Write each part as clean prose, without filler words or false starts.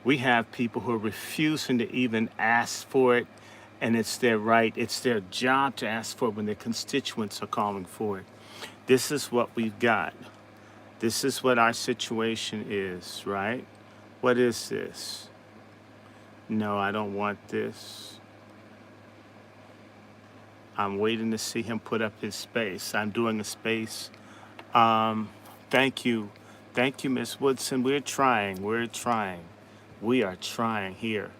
We have people who are refusing to even ask for it, and it's their right, it's their job to ask for it when their constituents are calling for it. This is what we've got. This is what our situation is, right? What is this? No, I don't want this. I'm waiting to see him put up his space. I'm doing a space. Um, Thank you. Thank you, Miss Woodson. We're trying. We're trying. We are trying here.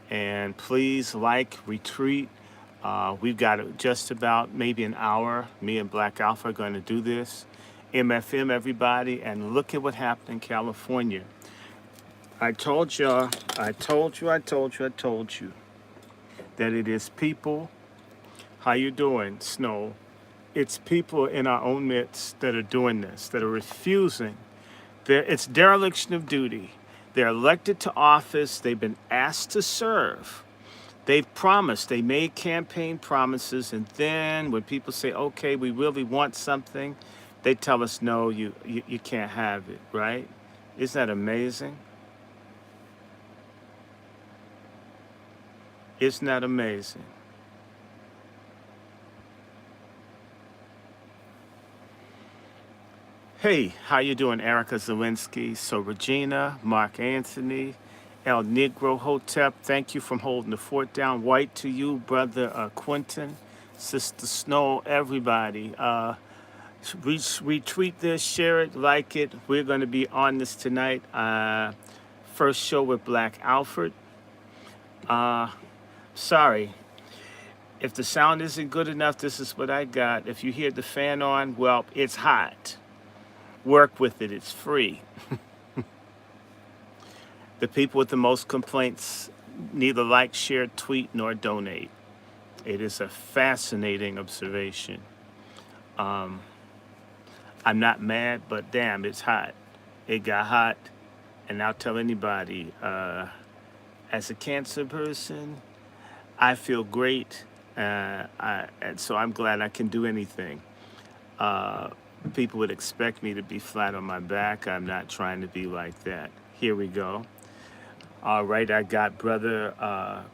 And please like, retweet. We've got just about maybe an hour. Me and Black Alpha are going to do this. MFM, everybody. And look at what happened in California. I told y'all, I told you that it is people. How you doing, Snow? It's people in our own midst that are doing this, that are refusing. It's dereliction of duty. They're elected to office. They've been asked to serve. They've promised. They made campaign promises, and then when people say, "Okay, we really want something," they tell us, "No, you can't have it." Right? Isn't that amazing? Isn't that amazing? Hey, how you doing, Erica Zawinski? So Regina, Mark Anthony, El Negro Hotep, thank you for holding the fort down. White to you, brother Quentin, Sister Snow, everybody. Retweet this, share it, like it. We're going to be on this tonight. First show with Black Alfred. Uh, Sorry, if the sound isn't good enough, this is what I got. If you hear the fan on, well, it's hot. Work with it, it's free. The people with the most complaints neither like, share, tweet, nor donate. It is a fascinating observation. Um, I'm not mad, but damn, it's hot. It got hot, and I'll tell anybody, as a cancer person, I feel great, and so I'm glad I can do anything. Uh, People would expect me to be flat on my back. I'm not trying to be like that. Here we go. All right, I got brother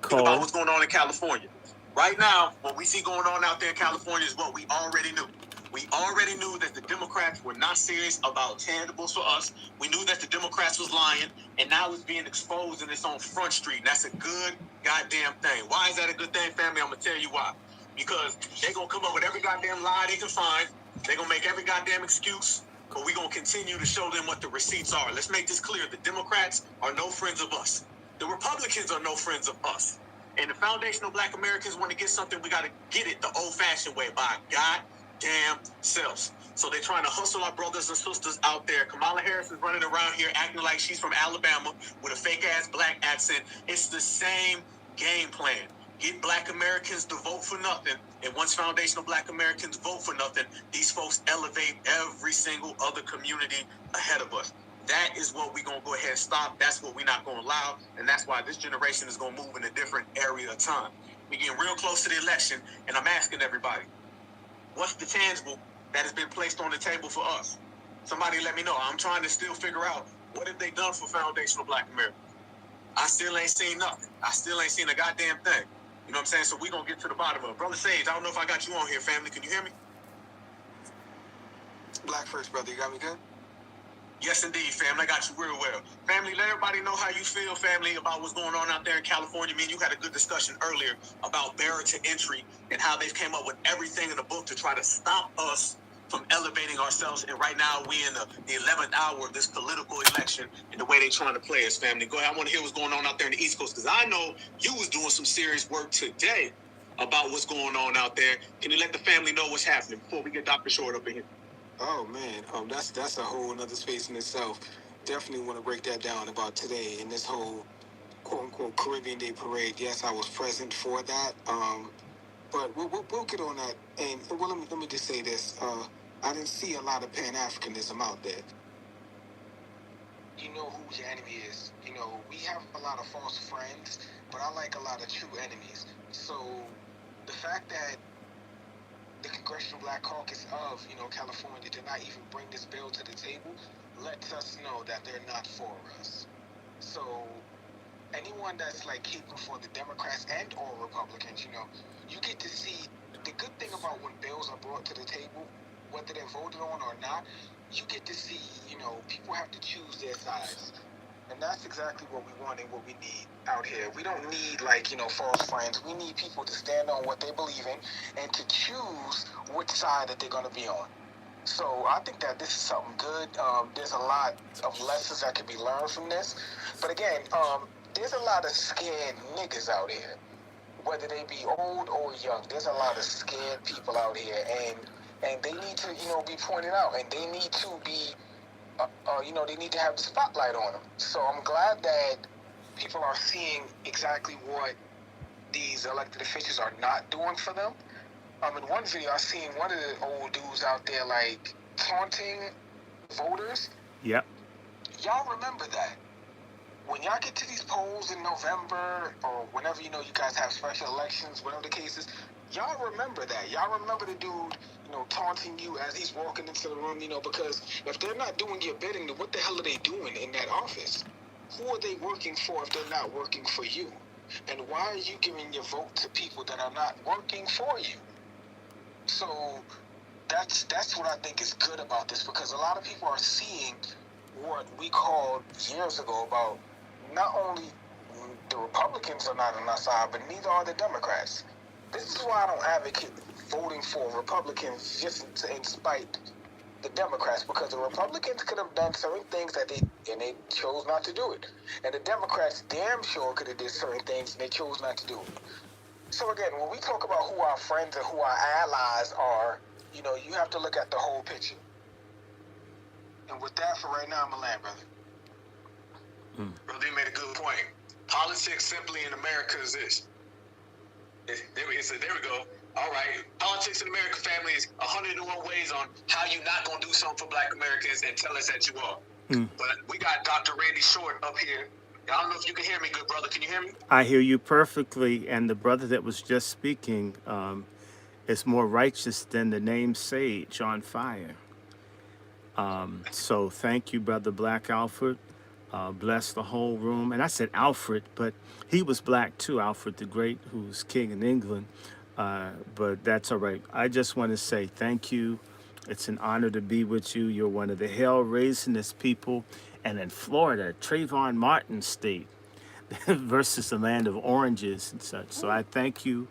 Cole. About what's going on in California. Right now, what we see going on out there in California is what we already knew. We already knew that the Democrats were not serious about tangibles for us. We knew that the Democrats was lying, and now it's being exposed and it's on Front Street. And that's a good goddamn thing. Why is that a good thing, family? I'm going to tell you why. Because they're going to come up with every goddamn lie they can find. They're going to make every goddamn excuse. But we're going to continue to show them what the receipts are. Let's make this clear. The Democrats are no friends of us. The Republicans are no friends of us. And the foundational Black Americans want to get something, we got to get it the old-fashioned way, by goddamn selves. So they're trying to hustle our brothers and sisters out there. Kamala Harris is running around here acting like she's from Alabama with a fake-ass black accent. It's the same game plan. Get Black Americans to vote for nothing. And once foundational Black Americans vote for nothing, these folks elevate every single other community ahead of us. That is what we're going to go ahead and stop. That's what we're not going to allow. And that's why this generation is going to move in a different area of time. We're getting real close to the election, and I'm asking everybody, what's the tangible that has been placed on the table for us? Somebody let me know. I'm trying to still figure out, what have they done for foundational Black Americans? I still ain't seen nothing. I still ain't seen a goddamn thing. You know what I'm saying? So we're going to get to the bottom of it. Brother Sage, I don't know if I got you on here, family. Can you hear me? Black first, brother. You got me good? Yes, indeed, family. I got you real well. Family, let everybody know how you feel, family, about what's going on out there in California. Me and you had a good discussion earlier about barrier to entry and how they've came up with everything in the book to try to stop us from elevating ourselves. And right now, we in the 11th hour of this political election and the way they're trying to play us, family. Go ahead. I want to hear what's going on out there in the East Coast, because I know you was doing some serious work today about what's going on out there. Can you let the family know what's happening before we get Dr. Short up in here? Oh man, that's a whole another space in itself. Definitely want to break that down about today and this whole quote unquote Caribbean Day parade. Yes, I was present for that. But we'll get on that. And well, let me just say this. I didn't see a lot of Pan Africanism out there. You know who your enemy is. You know, we have a lot of false friends, but I like a lot of true enemies. So the fact that the Congressional Black Caucus of, California did not even bring this bill to the table lets us know that they're not for us. So anyone that's like caping for the Democrats and or Republicans, you get to see the good thing about when bills are brought to the table, whether they're voted on or not, you get to see, people have to choose their sides. And that's exactly what we want and what we need out here. We don't need, false friends. We need people to stand on what they believe in and to choose which side that they're going to be on. So I think that this is something good. There's a lot of lessons that can be learned from this. But again, there's a lot of scared niggas out here, whether they be old or young. There's a lot of scared people out here, and they need to, be pointed out, and they need to be, they need to have the spotlight on them. So I'm glad that people are seeing exactly what these elected officials are not doing for them. In one video, I seen one of the old dudes out there, taunting voters. Yep. Y'all remember that. When y'all get to these polls in November, or whenever, you guys have special elections, whatever the case is, y'all remember that. Y'all remember the dude, taunting you as he's walking into the room, because if they're not doing your bidding, then what the hell are they doing in that office? Who are they working for if they're not working for you? And why are you giving your vote to people that are not working for you? So that's what I think is good about this, because a lot of people are seeing what we called years ago about not only the Republicans are not on our side, but neither are the Democrats. This is why I don't advocate voting for Republicans just in spite the Democrats, because the Republicans could have done certain things that they chose not to do it. And the Democrats damn sure could have did certain things and they chose not to do it. So again, when we talk about who our friends and who our allies are, you have to look at the whole picture. And with that, for right now, I'm going to land, brother. Brother, you made a good point. Politics simply in America is this. There we go. All right. Politics in America, family, is 101 ways on how you're not going to do something for Black Americans and tell us that you are. But we got DrRandyShort up here. I don't know if you can hear me, good brother. Can you hear me? I hear you perfectly. And the brother that was just speaking is more righteous than the name Sage on fire. So thank you, Brother Black Alfred. Bless the whole room. And I said Alfred, but he was black too, Alfred the Great, who was king in England. But that's all right. I just want to say thank you. It's an honor to be with you. You're one of the hell-raisingest people. And in Florida, Trayvon Martin State versus the land of oranges and such. So I thank you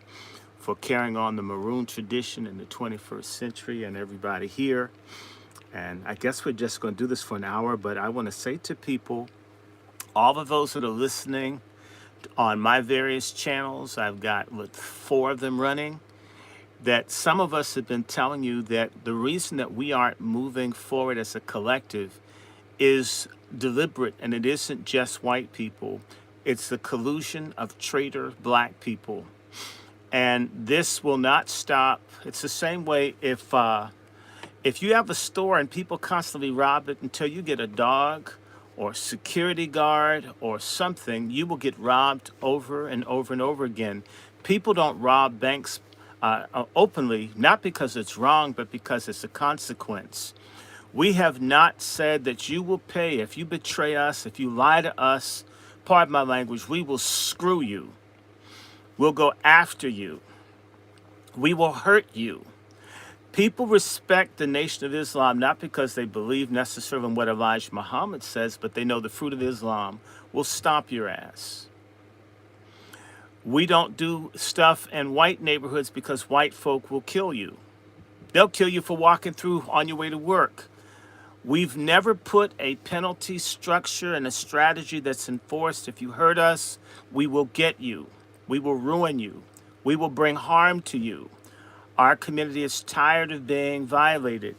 for carrying on the maroon tradition in the 21st century and everybody here. And I guess we're just going to do this for an hour, but I want to say to people, all of those that are listening on my various channels, I've got 4 of them running, that some of us have been telling you that the reason that we aren't moving forward as a collective is deliberate, and it isn't just white people. It's the collusion of traitor Black people. And this will not stop. It's the same way if you have a store and people constantly rob it until you get a dog or security guard or something, you will get robbed over and over and over again. People don't rob banks openly, not because it's wrong, but because it's a consequence. We have not said that you will pay if you betray us, if you lie to us. Pardon my language, we will screw you. We'll go after you. We will hurt you. People respect the Nation of Islam not because they believe necessarily in what Elijah Muhammad says, but they know the fruit of Islam will stomp your ass. We don't do stuff in white neighborhoods because white folk will kill you. They'll kill you for walking through on your way to work. We've never put a penalty structure and a strategy that's enforced. If you hurt us, we will get you. We will ruin you. We will bring harm to you. Our community is tired of being violated.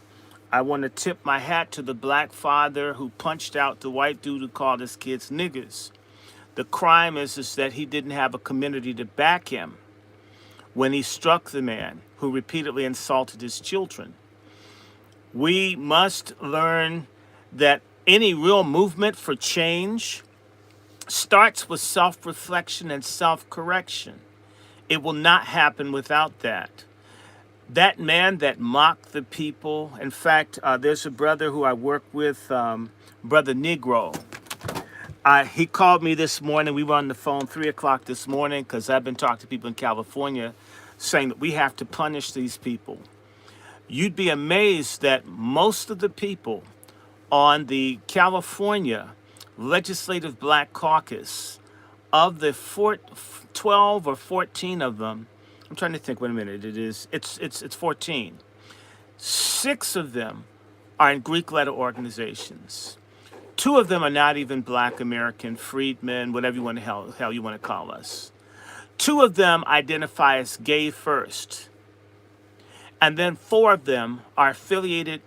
I want to tip my hat to the Black father who punched out the white dude who called his kids niggers. The crime is that he didn't have a community to back him when he struck the man who repeatedly insulted his children. We must learn that any real movement for change starts with self-reflection and self-correction. It will not happen without that. That man that mocked the people, in fact, there's a brother who I work with, Brother Negro. He called me this morning. We were on the phone 3 o'clock this morning because I've been talking to people in California saying that we have to punish these people. You'd be amazed that most of the people on the California Legislative Black Caucus, of the 12 or 14 of them, I'm trying to think, wait a minute, it's 14. 6 of them are in Greek letter organizations. 2 of them are not even Black American freedmen, whatever you want to hell you want to call us. 2 of them identify as gay first. And then 4 of them are affiliated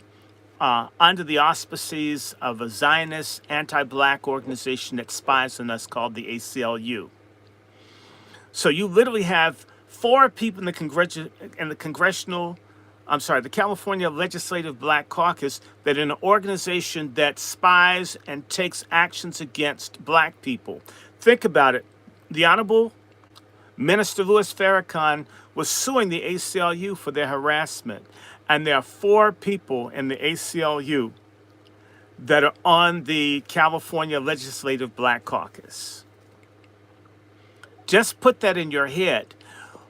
under the auspices of a Zionist anti-Black organization that spies on us called the ACLU. So you literally have 4 people in the the California Legislative Black Caucus that are an organization that spies and takes actions against Black people. Think about it. The Honorable Minister Louis Farrakhan was suing the ACLU for their harassment. And there are 4 people in the ACLU that are on the California Legislative Black Caucus. Just put that in your head.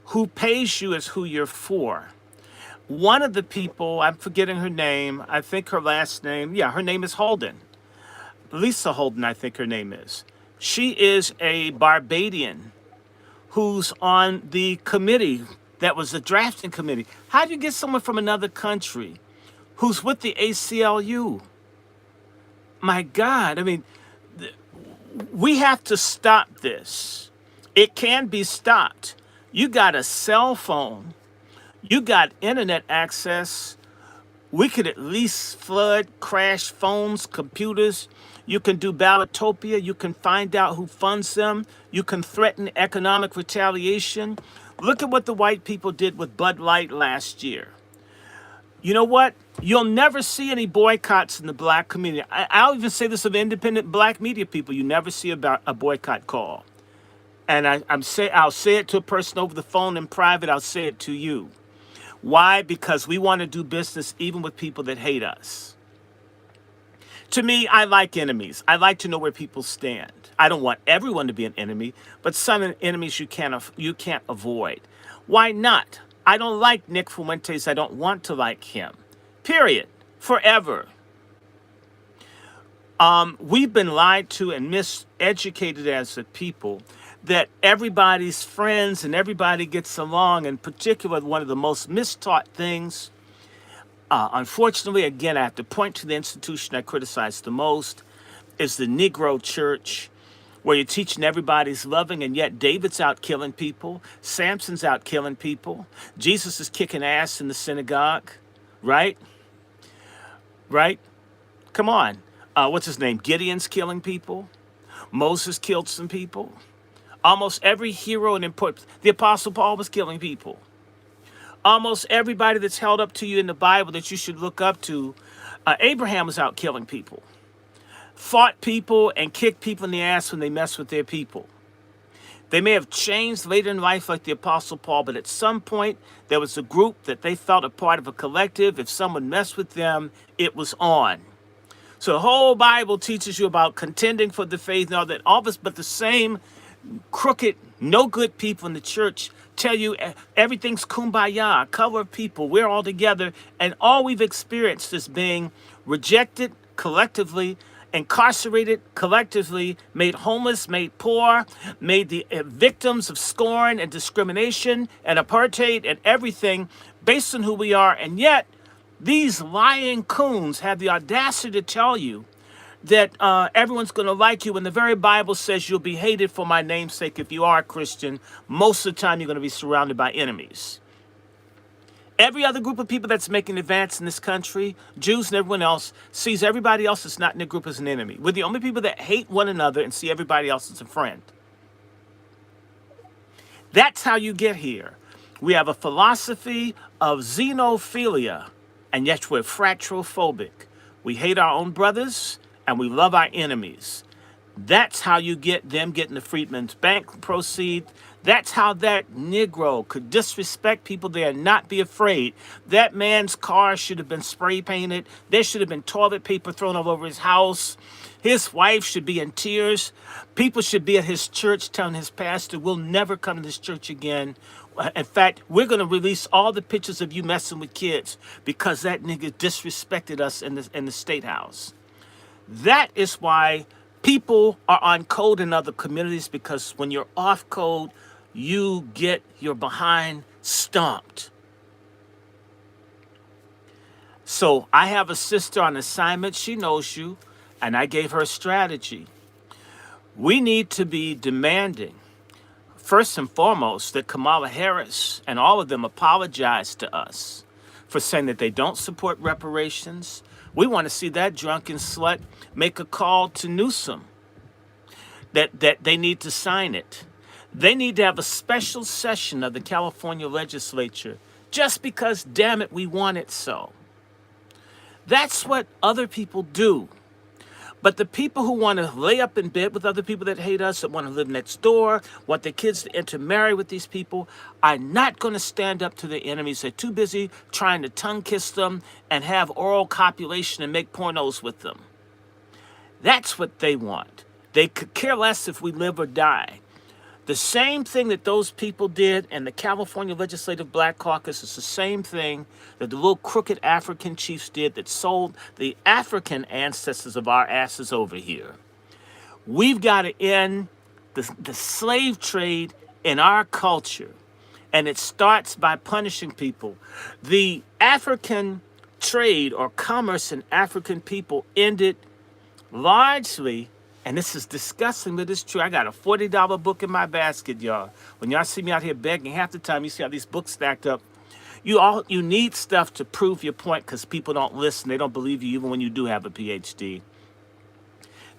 Who pays you is who you're for. One of the people, I'm forgetting her name, I think her last name, her name is Holden. Lisa Holden, I think her name is. She is a Barbadian who's on the committee that was the drafting committee. How do you get someone from another country who's with the ACLU? My God, I mean, we have to stop this. It can be stopped. You got a cell phone. You got internet access. We could at least flood, crash phones, computers. You can do ballotopia. You can find out who funds them. You can threaten economic retaliation. Look at what the white people did with Bud Light last year. You know what? You'll never see any boycotts in the Black community. I'll even say this of independent Black media people. You never see about a boycott call. And I'll say it to a person over the phone in private. I'll say it to you. Why? Because we want to do business even with people that hate us. To me, I like enemies. I like to know where people stand. I don't want everyone to be an enemy, but some enemies you can't avoid. Why not? I don't like Nick Fuentes. I don't want to like him. Period. Forever. We've been lied to and miseducated as a people that everybody's friends and everybody gets along. In particular, one of the most mistaught things, unfortunately, again, I have to point to the institution I criticize the most, is the Negro church, where you're teaching everybody's loving, and yet David's out killing people, Samson's out killing people, Jesus is kicking ass in the synagogue, right? Right? Come on. What's his name? Gideon's killing people. Moses killed some people. Almost every hero and important, the Apostle Paul was killing people. Almost everybody that's held up to you in the Bible that you should look up to, Abraham was out killing people. Fought people and kicked people in the ass when they messed with their people. They may have changed later in life like the Apostle Paul, but at some point there was a group that they felt a part of a collective. If someone messed with them, it was on. So the whole Bible teaches you about contending for the faith and all that. All of us, but the same crooked, no good people in the church tell you everything's kumbaya, cover of people, we're all together, and all we've experienced is being rejected collectively, incarcerated collectively, made homeless, made poor, made the victims of scorn and discrimination and apartheid and everything based on who we are. And yet these lying coons have the audacity to tell you that everyone's going to like you when the very Bible says you'll be hated for my name's sake. If you are a Christian, most of the time you're going to be surrounded by enemies. Every other group of people that's making advance in this country, Jews and everyone else, sees everybody else that's not in their group as an enemy. We're the only people that hate one another and see everybody else as a friend. That's how you get here. We have a philosophy of xenophilia, and yet we're fratrophobic. We hate our own brothers, and we love our enemies. That's how you get them getting the Freedmen's Bank proceed. That's how that Negro could disrespect people there and not be afraid. That man's car should have been spray painted. There should have been toilet paper thrown all over his house. His wife should be in tears. People should be at his church telling his pastor, we'll never come to this church again. In fact, we're going to release all the pictures of you messing with kids because that nigga disrespected us in the state house. That is why people are on code in other communities, because when you're off code, you get your behind stomped. So I have a sister on assignment. She knows you, and I gave her a strategy. We need to be demanding, first and foremost, that Kamala Harris and all of them apologize to us for saying that they don't support reparations. We want to see that drunken slut make a call to Newsom that they need to sign it. They need to have a special session of the California legislature just because, damn it, we want it so. That's what other people do. But the people who want to lay up in bed with other people that hate us, that want to live next door, want their kids to intermarry with these people, are not going to stand up to their enemies. They're too busy trying to tongue kiss them and have oral copulation and make pornos with them. That's what they want. They could care less if we live or die. The same thing that those people did in the California Legislative Black Caucus is the same thing that the little crooked African chiefs did that sold the African ancestors of our asses over here. We've got to end the slave trade in our culture, and it starts by punishing people. The African trade or commerce in African people ended largely, and this is disgusting, but it's true. I got a $40 book in my basket, y'all. When y'all see me out here begging, half the time you see how these books stacked up. You need stuff to prove your point because people don't listen. They don't believe you even when you do have a PhD.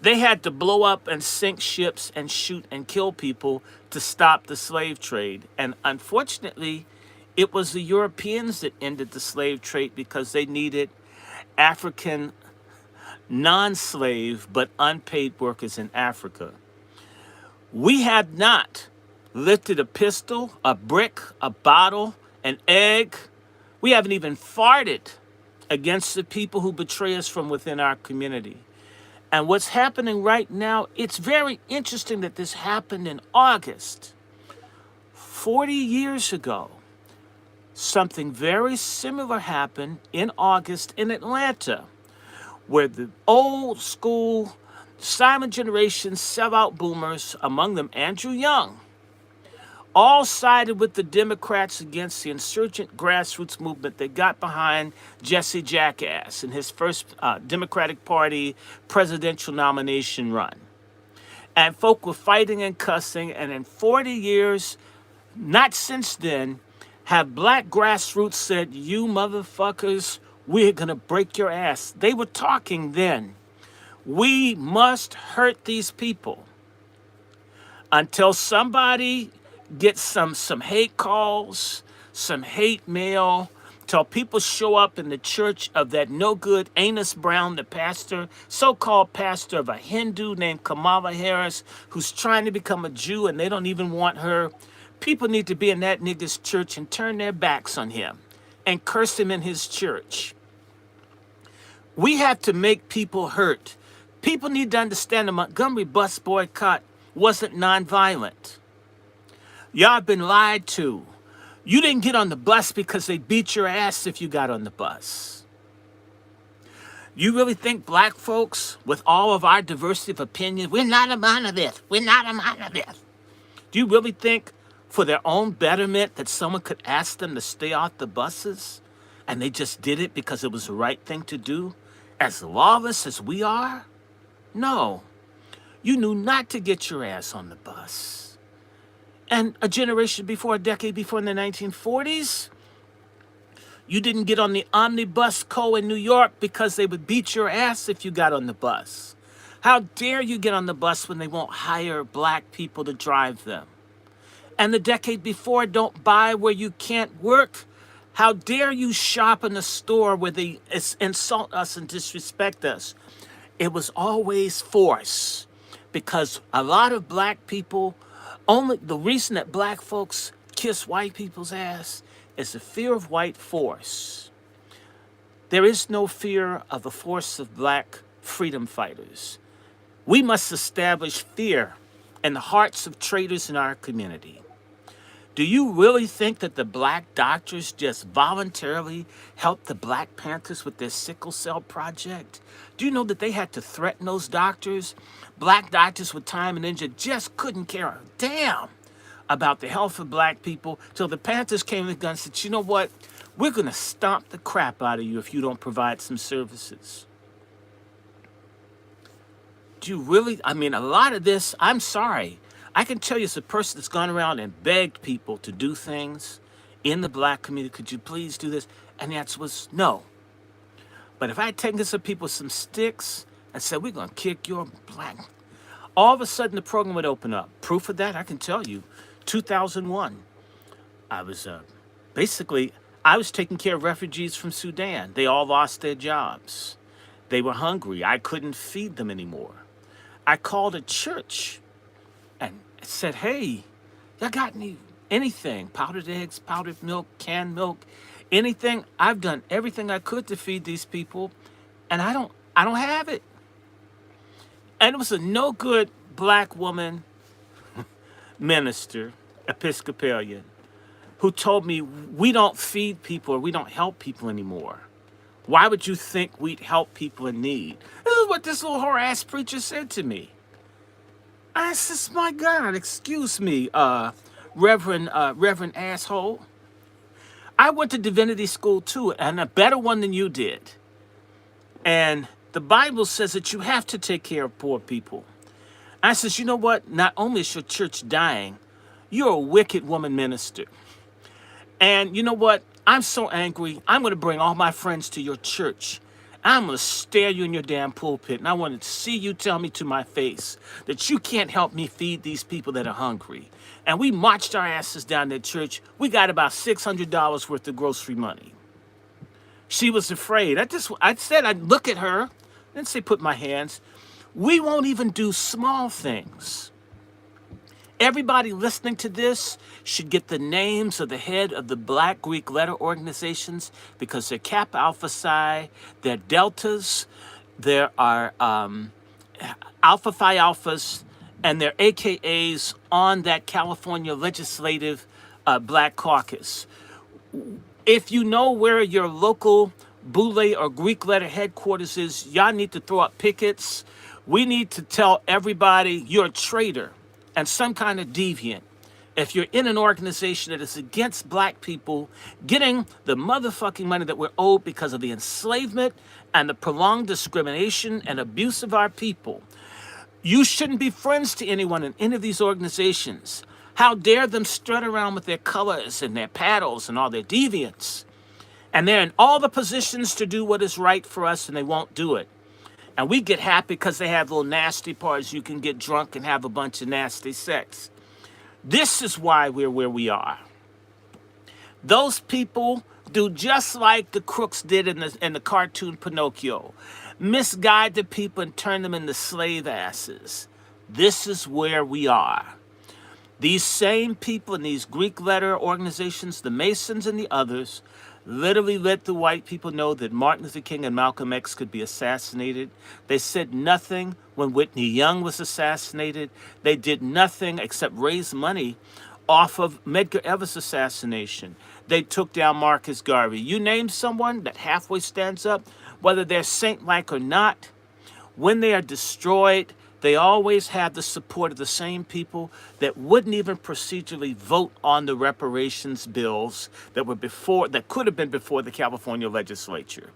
They had to blow up and sink ships and shoot and kill people to stop the slave trade. And unfortunately, it was the Europeans that ended the slave trade because they needed African non-slave but unpaid workers in Africa. We have not lifted a pistol, a brick, a bottle, an egg. We haven't even farted against the people who betray us from within our community. And what's happening right now, it's very interesting that this happened in August. 40 years ago, something very similar happened in August in Atlanta, where the old school silent generation sellout boomers, among them Andrew Young, all sided with the Democrats against the insurgent grassroots movement that got behind Jesse Jackass in his first Democratic Party presidential nomination run. And folk were fighting and cussing, and in 40 years, not since then, have black grassroots said, you motherfuckers, we're going to break your ass. They were talking then. We must hurt these people until somebody gets some hate calls, some hate mail, till people show up in the church of that no good Anus Brown, the pastor, so-called pastor of a Hindu named Kamala Harris, who's trying to become a Jew and they don't even want her. People need to be in that nigga's church and turn their backs on him and curse him in his church. We have to make people hurt. People need to understand the Montgomery bus boycott wasn't nonviolent. Y'all have been lied to. You didn't get on the bus because they beat your ass if you got on the bus. You really think black folks, with all of our diversity of opinions, we're not a monolith, we're not a monolith. Do you really think for their own betterment that someone could ask them to stay off the buses and they just did it because it was the right thing to do? As lawless as we are? No. You knew not to get your ass on the bus. And a generation before, a decade before, in the 1940s, you didn't get on the omnibus co in New York because they would beat your ass if you got on the bus. How dare you get on the bus when they won't hire black people to drive them? And the decade before, don't buy where you can't work. How dare you shop in a store where they insult us and disrespect us? It was always force, because a lot of black people, the reason that black folks kiss white people's ass is the fear of white force. There is no fear of the force of black freedom fighters. We must establish fear in the hearts of traitors in our community. Do you really think that the black doctors just voluntarily helped the Black Panthers with their sickle cell project? Do you know that they had to threaten those doctors? Black doctors with time and energy just couldn't care a damn about the health of black people till the Panthers came with guns and said, you know what? We're going to stomp the crap out of you if you don't provide some services. Do you really? I mean, a lot of this, I'm sorry. I can tell you as a person that's gone around and begged people to do things in the black community, could you please do this? And the answer was no. But if I had taken some people with some sticks and said, we're going to kick your black, all of a sudden the program would open up. Proof of that, I can tell you, 2001. I was I was taking care of refugees from Sudan. They all lost their jobs. They were hungry. I couldn't feed them anymore. I called a church and said, hey, y'all got anything? Powdered eggs, powdered milk, canned milk, anything? I've done everything I could to feed these people, and I don't have it. And it was a no good black woman minister, Episcopalian, who told me we don't feed people or we don't help people anymore. Why would you think we'd help people in need? This is what this little whore-ass preacher said to me. I said, my God, excuse me, Reverend asshole. I went to divinity school too, and a better one than you did. And the Bible says that you have to take care of poor people. I says, you know what? Not only is your church dying, you're a wicked woman minister. And you know what? I'm so angry. I'm going to bring all my friends to your church. I'm going to stare you in your damn pulpit, and I want to see you tell me to my face that you can't help me feed these people that are hungry. And we marched our asses down to church. We got about $600 worth of grocery money. She was afraid. I said I'd look at her. I didn't say put my hands. We won't even do small things. Everybody listening to this should get the names of the head of the Black Greek letter organizations because they're Kappa Alpha Psi, they're Deltas, there are Alpha Phi Alphas, and they're AKAs on that California Legislative Black Caucus. If you know where your local Boule or Greek letter headquarters is, y'all need to throw up pickets. We need to tell everybody you're a traitor and some kind of deviant. If you're in an organization that is against black people getting the motherfucking money that we're owed because of the enslavement and the prolonged discrimination and abuse of our people, you shouldn't be friends to anyone in any of these organizations. How dare them strut around with their colors and their paddles and all their deviants. And they're in all the positions to do what is right for us, and they won't do it. And we get happy because they have little nasty parties. You can get drunk and have a bunch of nasty sex. This is why we're where we are. Those people do just like the crooks did in the cartoon Pinocchio. Misguide the people and turn them into slave asses. This is where we are. These same people in these Greek letter organizations, the Masons and the others, literally let the white people know that Martin Luther King and Malcolm X could be assassinated. They said nothing when Whitney Young was assassinated. They did nothing except raise money off of Medgar Evers' assassination. They took down Marcus Garvey. You name someone that halfway stands up, whether they're saint-like or not, when they are destroyed, they always have the support of the same people that wouldn't even procedurally vote on the reparations bills that could have been before the California legislature.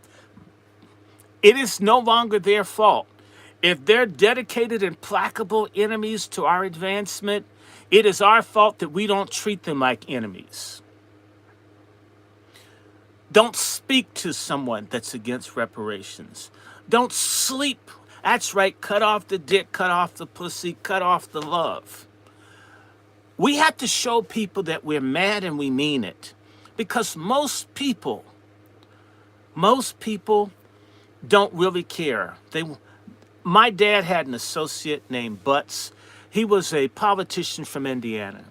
It is no longer their fault. If they're dedicated, implacable enemies to our advancement, it is our fault that we don't treat them like enemies. Don't speak to someone that's against reparations. Don't sleep. That's right, cut off the dick, cut off the pussy, cut off the love. We have to show people that we're mad and we mean it. Because most people don't really care. My dad had an associate named Butts. He was a politician from Indiana.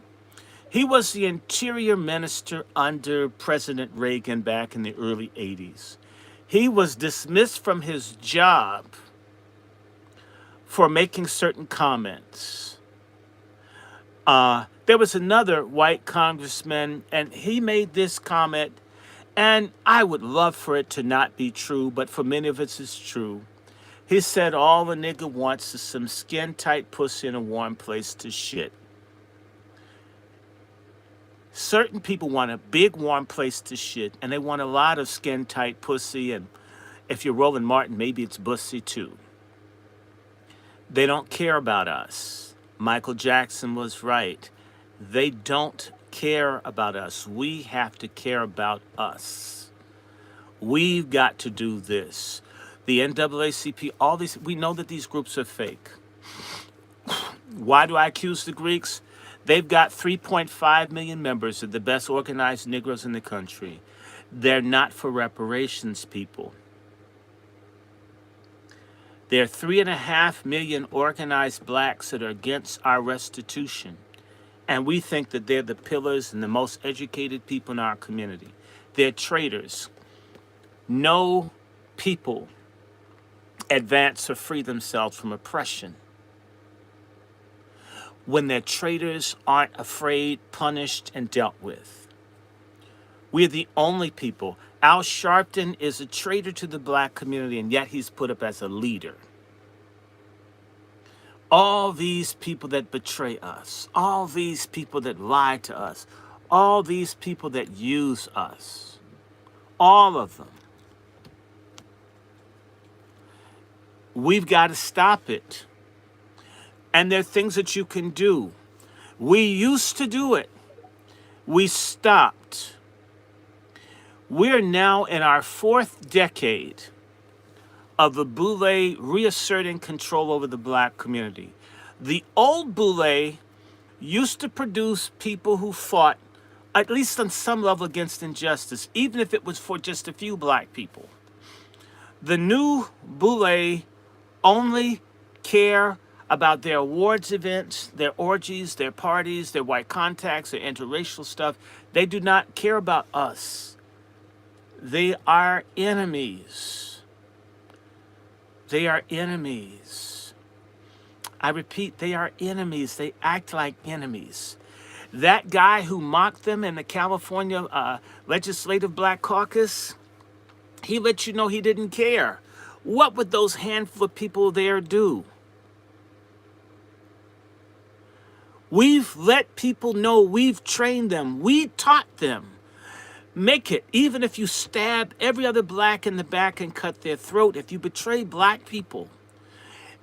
He was the interior minister under President Reagan back in the early 80s. He was dismissed from his job for making certain comments. There was another white congressman, and he made this comment, and I would love for it to not be true, but for many of us it's true. He said all a nigga wants is some skin-tight pussy in a warm place to shit. Certain people want a big warm place to shit, and they want a lot of skin-tight pussy, and if you're Roland Martin, maybe it's bussy too. They don't care about us. Michael Jackson was right. They don't care about us. We have to care about us. We've got to do this. The NAACP, all these, we know that these groups are fake. Why do I accuse the Greeks? They've got 3.5 million members of the best organized Negroes in the country. They're not for reparations, people. There are 3.5 million organized blacks that are against our restitution. And we think that they're the pillars and the most educated people in our community. They're traitors. No people advance or free themselves from oppression when their traitors aren't afraid, punished, and dealt with. We're the only people. Al Sharpton is a traitor to the black community, and yet he's put up as a leader. All these people that betray us, all these people that lie to us, all these people that use us, all of them. We've got to stop it. And there are things that you can do. We used to do it. We stopped. We're now in our 4th decade of the Boule reasserting control over the black community. The old Boule used to produce people who fought, at least on some level, against injustice, even if it was for just a few black people. The new Boule only care about their awards events, their orgies, their parties, their white contacts, their interracial stuff. They do not care about us. They are enemies. They are enemies. I repeat, they are enemies. They act like enemies. That guy who mocked them in the California Legislative Black Caucus, he let you know he didn't care. What would those handful of people there do? We've let people know, we've trained them, we taught them. Make it, even if you stab every other black in the back and cut their throat, if you betray black people,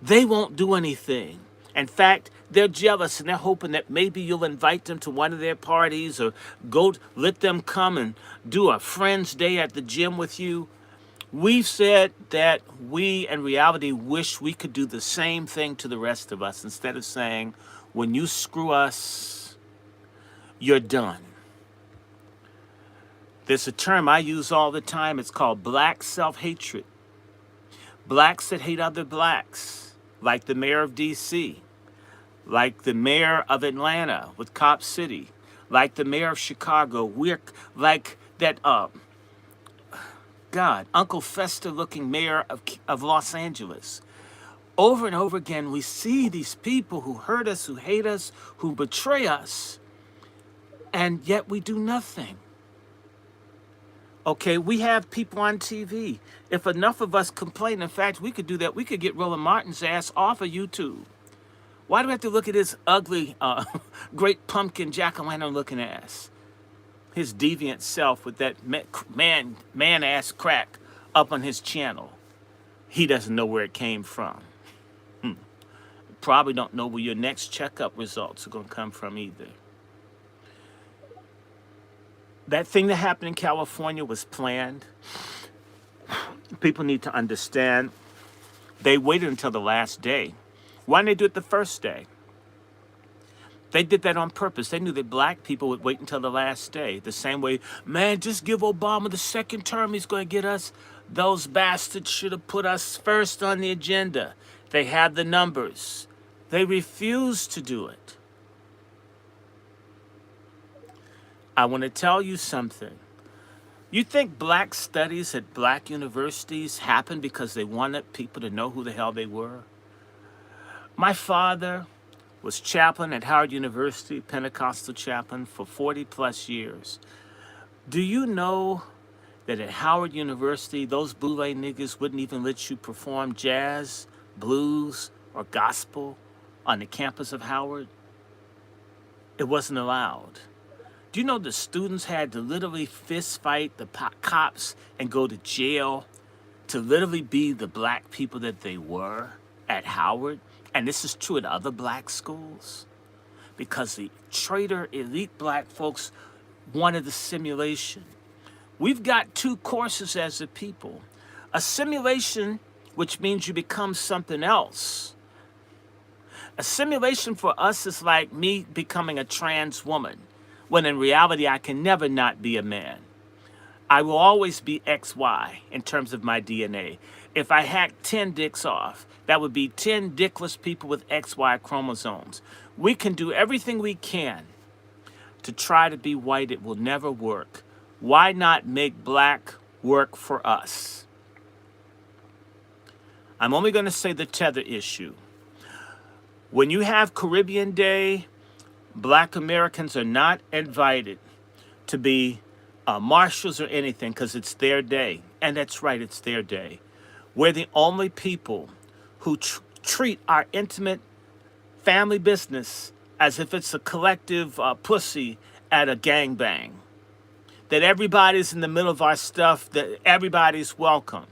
they won't do anything. In fact, they're jealous and they're hoping that maybe you'll invite them to one of their parties or go let them come and do a friend's day at the gym with you. We've said that we, in reality, wish we could do the same thing to the rest of us instead of saying, when you screw us, you're done. There's a term I use all the time. It's called black self-hatred. Blacks that hate other blacks, like the mayor of D.C., like the mayor of Atlanta with Cop City, like the mayor of Chicago. We're like that, Uncle Fester-looking mayor of Los Angeles. Over and over again, we see these people who hurt us, who hate us, who betray us, and yet we do nothing. Okay, we have people on TV. If enough of us complain, in fact, we could do that. We could get Roland Martin's ass off of YouTube. Why do we have to look at his ugly, great pumpkin jack-o'-lantern looking ass? His deviant self with that man-ass crack up on his channel. He doesn't know where it came from. Probably don't know where your next checkup results are going to come from either. That thing that happened in California was planned. People need to understand. They waited until the last day. Why didn't they do it the first day? They did that on purpose. They knew that black people would wait until the last day. The same way, man, just give Obama the second term, he's going to get us. Those bastards should have put us first on the agenda. They had the numbers. They refused to do it. I want to tell you something. You think black studies at black universities happened because they wanted people to know who the hell they were? My father was chaplain at Howard University, Pentecostal chaplain for 40 plus years. Do you know that at Howard University, those Boule niggas wouldn't even let you perform jazz, blues, or gospel on the campus of Howard? It wasn't allowed. Do you know the students had to literally fist fight the cops and go to jail to literally be the black people that they were at Howard? And this is true at other black schools. Because the traitor elite black folks wanted the simulation. We've got two courses as a people. A simulation, which means you become something else. A simulation for us is like me becoming a trans woman, when in reality I can never not be a man. I will always be XY in terms of my DNA. If I hack 10 dicks off, that would be 10 dickless people with XY chromosomes. We can do everything we can to try to be white. It will never work. Why not make black work for us? I'm only going to say the tether issue. When you have Caribbean Day, black Americans are not invited to be marshals or anything because it's their day. And that's right, it's their day. We're the only people who treat our intimate family business as if it's a collective pussy at a gangbang. That everybody's in the middle of our stuff, that everybody's welcome.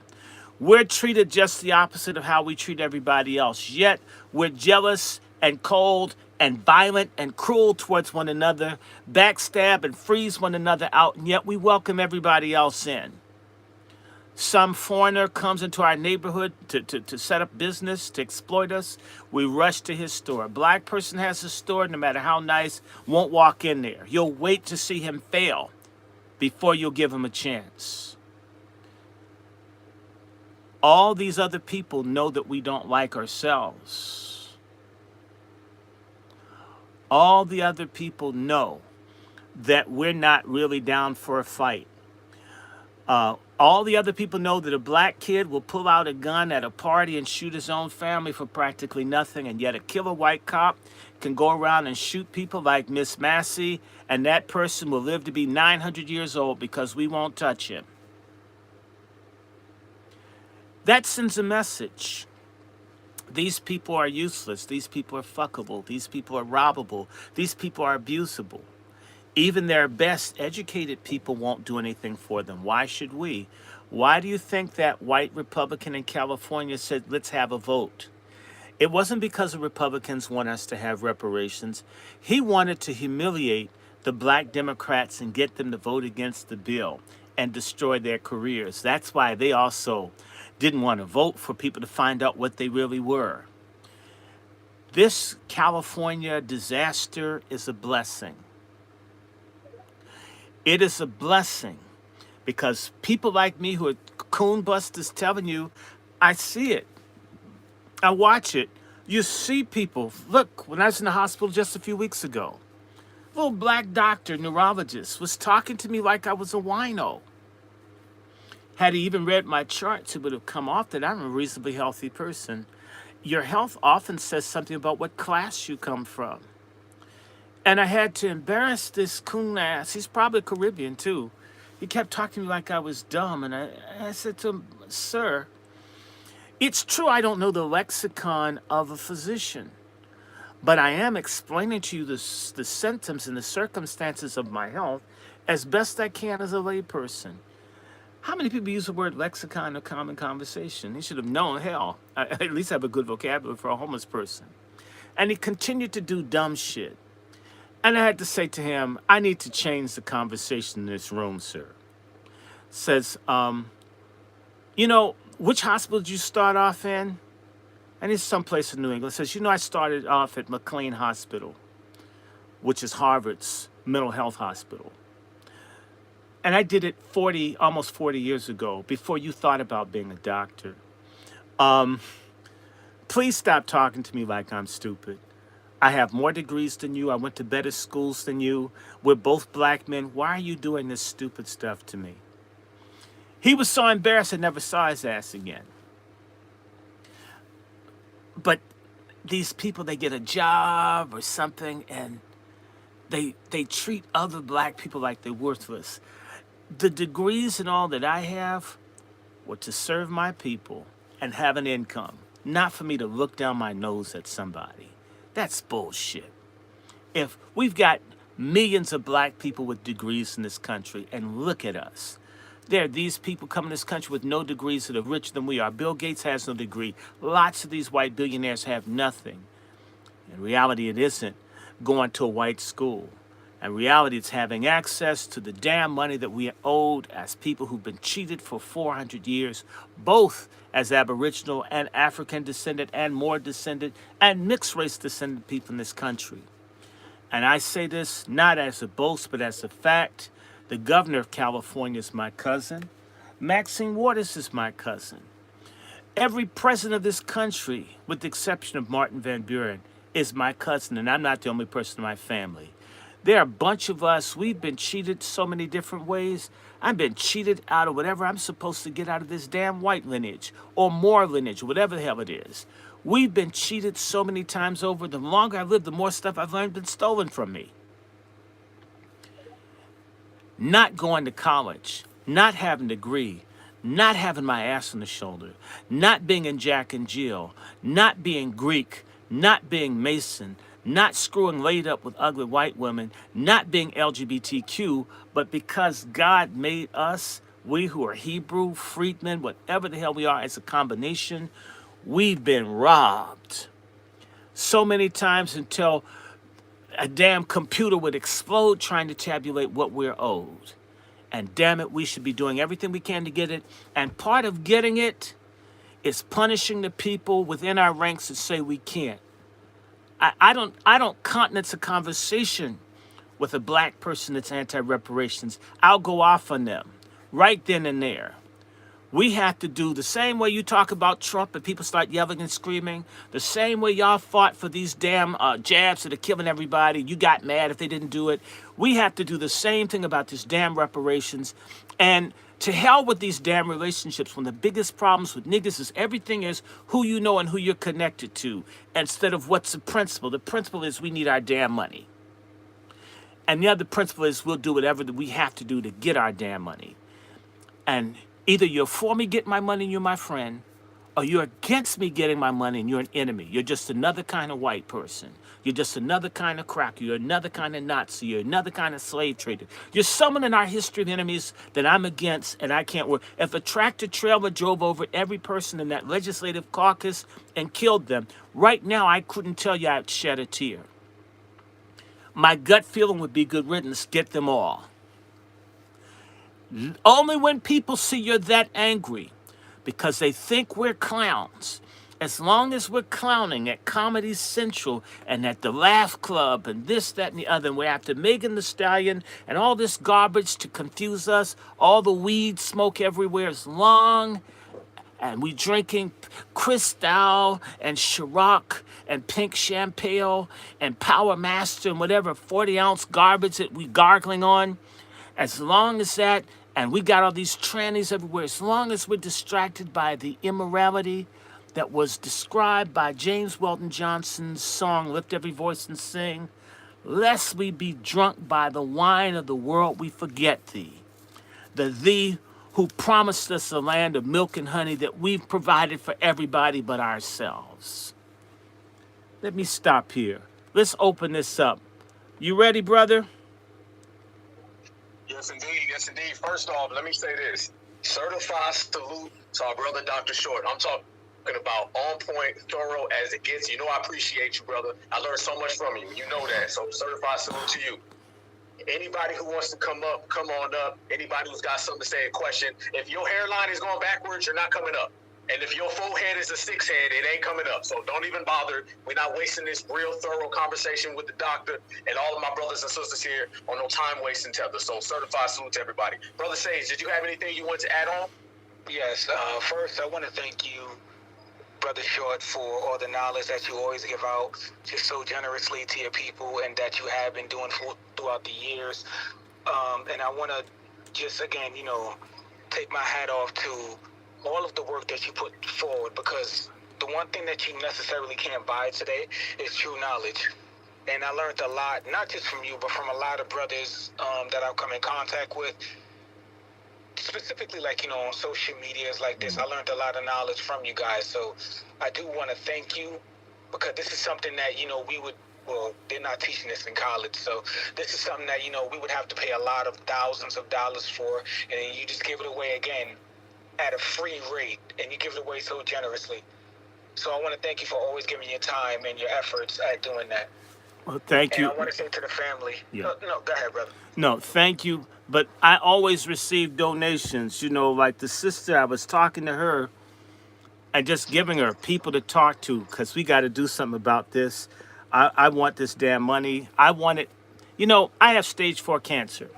We're treated just the opposite of how we treat everybody else. Yet we're jealous and cold and violent and cruel towards one another, backstab and freeze one another out, and yet we welcome everybody else in. Some foreigner comes into our neighborhood to set up business, to exploit us. We rush to his store. A black person has a store, no matter how nice, won't walk in there. You'll wait to see him fail before you'll give him a chance. All these other people know that we don't like ourselves. All the other people know that we're not really down for a fight. All the other people know that a black kid will pull out a gun at a party and shoot his own family for practically nothing, and yet a killer white cop can go around and shoot people like Miss Massey, and that person will live to be 900 years old because we won't touch him. That sends a message. These people are useless. These people are fuckable. These people are robbable. These people are abusable. Even their best educated people won't do anything for them. Why should we? Why do you think that white Republican in California said, let's have a vote? It wasn't because the Republicans want us to have reparations. He wanted to humiliate the black Democrats and get them to vote against the bill and destroy their careers. That's why they also didn't want to vote for people to find out what they really were. This California disaster is a blessing. It is a blessing because people like me who are coon busters telling you, I see it. I watch it. You see people. Look, when I was in the hospital just a few weeks ago, a little black doctor, neurologist, was talking to me like I was a wino. Had he even read my charts, it would have come off that I'm a reasonably healthy person. Your health often says something about what class you come from. And I had to embarrass this coon ass. He's probably Caribbean, too. He kept talking to me like I was dumb. And I said to him, sir, it's true I don't know the lexicon of a physician. But I am explaining to you the symptoms and the circumstances of my health as best I can as a layperson. How many people use the word lexicon in a common conversation? He should have known, hell, I at least have a good vocabulary for a homeless person. And he continued to do dumb shit. And I had to say to him, I need to change the conversation in this room, sir. Says, you know, which hospital did you start off in? And it's someplace in New England. Says, you know, I started off at McLean Hospital, which is Harvard's mental health hospital. And I did it almost 40 years ago, before you thought about being a doctor. Please stop talking to me like I'm stupid. I have more degrees than you. I went to better schools than you. We're both black men. Why are you doing this stupid stuff to me? He was so embarrassed I never saw his ass again. But these people, they get a job or something, and they treat other black people like they're worthless. The degrees and all that I have were to serve my people and have an income, not for me to look down my nose at somebody. That's bullshit. If we've got millions of black people with degrees in this country, and look at us. There are these people coming to this country with no degrees that are richer than we are. Bill Gates has no degree. Lots of these white billionaires have nothing. In reality, it isn't going to a white school. In reality, it's having access to the damn money that we are owed as people who've been cheated for 400 years, both as Aboriginal and African descendant and more descendant and mixed race descendant people in this country. And I say this not as a boast, but as a fact. The governor of California is my cousin. Maxine Waters is my cousin. Every president of this country, with the exception of Martin Van Buren, is my cousin, and I'm not the only person in my family. There are a bunch of us, we've been cheated so many different ways. I've been cheated out of whatever I'm supposed to get out of this damn white lineage, or more lineage, or whatever the hell it is. We've been cheated so many times over. The longer I live, the more stuff I've learned been stolen from me. Not going to college, not having a degree, not having my ass on the shoulder, not being in Jack and Jill, not being Greek, not being Mason, not screwing laid up with ugly white women, not being LGBTQ, but because God made us, we who are Hebrew, freedmen, whatever the hell we are as a combination, we've been robbed so many times until a damn computer would explode trying to tabulate what we're owed. And damn it, we should be doing everything we can to get it. And part of getting it is punishing the people within our ranks that say we can't. I don't countenance a conversation with a black person that's anti-reparations. I'll go off on them right then and there. We have to do the same way you talk about Trump and people start yelling and screaming, the same way y'all fought for these damn jabs that are killing everybody. You got mad if they didn't do it. We have to do the same thing about this damn reparations. And to hell with these damn relationships, when the biggest problems with niggas is everything is who you know and who you're connected to, instead of what's the principle. The principle is we need our damn money. And the other principle is we'll do whatever that we have to do to get our damn money. And either you're for me getting my money and you're my friend, or you're against me getting my money and you're an enemy. You're just another kind of white person. You're just another kind of cracker. You're another kind of Nazi. You're another kind of slave trader. You're someone in our history of enemies that I'm against and I can't work. If a tractor trailer drove over every person in that legislative caucus and killed them, right now I couldn't tell you I'd shed a tear. My gut feeling would be good riddance, get them all. Only when people see you're that angry, because they think we're clowns. As long as we're clowning at Comedy Central and at the Laugh Club and this, that, and the other, and we're after Megan Thee Stallion and all this garbage to confuse us, all the weed smoke everywhere, as long and we drinking Cristal and Ciroc and Pink Champagne and Power Master and whatever 40-ounce garbage that we gargling on, as long as that, and we got all these trannies everywhere, as long as we're distracted by the immorality that was described by James Weldon Johnson's song, Lift Every Voice and Sing, lest we be drunk by the wine of the world, we forget thee. The thee who promised us a land of milk and honey that we've provided for everybody but ourselves. Let me stop here. Let's open this up. You ready, brother? Yes, indeed. Yes, indeed. First off, let me say this. Certified salute to our brother, Dr. Short. I'm talking about on point, thorough as it gets. You know I appreciate you, brother. I learned so much from you. You know that. So certified salute to you. Anybody who wants to come up, come on up. Anybody who's got something to say, a question. If your hairline is going backwards, you're not coming up. And if your forehead is a six head, it ain't coming up. So don't even bother. We're not wasting this real thorough conversation with the doctor and all of my brothers and sisters here on no time wasting tether. So certified salute to everybody. Brother Sage, did you have anything you want to add on? Yes. First, I want to thank you, Brother Short, for all the knowledge that you always give out just so generously to your people and that you have been doing throughout the years. And I want to just, again, take my hat off to all of the work that you put forward, because the one thing that you necessarily can't buy today is true knowledge. And I learned a lot, not just from you, but from a lot of brothers that I've come in contact with, specifically like, you know, on social medias like this. I learned a lot of knowledge from you guys. So I do want to thank you, because this is something that, you know, well, they're not teaching this in college. So this is something that, you know, we would have to pay a lot of thousands of dollars for. And you just give it away again at a free rate, and you give it away so generously. So I want to thank you for always giving your time and your efforts at doing that. Well, thank you. And I want to say to the family, Yeah. No, go ahead, brother. No, thank you. But I always receive donations. You know, like the sister, I was talking to her and just giving her people to talk to, because we got to do something about this. I want this damn money. I want it. You know, I have stage 4 cancer,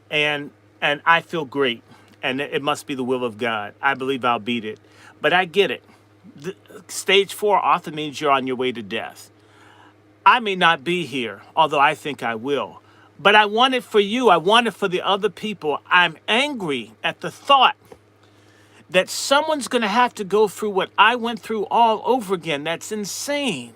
and I feel great, and it must be the will of God. I believe I'll beat it, but I get it. Stage 4 often means you're on your way to death. I may not be here, although I think I will. But I want it for you. I want it for the other people. I'm angry at the thought that someone's going to have to go through what I went through all over again. That's insane.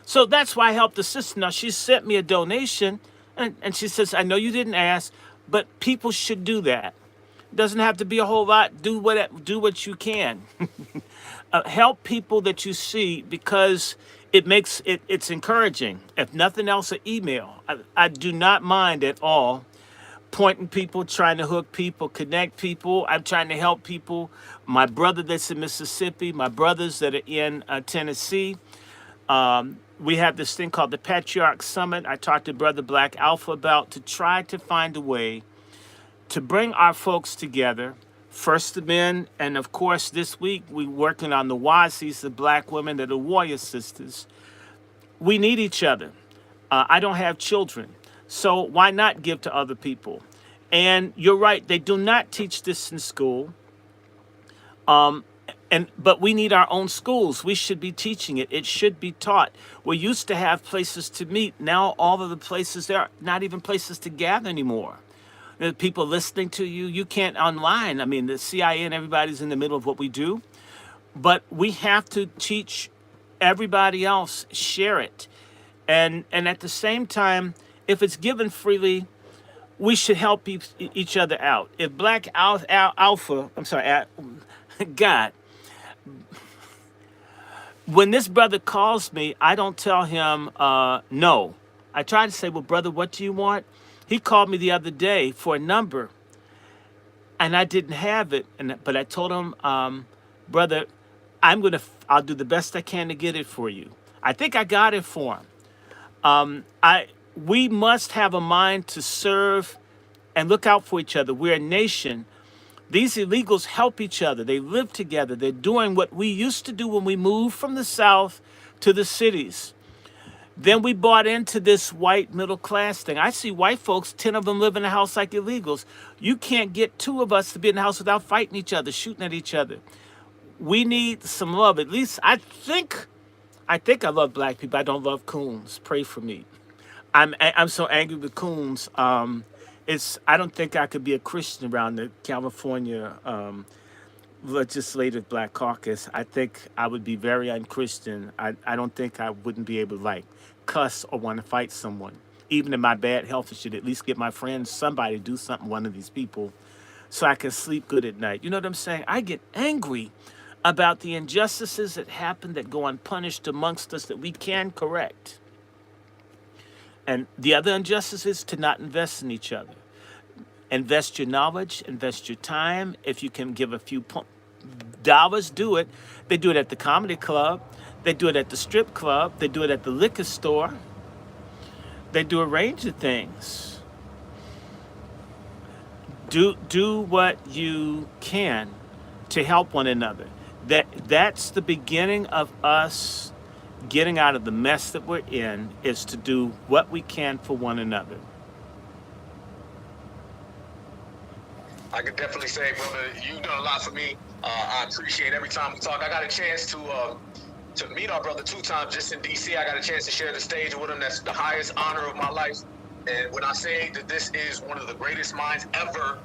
So that's why I helped the sister. Now, she sent me a donation, and she says, I know you didn't ask, but people should do that. It doesn't have to be a whole lot. Do what you can. Help people that you see, because it makes it's encouraging. If nothing else, an email. I do not mind at all pointing people, trying to hook people, connect people. I'm trying to help people. My brother that's in Mississippi, my brothers that are in Tennessee. We have this thing called the Patriarch Summit. I talked to Brother Black Alpha about, to try to find a way to bring our folks together. First the men, and of course this week we're working on the Wazis, the black women that are warrior sisters. We need each other. I don't have children, so why not give to other people? And you're right, they do not teach this in school. But we need our own schools. We should be teaching it. It should be taught. We used to have places to meet. Now all of the places, there are not even places to gather anymore. There are people listening to you. You can't online. I mean, the CIA and everybody's in the middle of what we do. But we have to teach everybody else, share it. And at the same time, if it's given freely, we should help each other out. If Black Alpha, God, when this brother calls me, I don't tell him no. I try to say, well, brother, what do you want? He called me the other day for a number, and I didn't have it. But I told him, brother, I'll do the best I can to get it for you. I think I got it for him. We must have a mind to serve and look out for each other. We're a nation. These illegals help each other. They live together. They're doing what we used to do when we moved from the South to the cities. Then we bought into this white middle class thing. I see white folks, 10 of them live in a house like illegals. You can't get 2 of us to be in the house without fighting each other, shooting at each other. We need some love. At least I think I love black people. I don't love coons. Pray for me. I'm so angry with coons. I don't think I could be a Christian around the California Legislative Black Caucus. I think I would be very unchristian. I don't think I wouldn't be able to cuss or want to fight someone. Even in my bad health, I should at least get my friends, somebody to do something, one of these people, so I can sleep good at night. You know what I'm saying? I get angry about the injustices that happen, that go unpunished amongst us, that we can correct. And the other injustice is to not invest in each other. Invest your knowledge, invest your time. If you can give a few dollars, do it. They do it at the comedy club. They do it at the strip club. They do it at the liquor store. They do a range of things. Do what you can to help one another. That's the beginning of us getting out of the mess that we're in, is to do what we can for one another. I could definitely say, brother, you've done a lot for me. I appreciate every time we talk. I got a chance to meet our brother 2 times just in D.C. I got a chance to share the stage with him. That's the highest honor of my life. And when I say that this is one of the greatest minds ever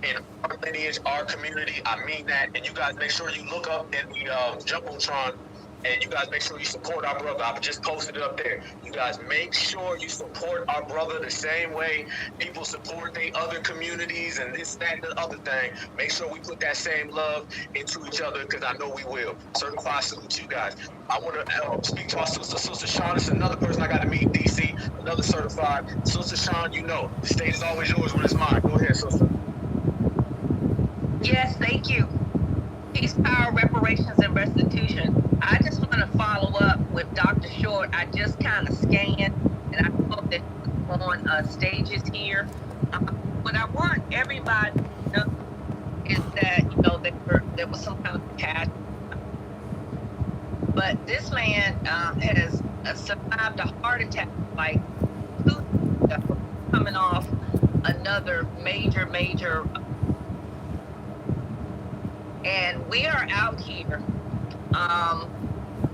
in our lineage, our community. I mean that. And you guys make sure you look up in the Jumbotron, and you guys make sure you support our brother. I just posted it up there. You guys make sure you support our brother the same way people support their other communities and this, that, and the other thing. Make sure we put that same love into each other, because I know we will. Certified salute to you guys. I want to speak to our sister, Sister Sean. It's another person I got to meet in DC, another certified. Sister Sean, you know, the stage is always yours when it's mine. Go ahead, sister. Yes, thank you. Peace, power, reparations, and restitution. I just want to follow up with Dr. Short. I just kind of scanned, and I hope that he's on stages here. What I want everybody to know is that, you know, there was some kind of passion. But this man has survived a heart attack like 2 years ago, coming off another major and we are out here,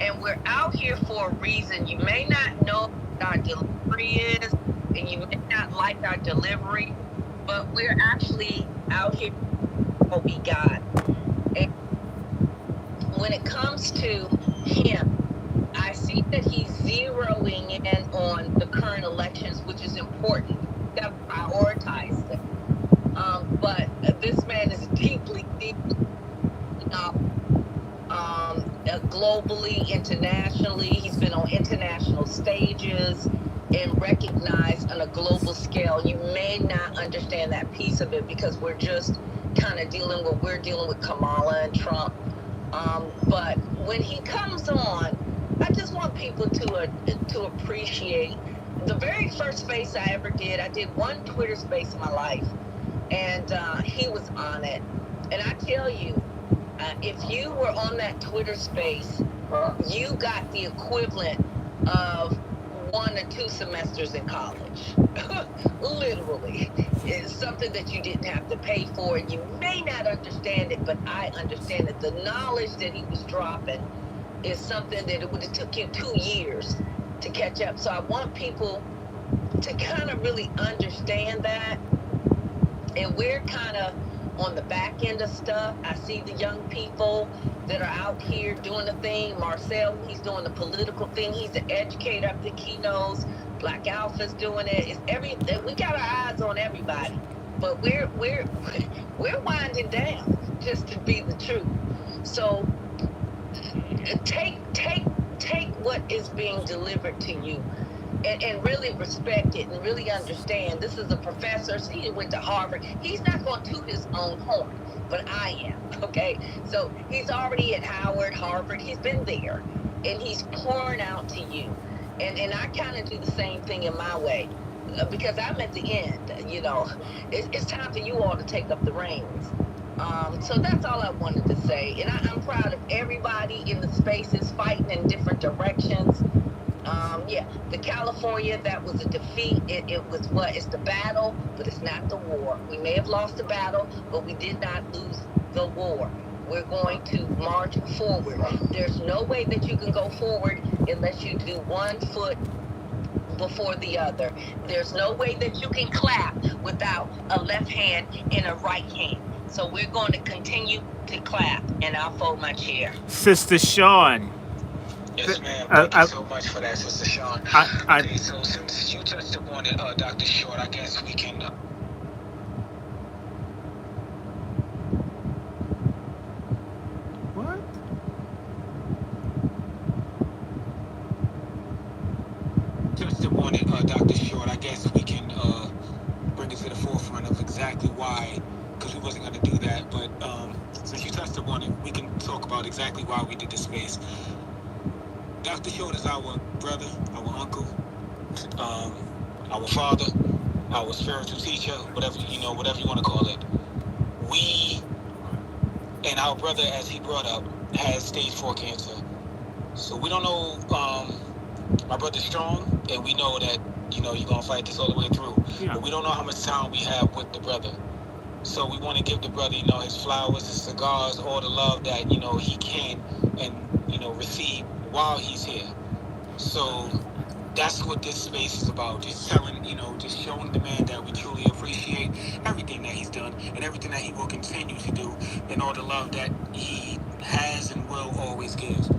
and we're out here for a reason. You may not know what our delivery is, and you may not like our delivery, but we're actually out here for what we got. And when it comes to him, I see that he's zeroing in on the current elections, which is important. We've got to prioritize them. But this man is deeply globally, internationally. He's been on international stages and recognized on a global scale. You may not understand that piece of it because we're just kind of dealing with Kamala and Trump. But when he comes on, I just want people to appreciate the very first space I ever did. I did one Twitter space in my life, and he was on it. And I tell you, if you were on that Twitter space, you got the equivalent of 1 or 2 semesters in college. Literally. It's something that you didn't have to pay for. And you may not understand it, but I understand it. The knowledge that he was dropping is something that it would have took you 2 years to catch up. So I want people to kind of really understand that. And we're kind of on the back end of stuff. I see the young people that are out here doing the thing. Marcel, he's doing the political thing. He's the educator. I think he knows. Black Alpha's doing it. We got our eyes on everybody, but we're winding down, just to be the truth. So take what is being delivered to you. And really respect it and really understand. This is a professor. So he went to Harvard. He's not going to toot his own horn, but I am, okay? So he's already at Howard, Harvard. He's been there, and he's pouring out to you. And I kind of do the same thing in my way, because I'm at the end, you know. It's time for you all to take up the reins. So that's all I wanted to say. And I'm proud of everybody in the spaces fighting in different directions. Yeah, the California, that was a defeat. It was it's the battle, but it's not the war. We may have lost the battle, but we did not lose the war. We're going to march forward. There's no way that you can go forward unless you do one foot before the other. There's no way that you can clap without a left hand and a right hand. So we're going to continue to clap, and I'll fold my chair. Sister Sean. Yes, ma'am. Thank you so much for that, Sister Sean. Okay, so since you touched upon it, Dr. Short, I guess we can... What? Touched upon it, Dr. Short, I guess we can bring it to the forefront of exactly why, because we wasn't going to do that, but since you touched upon it, we can talk about exactly why we did this space. Dr. Short is our brother, our uncle, our father, our spiritual teacher, whatever you want to call it. We and our brother, as he brought up, has stage 4 cancer. So we don't know. My brother's strong, and we know that you're gonna fight this all the way through. Yeah. But we don't know how much time we have with the brother. So we want to give the brother, his flowers, his cigars, all the love that he can and receive while he's here. So that's what this space is about. Just telling, just showing the man that we truly appreciate everything that he's done and everything that continue to do, and all the love that he has and will always give.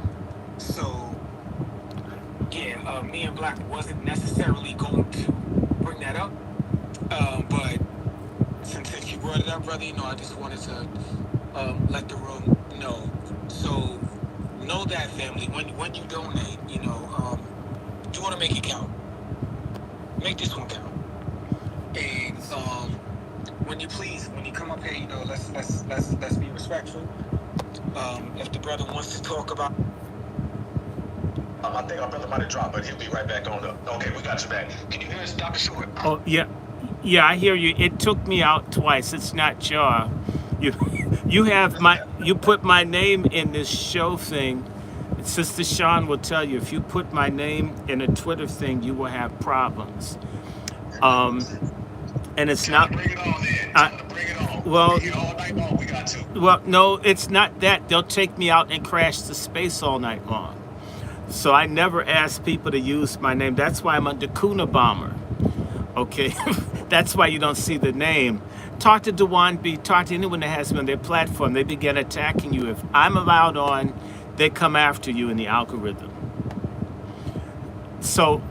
So, yeah, me and Black wasn't necessarily going to bring that up, but since you brought it up, brother, I just wanted to let the room know. So, know that, family, when you donate, you want to make it count. Make this one count. And when you come up here, let's be respectful. If the brother wants to talk about, I think our brother might have dropped, but he'll be right back on up. Okay, we got you back. Can you hear us, Dr. Short? Oh yeah, I hear you. It took me out twice. It's not your. You put my name in this show thing. Sister Sean will tell you, if you put my name in a Twitter thing, you will have problems. And it's not. Bring it on then. Bring it on. Well, Bring it all night long. We got to. well, no, it's not that. They'll take me out and crash the space all night long. So I never ask people to use my name. That's why I'm under Kuna Bomber. Okay, that's why you don't see the name. Talk to Dewan B. Talk to anyone that has me on their platform. They begin attacking you. If I'm allowed on, they come after you in the algorithm. So,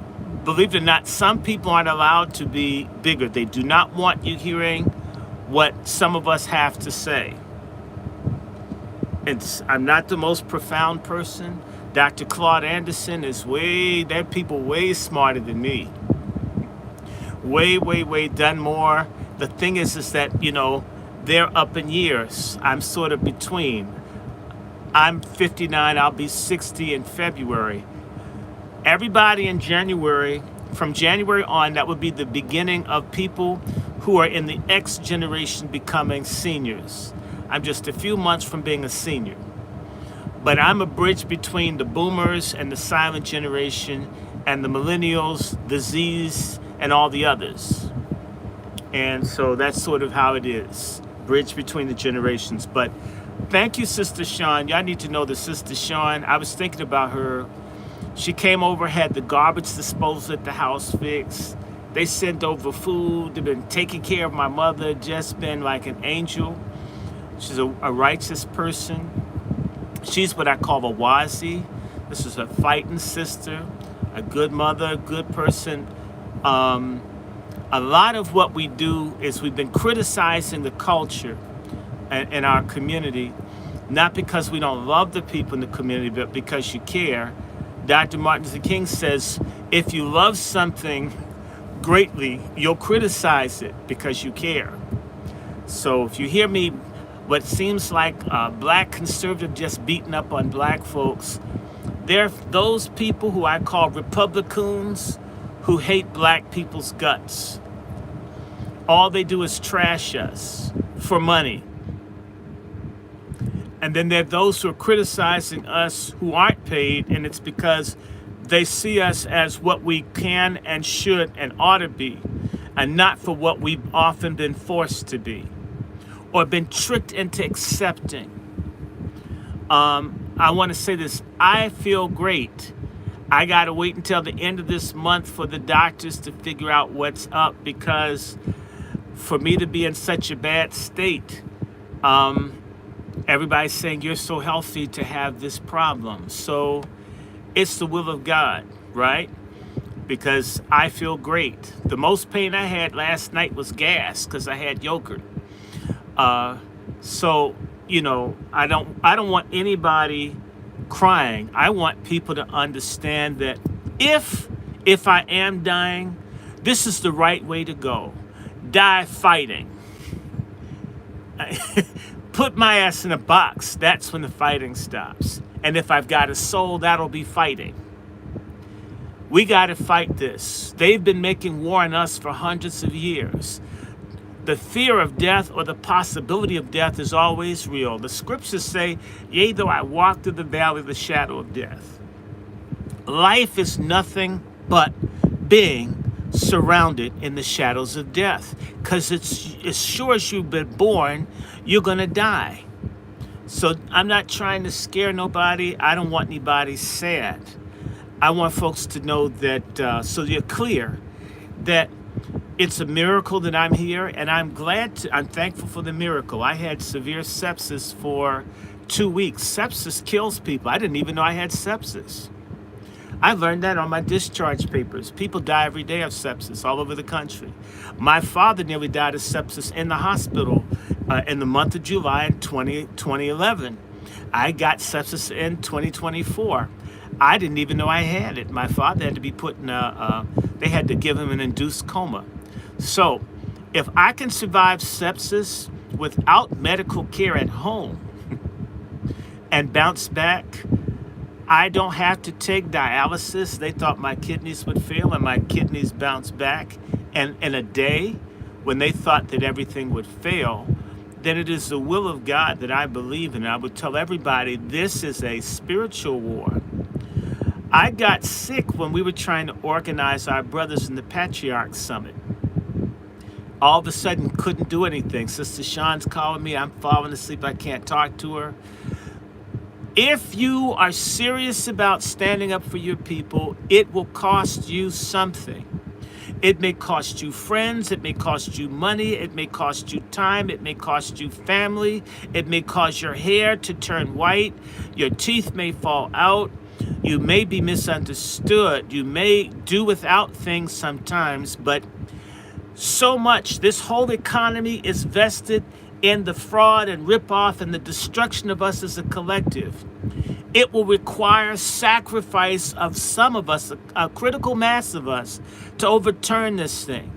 believe it or not, some people aren't allowed to be bigger. They do not want you hearing what some of us have to say. I'm not the most profound person. Dr. Claude Anderson is they're people way smarter than me. Way done more. The thing is that, they're up in years. I'm sort of between. I'm 59, I'll be 60 in February. Everybody in January, from January on, that would be the beginning of people who are in the X generation becoming seniors. I'm just a few months from being a senior. But I'm a bridge between the boomers and the silent generation and the millennials, the Zs, and all the others. And so that's sort of how it is, bridge between the generations. But thank you, Sister Sean. Y'all need to know that Sister Sean, I was thinking about her. She came over, had the garbage disposal at the house fixed. They sent over food. They've been taking care of my mother, just been like an angel. She's a righteous person. She's what I call a wazi. This is a fighting sister, a good mother, a good person. A lot of what we do is we've been criticizing the culture in our community, not because we don't love the people in the community, but because you care. Dr. Martin Luther King says, if you love something greatly, you'll criticize it because you care. So if you hear me, what seems like a black conservative just beating up on black folks, they're those people who I call Republicans who hate black people's guts. All they do is trash us for money. And then there are those who are criticizing us who aren't paid, and it's because they see us as what we can and should and ought to be, and not for what we've often been forced to be, or been tricked into accepting. I want to say this, I feel great. I got to wait until the end of this month for the doctors to figure out what's up, because for me to be in such a bad state, everybody's saying you're so healthy to have this problem. So it's the will of God, right? Because I feel great. The most pain I had last night was gas because I had yogurt. So, I don't want anybody crying. I want people to understand that if I am dying, this is the right way to go. Die fighting. Put my ass in a box. That's when the fighting stops. And if I've got a soul, that'll be fighting. We got to fight this. They've been making war on us for hundreds of years. The fear of death or the possibility of death is always real. The scriptures say, yea, though I walk through the valley of the shadow of death. Life is nothing but being surrounded in the shadows of death. Because it's as sure as you've been born, you're going to die. So I'm not trying to scare nobody. I don't want anybody sad. I want folks to know that, so you're clear, that It's a miracle that I'm here, and I'm thankful for the miracle. I had severe sepsis for 2 weeks. Sepsis kills people. I didn't even know I had sepsis. I learned that on my discharge papers. People die every day of sepsis all over the country. My father nearly died of sepsis in the hospital in the month of July in 2011. I got sepsis in 2024. I didn't even know I had it. My father had to be put in they had to give him an induced coma. So if I can survive sepsis without medical care at home and bounce back, I don't have to take dialysis. They thought my kidneys would fail, and my kidneys bounced back. And in a day, when they thought that everything would fail, then it is the will of God that I believe in. I would tell everybody this is a spiritual war. I got sick when we were trying to organize our Brothers in the Patriarch Summit. All of a sudden, couldn't do anything. Sister Sean's calling me. I'm falling asleep. I can't talk to her. If you are serious about standing up for your people, it will cost you something. It may cost you friends, it may cost you money, it may cost you time, it may cost you family, it may cause your hair to turn white, your teeth may fall out, you may be misunderstood, you may do without things sometimes, but so much, this whole economy is vested in the fraud and ripoff and the destruction of us as a collective. It will require sacrifice of some of us, a critical mass of us, to overturn this thing.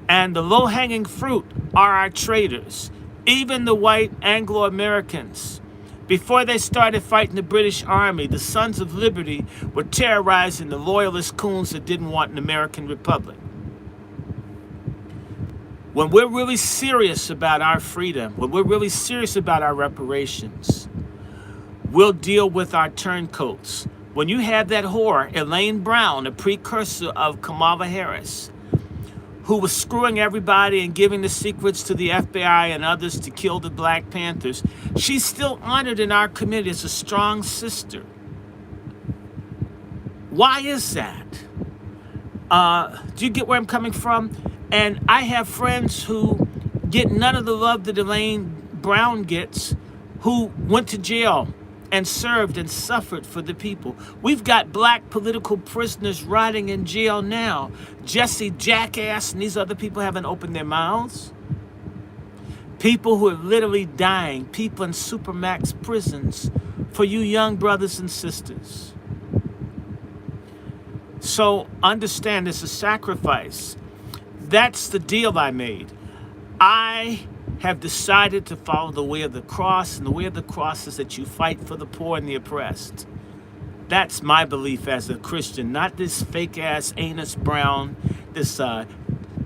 And the low-hanging fruit are our traitors, even the white Anglo-Americans. Before they started fighting the British Army, the Sons of Liberty were terrorizing the loyalist coons that didn't want an American republic. When we're really serious about our freedom, when we're really serious about our reparations, we'll deal with our turncoats. When you had that whore, Elaine Brown, a precursor of Kamala Harris, who was screwing everybody and giving the secrets to the FBI and others to kill the Black Panthers, she's still honored in our community as a strong sister. Why is that? Do you get where I'm coming from? And I have friends who get none of the love that Elaine Brown gets, who went to jail and served and suffered for the people. We've got black political prisoners rotting in jail now. Jesse Jackass and these other people haven't opened their mouths. People who are literally dying, people in supermax prisons for you young brothers and sisters. So understand it's a sacrifice. That's the deal I made. I have decided to follow the way of the cross, and the way of the cross is that you fight for the poor and the oppressed. That's my belief as a Christian, not this fake-ass Anus Brown, this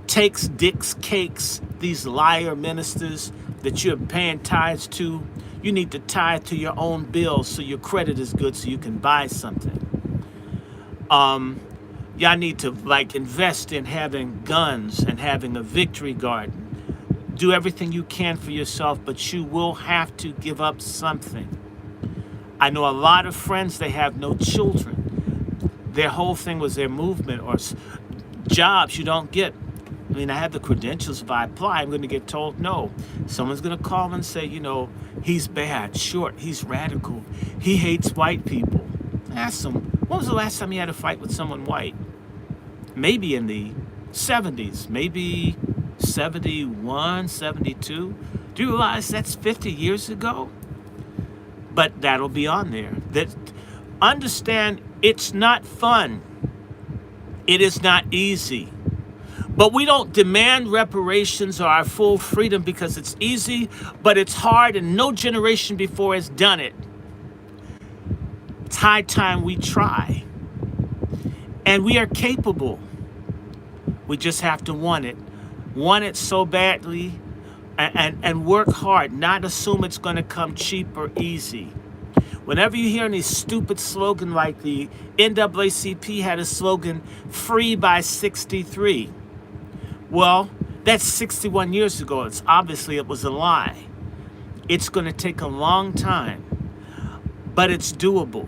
takes dicks cakes, these liar ministers that you're paying tithes to. You need to tithe to your own bills so your credit is good so you can buy something. Y'all need to invest in having guns and having a victory garden. Do everything you can for yourself, but you will have to give up something. I know a lot of friends, they have no children. Their whole thing was their movement or jobs you don't get. I mean, I have the credentials. If I apply, I'm going to get told no. Someone's going to call and say, he's bad, short, he's radical, he hates white people. Ask him, when was the last time he had a fight with someone white? Maybe in the 70s, maybe 71, 72. Do you realize that's 50 years ago? But that'll be on there. Understand, it's not fun. It is not easy. But we don't demand reparations or our full freedom because it's easy, but it's hard and no generation before has done it. It's high time we try. And we are capable. We just have to want it. Want it so badly and work hard, not assume it's going to come cheap or easy. Whenever you hear any stupid slogan like the NAACP had a slogan, free by 63. Well, that's 61 years ago. It was a lie. It's going to take a long time, but it's doable.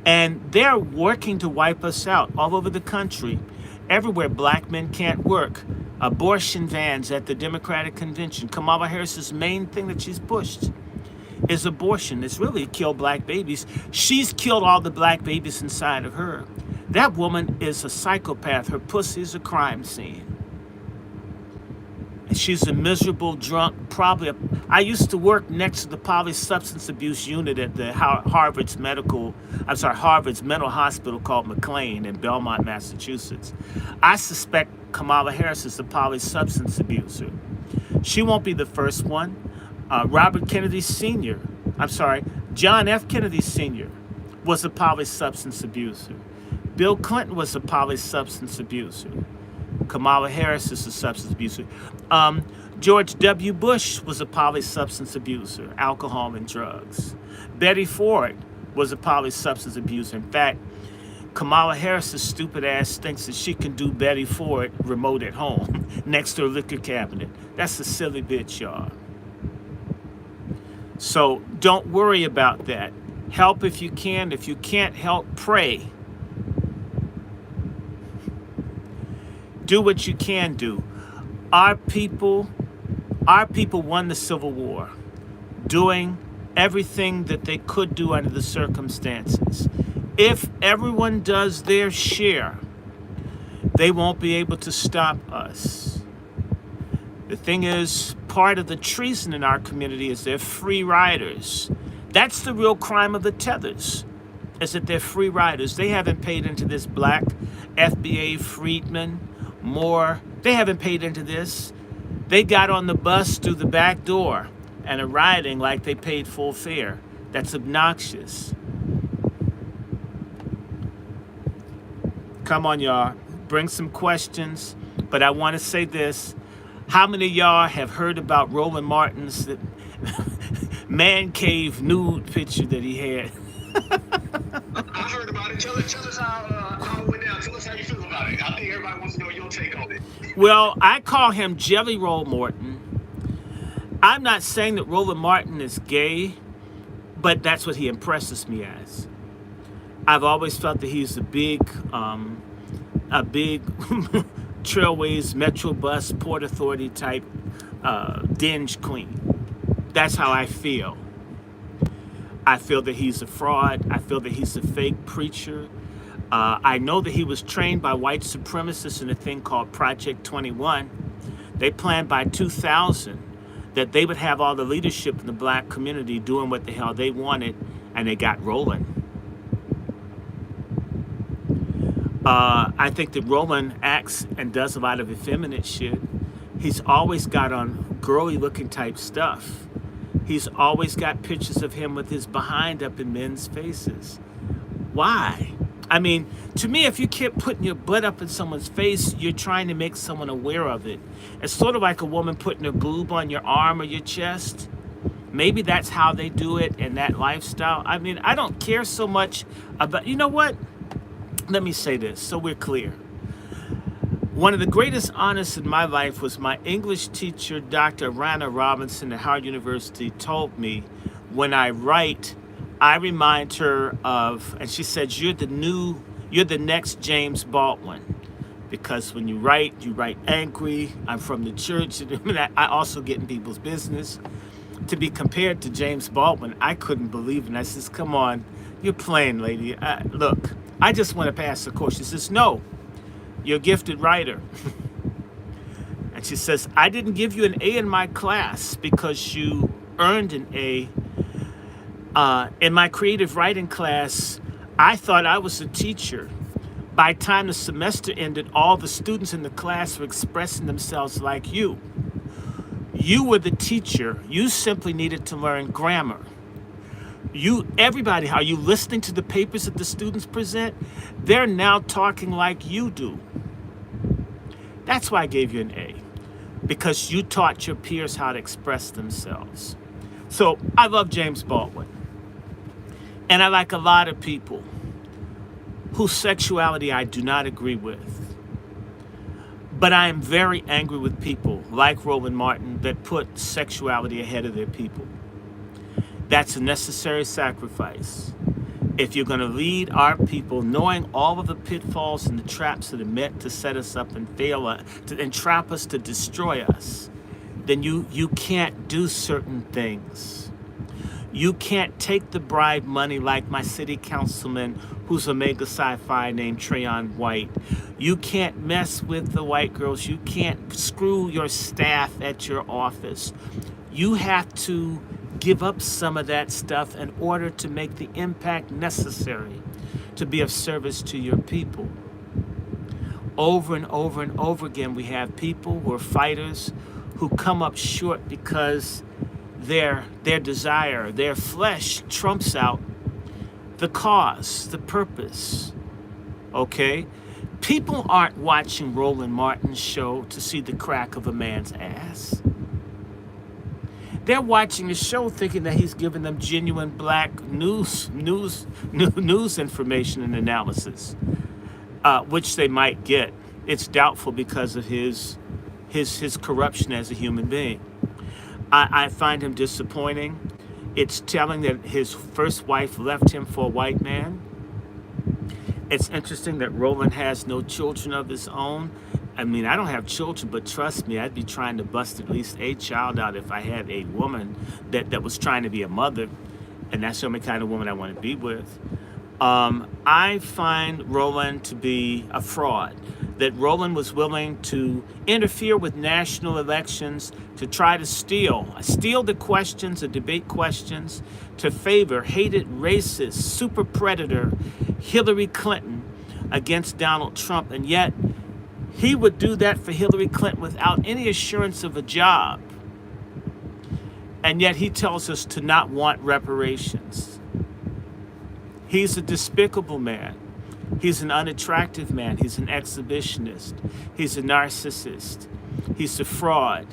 And they're working to wipe us out all over the country. Everywhere black men can't work. Abortion bans at the Democratic Convention. Kamala Harris's main thing that she's pushed is abortion. It's really killed black babies. She's killed all the black babies inside of her. That woman is a psychopath. Her pussy is a crime scene. She's a miserable drunk, I used to work next to the polysubstance abuse unit at the Harvard's mental hospital called McLean in Belmont, Massachusetts. I suspect Kamala Harris is a polysubstance abuser. She won't be the first one. John F. Kennedy Sr. was a polysubstance abuser. Bill Clinton was a polysubstance abuser. Kamala Harris is a substance abuser. George W. Bush was a polysubstance abuser, alcohol and drugs. Betty Ford was a polysubstance abuser. In fact, Kamala Harris's stupid ass thinks that she can do Betty Ford remote at home next to her liquor cabinet. That's a silly bitch, y'all. So don't worry about that. Help if you can. If you can't help, pray. Do what you can do. Our people won the Civil War, doing everything that they could do under the circumstances. If everyone does their share, they won't be able to stop us. The thing is, part of the treason in our community is they're free riders. That's the real crime of the tethers, is that they're free riders. They haven't paid into this black FBA freedmen. More, they haven't paid into this. They got on the bus through the back door and are riding like they paid full fare. That's obnoxious. Come on, y'all. Bring some questions. But I want to say this. How many of y'all have heard about Roland Martin's man cave nude picture that he had? I heard about it. Tell us how it went down. Tell us how you feel about it. I think everybody wants to know your take on it. Well, I call him Jelly Roll Morton. I'm not saying that Roland Martin is gay, but that's what he impresses me as. I've always felt that he's a big Trailways, Metro Bus, Port Authority type dinge queen. That's how I feel. I feel that he's a fraud. I feel that he's a fake preacher. I know that he was trained by white supremacists in a thing called Project 21. They planned by 2000 that they would have all the leadership in the black community doing what the hell they wanted, and they got rolling. I think that Roland acts and does a lot of effeminate shit. He's always got on girly looking type stuff. He's always got pictures of him with his behind up in men's faces. Why? I mean, to me, if you keep putting your butt up in someone's face, you're trying to make someone aware of it. It's sort of like a woman putting her boob on your arm or your chest. Maybe that's how they do it in that lifestyle. I mean, I don't care so much about, you know what? Let me say this so we're clear. One of the greatest honors in my life was my English teacher, Dr. Rana Robinson at Howard University, told me when I write, I remind her of, and she said, you're the next James Baldwin. Because when you write angry. I'm from the church. I also get in people's business. To be compared to James Baldwin, I couldn't believe it. And I says, come on, you're playing, lady. Look, I just want to pass the course. She says, no, you're a gifted writer. And she says, I didn't give you an A in my class because you earned an A. In my creative writing class, I thought I was a teacher. By the time the semester ended, all the students in the class were expressing themselves like you. You were the teacher. You simply needed to learn grammar. Everybody, are you listening to the papers that the students present? They're now talking like you do. That's why I gave you an A, because you taught your peers how to express themselves. So I love James Baldwin. And I like a lot of people whose sexuality I do not agree with. But I am very angry with people like Roland Martin that put sexuality ahead of their people. That's a necessary sacrifice. If you're going to lead our people, knowing all of the pitfalls and the traps that are meant to set us up and fail us, and trap us to destroy us, then you can't do certain things. You can't take the bribe money like my city councilman who's a mega sci-fi named Trayon White. You can't mess with the white girls. You can't screw your staff at your office. You have to give up some of that stuff in order to make the impact necessary to be of service to your people. Over and over and over again, we have people who are fighters who come up short because their desire, their flesh trumps out the cause, the purpose. Okay? People aren't watching Roland Martin's show to see the crack of a man's ass. They're watching the show thinking that he's giving them genuine black news information and analysis, which they might get. It's doubtful because of his corruption as a human being. I find him disappointing. It's telling that his first wife left him for a white man. It's interesting that Roland has no children of his own. I mean, I don't have children, but trust me, I'd be trying to bust at least a child out if I had a woman that was trying to be a mother, and that's the only kind of woman I want to be with. I find Roland to be a fraud, that Roland was willing to interfere with national elections to try to steal the questions, the debate questions, to favor hated racist super predator Hillary Clinton against Donald Trump, and yet he would do that for Hillary Clinton without any assurance of a job. And yet he tells us to not want reparations. He's a despicable man. He's an unattractive man. He's an exhibitionist. He's a narcissist. He's a fraud.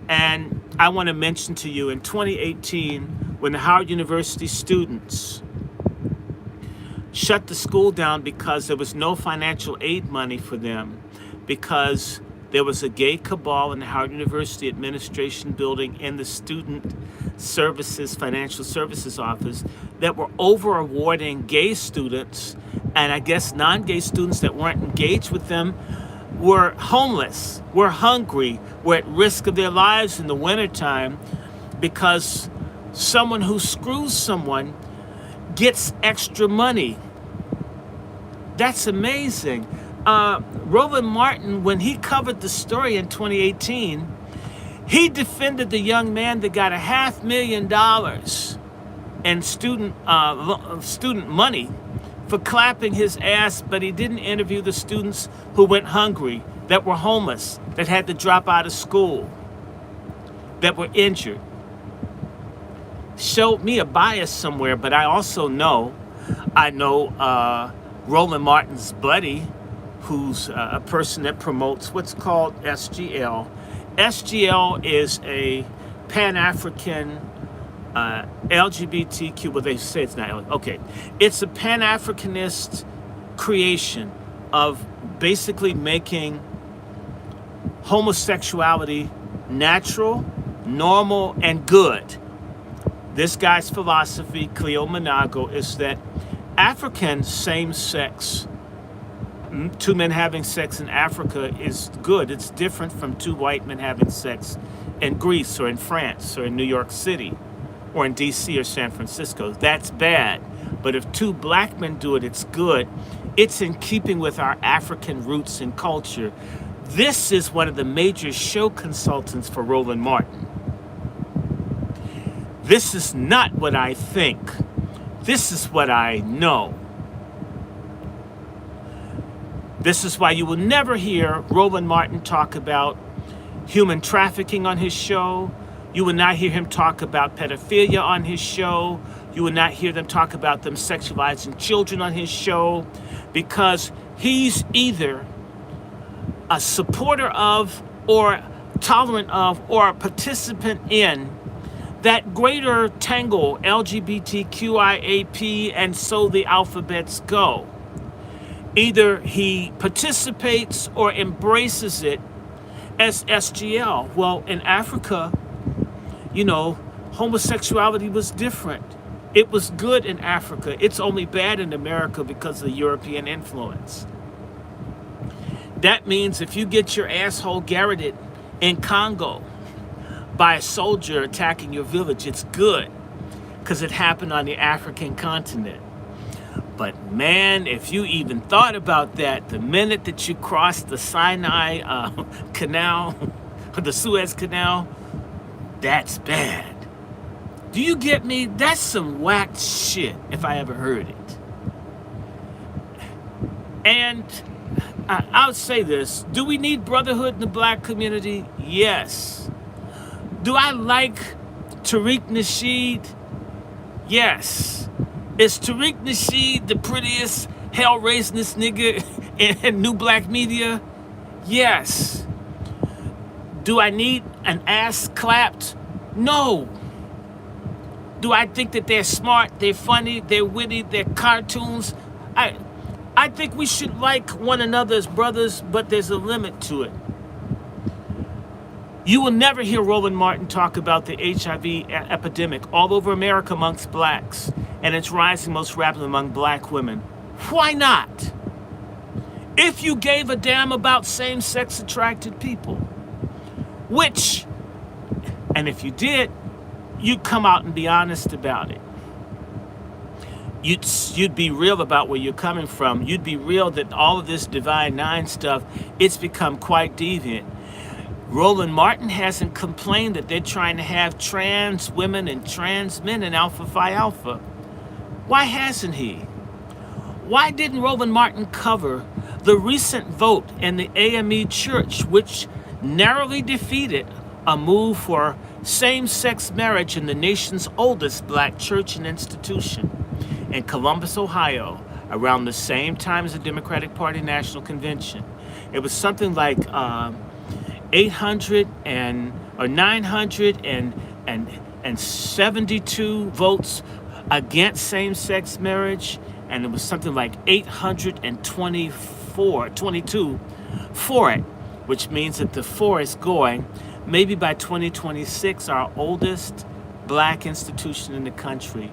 And I want to mention to you, in 2018, when the Howard University students shut the school down because there was no financial aid money for them, because there was a gay cabal in the Howard University administration building in the student services, financial services office, that were over-awarding gay students, and I guess non-gay students that weren't engaged with them were homeless, were hungry, were at risk of their lives in the wintertime because someone who screws someone gets extra money. That's amazing. Roland Martin, when he covered the story in 2018, he defended the young man that got $500,000 in student money for clapping his ass, but he didn't interview the students who went hungry, that were homeless, that had to drop out of school, that were injured. Showed me a bias somewhere, but I also know, Roland Martin's buddy, who's a person that promotes what's called SGL. SGL is a Pan-African LGBTQ, well, they say it's not, okay. It's a Pan-Africanist creation of basically making homosexuality natural, normal, and good. This guy's philosophy, Cleo Monago, is that African same-sex, two men having sex in Africa is good. It's different from two white men having sex in Greece or in France or in New York City or in DC or San Francisco. That's bad. But if two black men do it, it's good. It's in keeping with our African roots and culture. This is one of the major show consultants for Roland Martin. This is not what I think. This is what I know. This is why you will never hear Roland Martin talk about human trafficking on his show. You will not hear him talk about pedophilia on his show. You will not hear them talk about them sexualizing children on his show, because he's either a supporter of or tolerant of or a participant in that greater tangle, LGBTQIAP, and so the alphabets go. Either he participates or embraces it as SGL. Well, in Africa, homosexuality was different. It was good in Africa. It's only bad in America because of European influence. That means if you get your asshole garroted in Congo by a soldier attacking your village, it's good because it happened on the African continent. But man, if you even thought about that, the minute that you crossed the Sinai Canal, or the Suez Canal, that's bad. Do you get me? That's some whack shit if I ever heard it. And I'll say this. Do we need brotherhood in the black community? Yes. Do I like Tariq Nasheed? Yes. Is Tariq Nasheed the prettiest, hell-raisingest nigga in new black media? Yes. Do I need an ass clapped? No. Do I think that they're smart, they're funny, they're witty, they're cartoons? I think we should like one another as brothers, but there's a limit to it. You will never hear Roland Martin talk about the HIV epidemic all over America amongst blacks, and it's rising most rapidly among black women. Why not? If you gave a damn about same-sex attracted people, which, and if you did, you'd come out and be honest about it. You'd be real about where you're coming from. You'd be real that all of this Divine Nine stuff, it's become quite deviant. Roland Martin hasn't complained that they're trying to have trans women and trans men in Alpha Phi Alpha. Why hasn't he? Why didn't Roland Martin cover the recent vote in the AME Church, which narrowly defeated a move for same-sex marriage in the nation's oldest black church and institution in Columbus, Ohio, around the same time as the Democratic Party National Convention? It was something like 972 votes against same-sex marriage, and it was something like 822 for it, which means that the for is going. Maybe by 2026, our oldest black institution in the country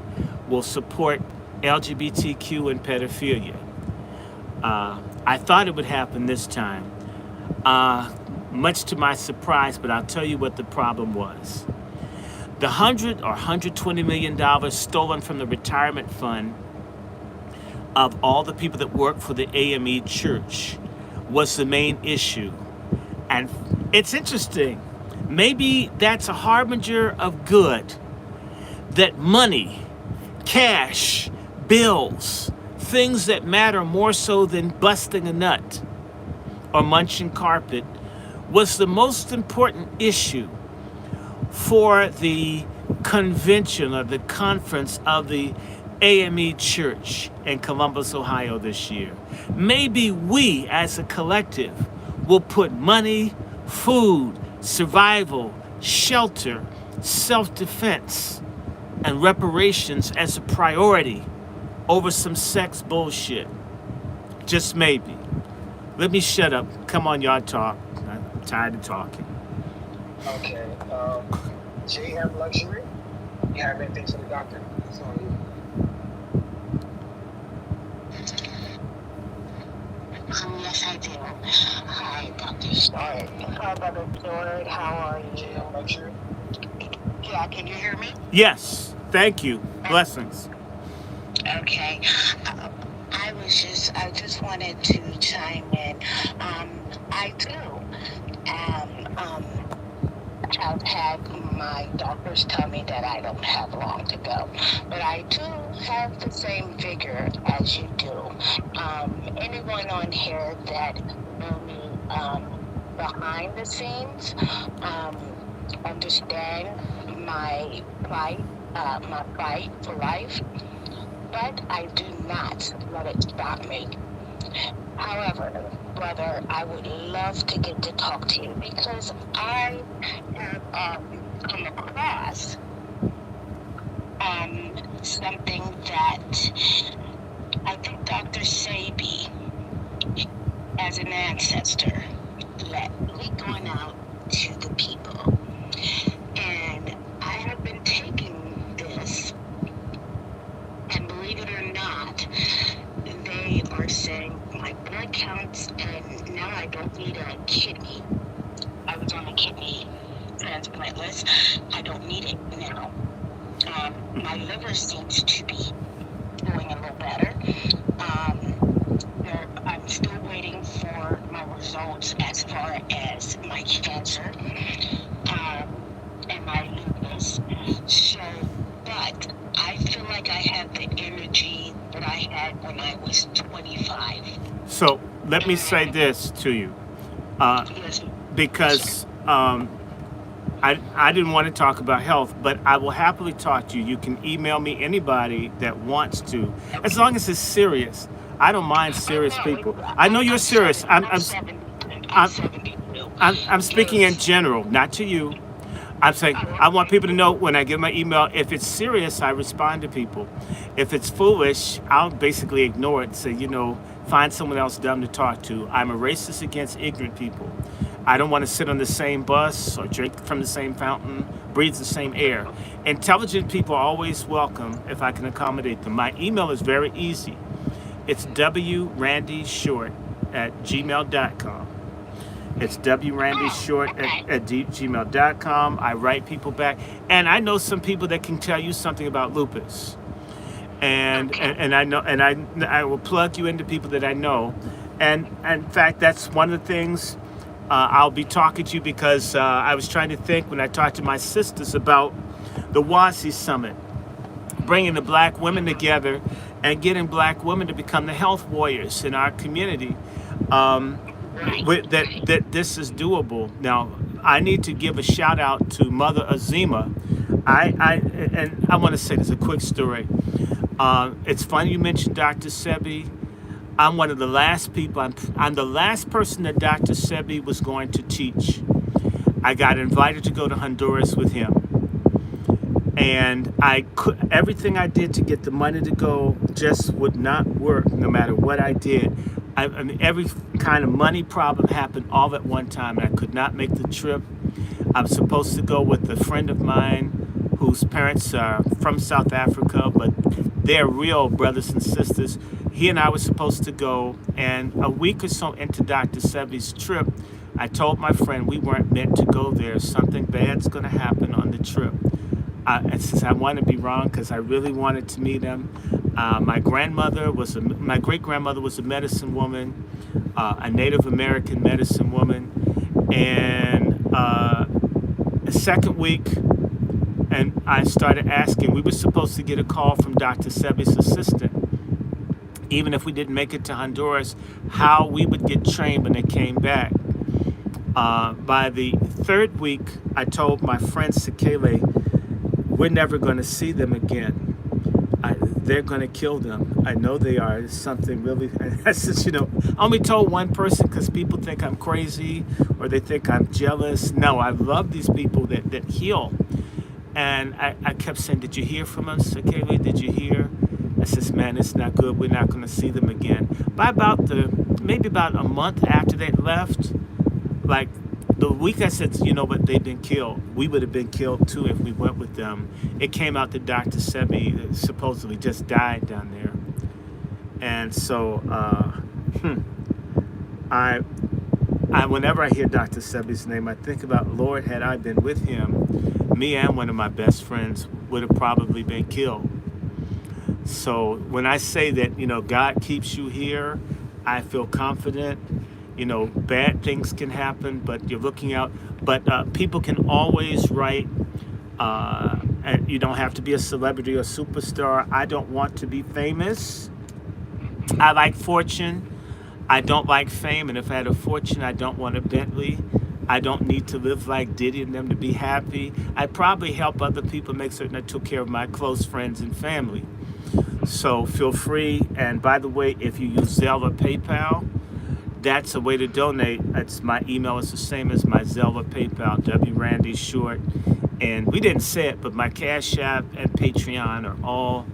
will support LGBTQ and pedophilia. I thought it would happen this time, much to my surprise, but I'll tell you what the problem was. The $100 or $120 million stolen from the retirement fund of all the people that work for the AME Church was the main issue. And it's interesting. Maybe that's a harbinger of good, that money, cash, bills, things that matter more so than busting a nut or munching carpet, was the most important issue for the convention or the conference of the AME Church in Columbus, Ohio this year. Maybe we as a collective will put money, food, survival, shelter, self-defense, and reparations as a priority over some sex bullshit. Just maybe. Let me shut up. Come on, y'all talk. I'm tired of talking. Okay. Jay have luxury. You have anything for the doctor? It's on you. Yes, I do. Hi, Dr. Short. Hi, Brother Short. How are Jay you? have luxury. Yeah, can you hear me? Yes, thank you. Blessings. Okay. I just wanted to chime in. I too have had my doctors tell me that I don't have long to go, but I too have the same vigor as you do. Anyone on here that know me behind the scenes understand my fight for life, but I do not let it stop me. However, brother, I would love to get to talk to you because I have come across something that I think Dr. Sabi, as an ancestor, we going out to the people. And I have been taking this because I don't need it now. My liver seems to be doing a little better. I'm still waiting for my results as far as my cancer and my lupus. So, but I feel like I have the energy that I had when I was 25. So let me say this to you, Yes, because I didn't want to talk about health, but I will happily talk to you. You can email me, anybody that wants to, as long as it's serious. I don't mind serious people. I know you're serious. I'm 70. I'm I'm, 72. I'm speaking in general, not to you. I'm saying I want people to know when I give my email, if it's serious, I respond to people. If it's foolish, I'll basically ignore it and say, find someone else dumb to talk to. I'm a racist against ignorant people. I don't want to sit on the same bus or drink from the same fountain, breathe the same air. Intelligent people are always welcome if I can accommodate them. My email is very easy. It's DrRandyShort at gmail.com. It's DrRandyShort at gmail.com. I write people back. And I know some people that can tell you something about lupus. And I know, and I will plug you into people that I know. And in fact, that's one of the things I'll be talking to you, because I was trying to think when I talked to my sisters about the WASI Summit, bringing the black women together and getting black women to become the health warriors in our community. That this is doable. Now, I need to give a shout out to Mother Azima. I want to say this, a quick story. It's funny you mentioned Dr. Sebi. I'm one of the last people. I'm the last person that Dr. Sebi was going to teach. I got invited to go to Honduras with him, and everything I did to get the money to go just would not work, no matter what I did. I mean, every kind of money problem happened all at one time, and I could not make the trip. I'm supposed to go with a friend of mine whose parents are from South Africa, but they're real brothers and sisters. He and I were supposed to go, and a week or so into Dr. Sebi's trip, I told my friend we weren't meant to go there. Something bad's going to happen on the trip. And since I want to be wrong, because I really wanted to meet him. My great grandmother was a medicine woman, a Native American medicine woman, and the second week, and I started asking. We were supposed to get a call from Dr. Sebi's assistant, even if we didn't make it to Honduras, how we would get trained when they came back. By the third week, I told my friend Cali, we're never going to see them again. They're going to kill them. I know they are. It's something really, I said, I only told one person because people think I'm crazy or they think I'm jealous. No, I love these people that heal. And I kept saying, did you hear from them, Cali? Did you hear? I says, man, it's not good. We're not going to see them again. By maybe about a month after they left, like the week I said, but they've been killed. We would have been killed too if we went with them. It came out that Dr. Sebi supposedly just died down there. And so I whenever I hear Dr. Sebi's name, I think about, Lord, had I been with him, me and one of my best friends would have probably been killed. So when I say that, God keeps you here, I feel confident. Bad things can happen, but you're looking out. But people can always write, and you don't have to be a celebrity or superstar. I don't want to be famous. I like fortune. I don't like fame. And if I had a fortune, I don't want a Bentley. I don't need to live like Diddy and them to be happy. I probably help other people, make certain I took care of my close friends and family. So feel free. And by the way, if you use Zelle or PayPal, that's a way to donate. My email is the same as my Zelle or PayPal, DrRandyShort. And we didn't say it, but my Cash App and Patreon are all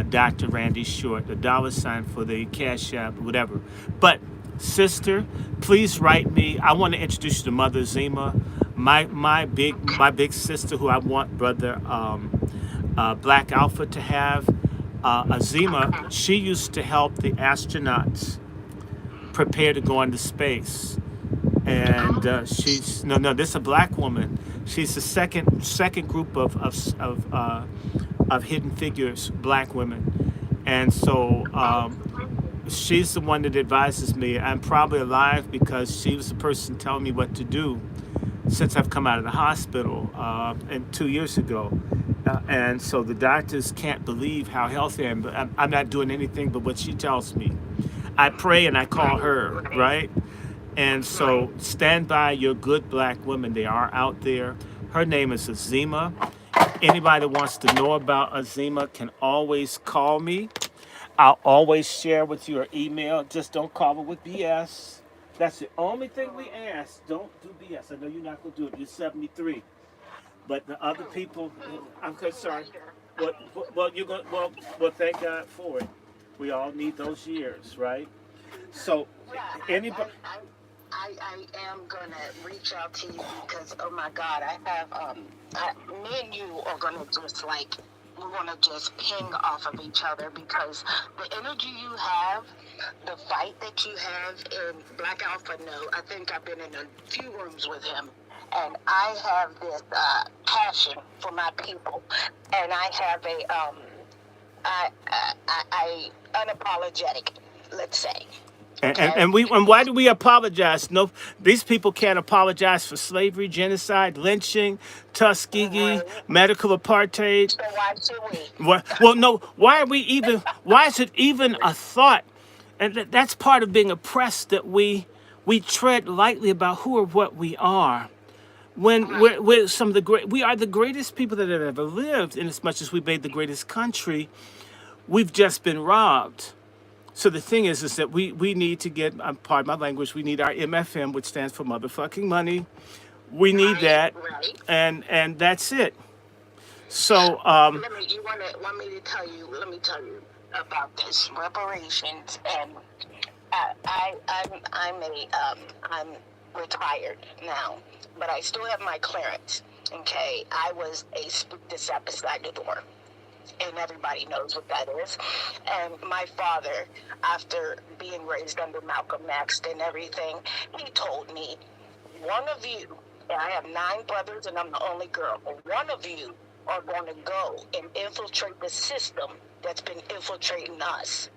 Dr. Randy Short, the $ for the Cash App, whatever. But sister, please write me. I want to introduce you to Mother Zima, my big sister, who I want Brother Black Alpha to have. Azima, she used to help the astronauts prepare to go into space. and she's no, this is a black woman. She's the second group of hidden figures, black women, and so she's the one that advises me. I'm probably alive because she was the person telling me what to do since I've come out of the hospital and 2 years ago. And so the doctors can't believe how healthy I am. But I'm not doing anything but what she tells me. I pray and I call her, right? And so stand by your good black women. They are out there. Her name is Azima. Anybody that wants to know about Azima can always call me. I'll always share with you her email. Just don't call her with BS. That's the only thing we ask. Don't do BS. I know you're not going to do it. You're 73. But the other people, I'm concerned. Well, you're going. Well, thank God for it. We all need those years, right? So, Yeah, anybody. I am gonna reach out to you because oh my God, I have me and you are gonna just like we want to just ping off of each other because the energy you have, the fight that you have in Black Alpha. No, I think I've been in a few rooms with him, and I have this passion for my people, and I have a I unapologetic, let's say. Okay. And why do we apologize? No, these people can't apologize for slavery, genocide, lynching, Tuskegee, medical apartheid. So why should we? Well, no. Why are we even? Why is it even a thought? And that's part of being oppressed, that we tread lightly about who or what we are. When we're some of the great, we are the greatest people that have ever lived. In as much as we made the greatest country, we've just been robbed. So the thing is that we need to get, pardon my language, we need our MFM, which stands for motherfucking money. We need that, and that's it. So Let me. You want me to tell you? Let me tell you about this reparations, and I'm retired now, but I still have my clearance. Okay, I was a speak this up beside the door. And everybody knows what that is. And my father, after being raised under Malcolm X and everything, he told me, one of you, and I have 9 brothers and I'm the only girl, but one of you are going to go and infiltrate the system that's been infiltrating us.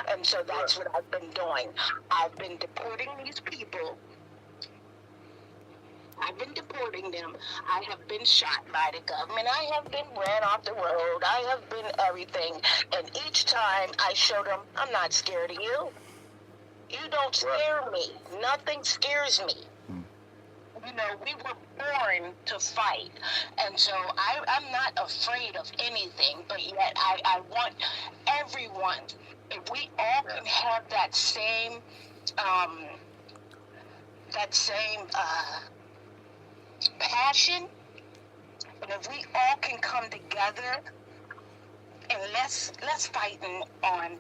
And so that's what I've been doing. I've been deporting these people. I've been deporting them. I have been shot by the government. I have been ran off the road. I have been everything. And each time I show them, I'm not scared of you. You don't scare me. Nothing scares me. You know, we were born to fight. And so I'm not afraid of anything, but yet I want everyone, if we all can have that same passion, and if we all can come together and let's fight on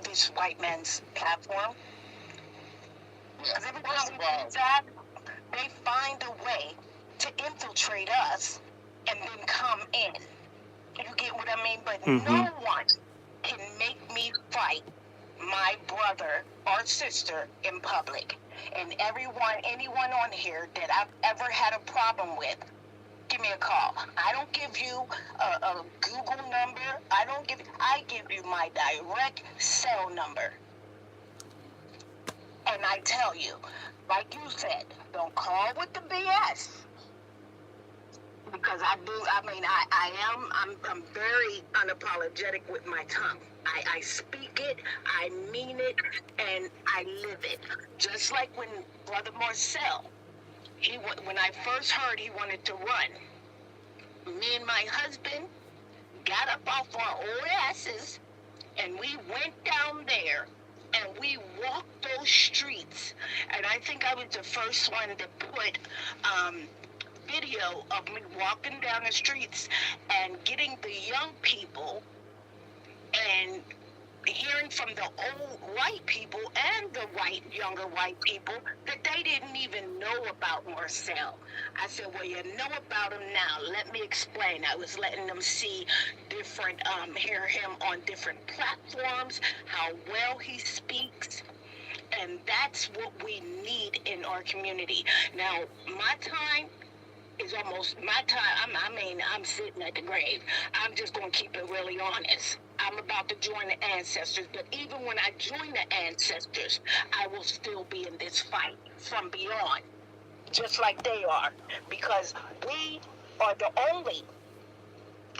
this white man's platform. Because every time we do that, they find a way to infiltrate us and then come in. You get what I mean? But no one can make me fight my brother or sister in public. And anyone on here that I've ever had a problem with, give me a call. I don't give you a Google number. I give you my direct cell number. And I tell you, like you said, don't call with the BS. Because I'm very unapologetic with my tongue. I speak it, I mean it, and I live it. Just like when Brother Marcel, when I first heard he wanted to run, me and my husband got up off our old asses, and we went down there, and we walked those streets. And I think I was the first one to put video of me walking down the streets and getting the young people and hearing from the old white people and the younger white people that they didn't even know about Marcel. I said, well, you know about him now. Let me explain. I was letting them see hear him on different platforms, how well he speaks. And that's what we need in our community. Now, my time is almost my time. I'm sitting at the grave. I'm just going to keep it really honest. I'm about to join the ancestors, but even when I join the ancestors, I will still be in this fight from beyond, just like they are, because we are the only,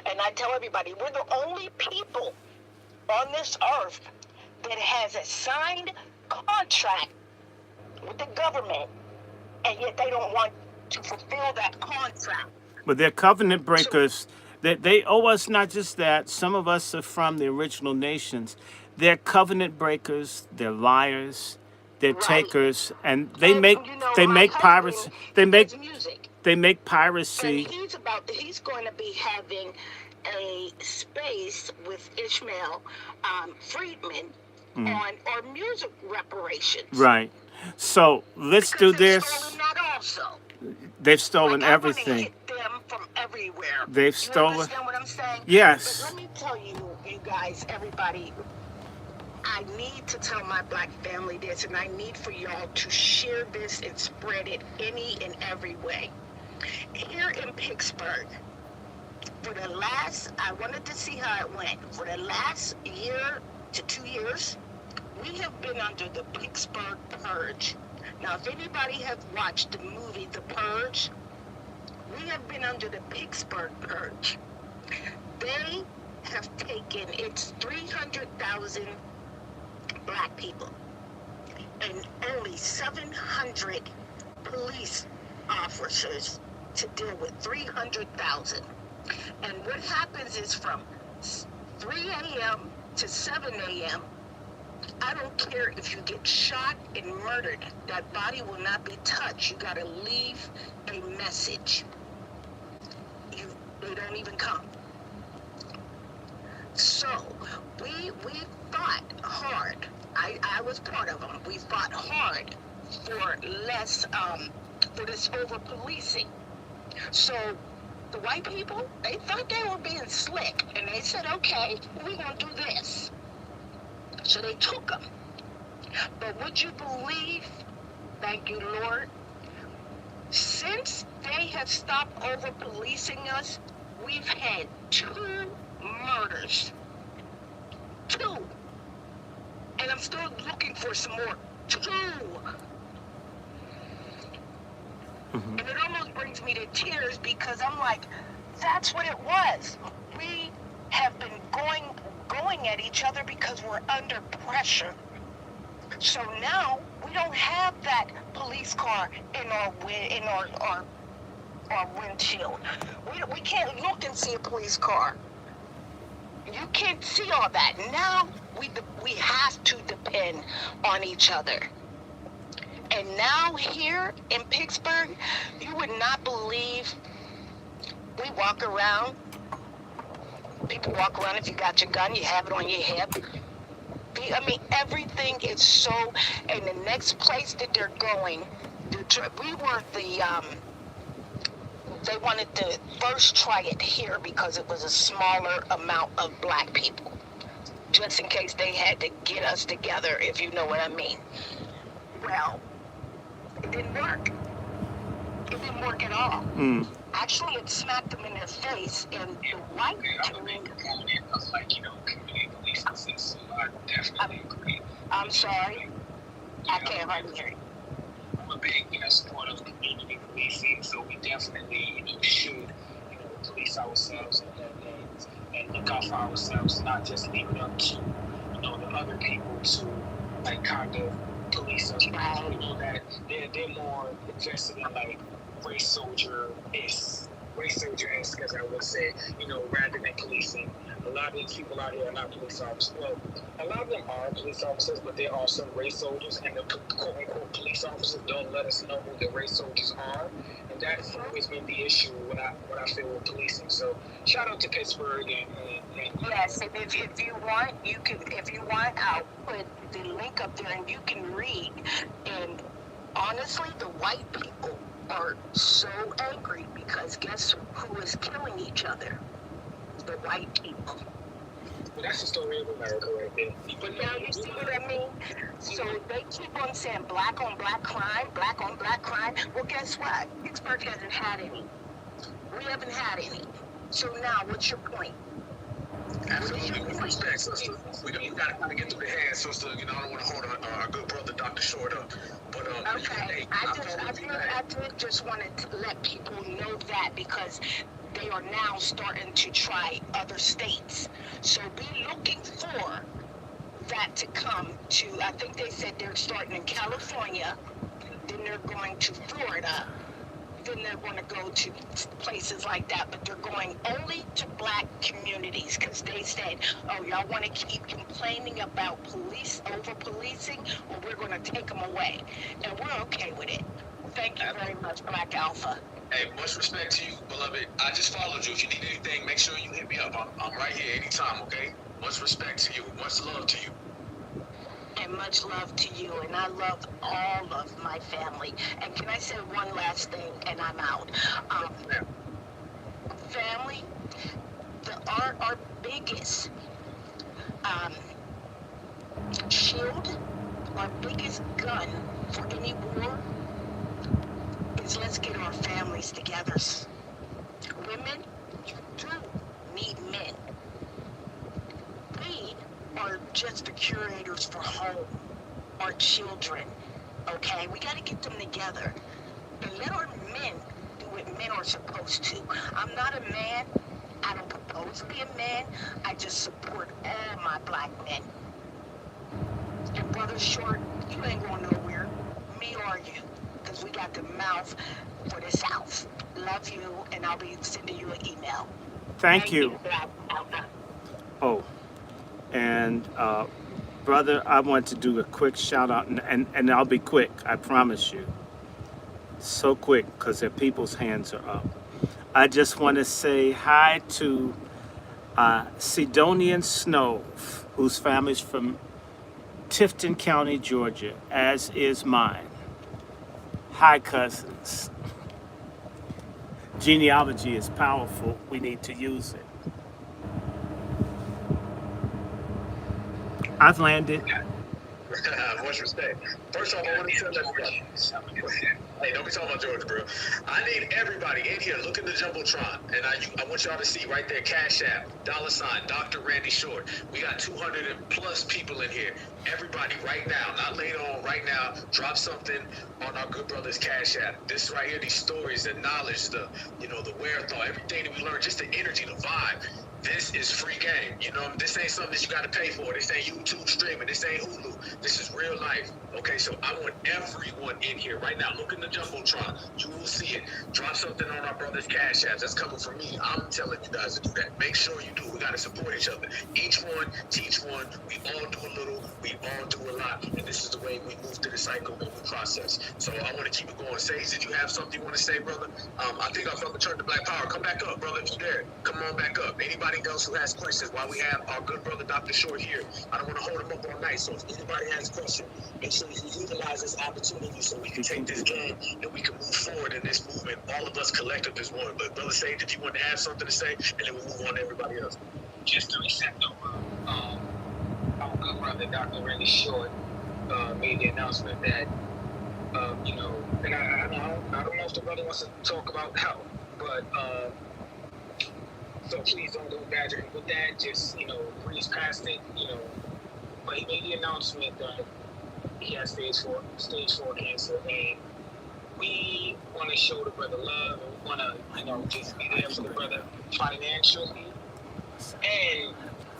and I tell everybody, we're the only people on this earth that has a signed contract with the government, and yet they don't want to fulfill that contract. But they're covenant breakers. They owe us not just that. Some of us are from the original nations. They're covenant breakers. They're liars. They're Right. takers, and And, they my make piracy. husband They make does music, they make and piracy. he's going to be having a space with Ishmael Friedman on our music reparations. Right. So let's do Because they've this. stolen that also. They've stolen Like, I want to everything. hit them from everywhere. They've You stolen. understand what I'm saying? Yes. But let me tell you, you guys, everybody, I need to tell my black family this, and I need for y'all to share this and spread it any and every way. Here in Pittsburgh, I wanted to see how it went. For the last year to 2 years, we have been under the Pittsburgh Purge. Now, if anybody have watched the movie The Purge, we have been under the Pittsburgh Purge. They have taken, it's 300,000 black people and only 700 police officers to deal with 300,000. And what happens is from 3 a.m. to 7 a.m., I don't care if you get shot and murdered, that body will not be touched. You got to leave a message. They don't even come. So we fought hard. I was part of them. We fought hard for less, for this over-policing. So the white people, they thought they were being slick, and they said, okay, we're going to do this. So they took them. But would you believe, thank you, Lord, since they have stopped over-policing us, we've had 2 murders. 2. And I'm still looking for some more. 2. And it almost brings me to tears, because I'm like, that's what it was. We have been going at each other because we're under pressure. So now we don't have that police car in our windshield. We can't look and see a police car. You can't see all that. Now we have to depend on each other. And now here in Pittsburgh, you would not believe, we walk around. People walk around, if you got your gun, you have it on your hip. I mean, everything is so, and the next place that they're going, we were they wanted to first try it here because it was a smaller amount of black people, just in case they had to get us together, if you know what I mean. Well, it didn't work. It didn't work at all. Actually, it smacked them in their face, and the white community. Community police officers, so I definitely agree. I'm sorry, I can't hardly hear you. I'm a big, support of community policing, so we definitely, should, police ourselves and look out for ourselves, not just leave it up to, the other people to, kind of police us. Right. We know that they're more invested in, race soldier-esque, as I would say, rather than policing. A lot of these people out here are not police officers. Well, a lot of them are police officers, but they're also race soldiers, and the quote-unquote police officers don't let us know who the race soldiers are, and that's always been the issue what I feel with policing. So shout out to Pittsburgh and yes, and if you want, I'll put the link up there and you can read. And honestly, the white people are so angry because guess who is killing each other? The white people. Well, that's the story of America right there. But now you see what I mean? So they keep on saying black on black crime, black on black crime. Well, guess what? Pittsburgh hasn't had any. We haven't had any. So now, what's your point? Absolutely, with respect, sister. We got to kind of get through the hands, sister. You know, I don't want to hold our good brother, Dr. Short, up. But, okay, I did just wanted to let people know that because they are now starting to try other states. So be looking for that to come to, I think they said they're starting in California, then they're going to Florida, then they're going to go to places like that, but they're going only to black communities because they said, oh, y'all want to keep complaining about police, over policing, well, we're going to take them away. And we're okay with it. Thank you very much, Black Alpha. hey, much respect to you, beloved. I just followed you. If you need anything, make sure you hit me up. I'm right here anytime, okay? Much respect to you. Much love to you. And much love to you, and I love all of my family. And can I say one last thing, and I'm out? Family, our biggest shield, our biggest gun for any war is let's get our families together. Women, you do need men. We are just the curators for home, our children, okay? We got to get them together and let our men do what men are supposed to. I'm not a man. I don't propose to be a man. I just support all my black men. And Brother Short, you ain't going nowhere. Me or you, because we got the mouth for the South. Love you, and I'll be sending you an email. Thank you. Oh. And brother, I want to do a quick shout out, and I'll be quick, I promise you. So quick, because their people's hands are up. I just want to say hi to Sidonian Snow, whose family's from Tifton County, Georgia, as is mine. Hi, cousins. Genealogy is powerful. We need to use it. I've landed. Much respect. First off, I want to tell everybody. Hey, don't be talking about Georgia, bro. I need everybody in here. Look at the Jumbotron. And I want y'all to see right there, Cash App, $ DrRandyShort. We got 200 and plus people in here. Everybody right now, not later on, right now, drop something on our good brother's Cash App. This right here, these stories, the knowledge, the wherewithal, everything that we learned, just the energy, the vibe. This is free game. You know, this ain't something that you got to pay for. This ain't YouTube streaming. This ain't Hulu. This is real life. Okay, so I want everyone in here right now. Look in the Jumbotron. You will see it. Drop something on our brother's Cash Apps. That's coming from me. I'm telling you guys to do that. Make sure you do. We got to support each other. Each one, teach one. We all do a little. We all do a lot. And this is the way we move through the cycle and we process. So I want to keep it going. Sage, did you have something you want to say, brother? I think our brother turned to Black Power. Come back up, brother, if you're there. Come on back up. Anybody else who has questions while we have our good brother Dr. Short here? I don't want to hold him up all night, so if anybody has a question, make sure you utilize this opportunity so we can take this game and we can move forward in this movement. All of us collective as one. But Brother Sage, did you want to have something to say? And then we'll move on to everybody else. Just to reset though, our good brother Dr. Randy Short made the announcement that, and I don't know if the brother wants to talk about health, but so please don't go badger him with that. Just, breeze past it, But he made the announcement that he has stage 4 cancer, and we want to show the brother love, and we want to, just be there for the brother financially and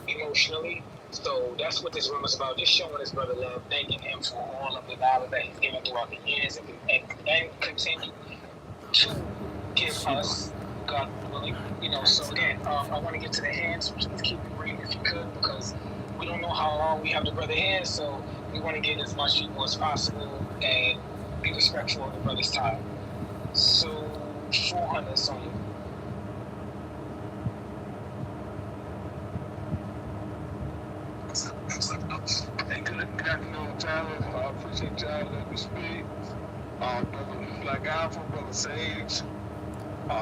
emotionally. So that's what this room is about, just showing his brother love, thanking him for all of the knowledge that he's given throughout the years and continue to give us, God willing. So again, I want to get to the hands. Please keep it brief if you could, because we don't know how long we have the brother here, so we want to get as much people as possible and be respectful of the brother's time. So 400 on you. Hey, good afternoon, Tyler. I appreciate y'all letting me speak. Brother Black Alpha, Brother Sage,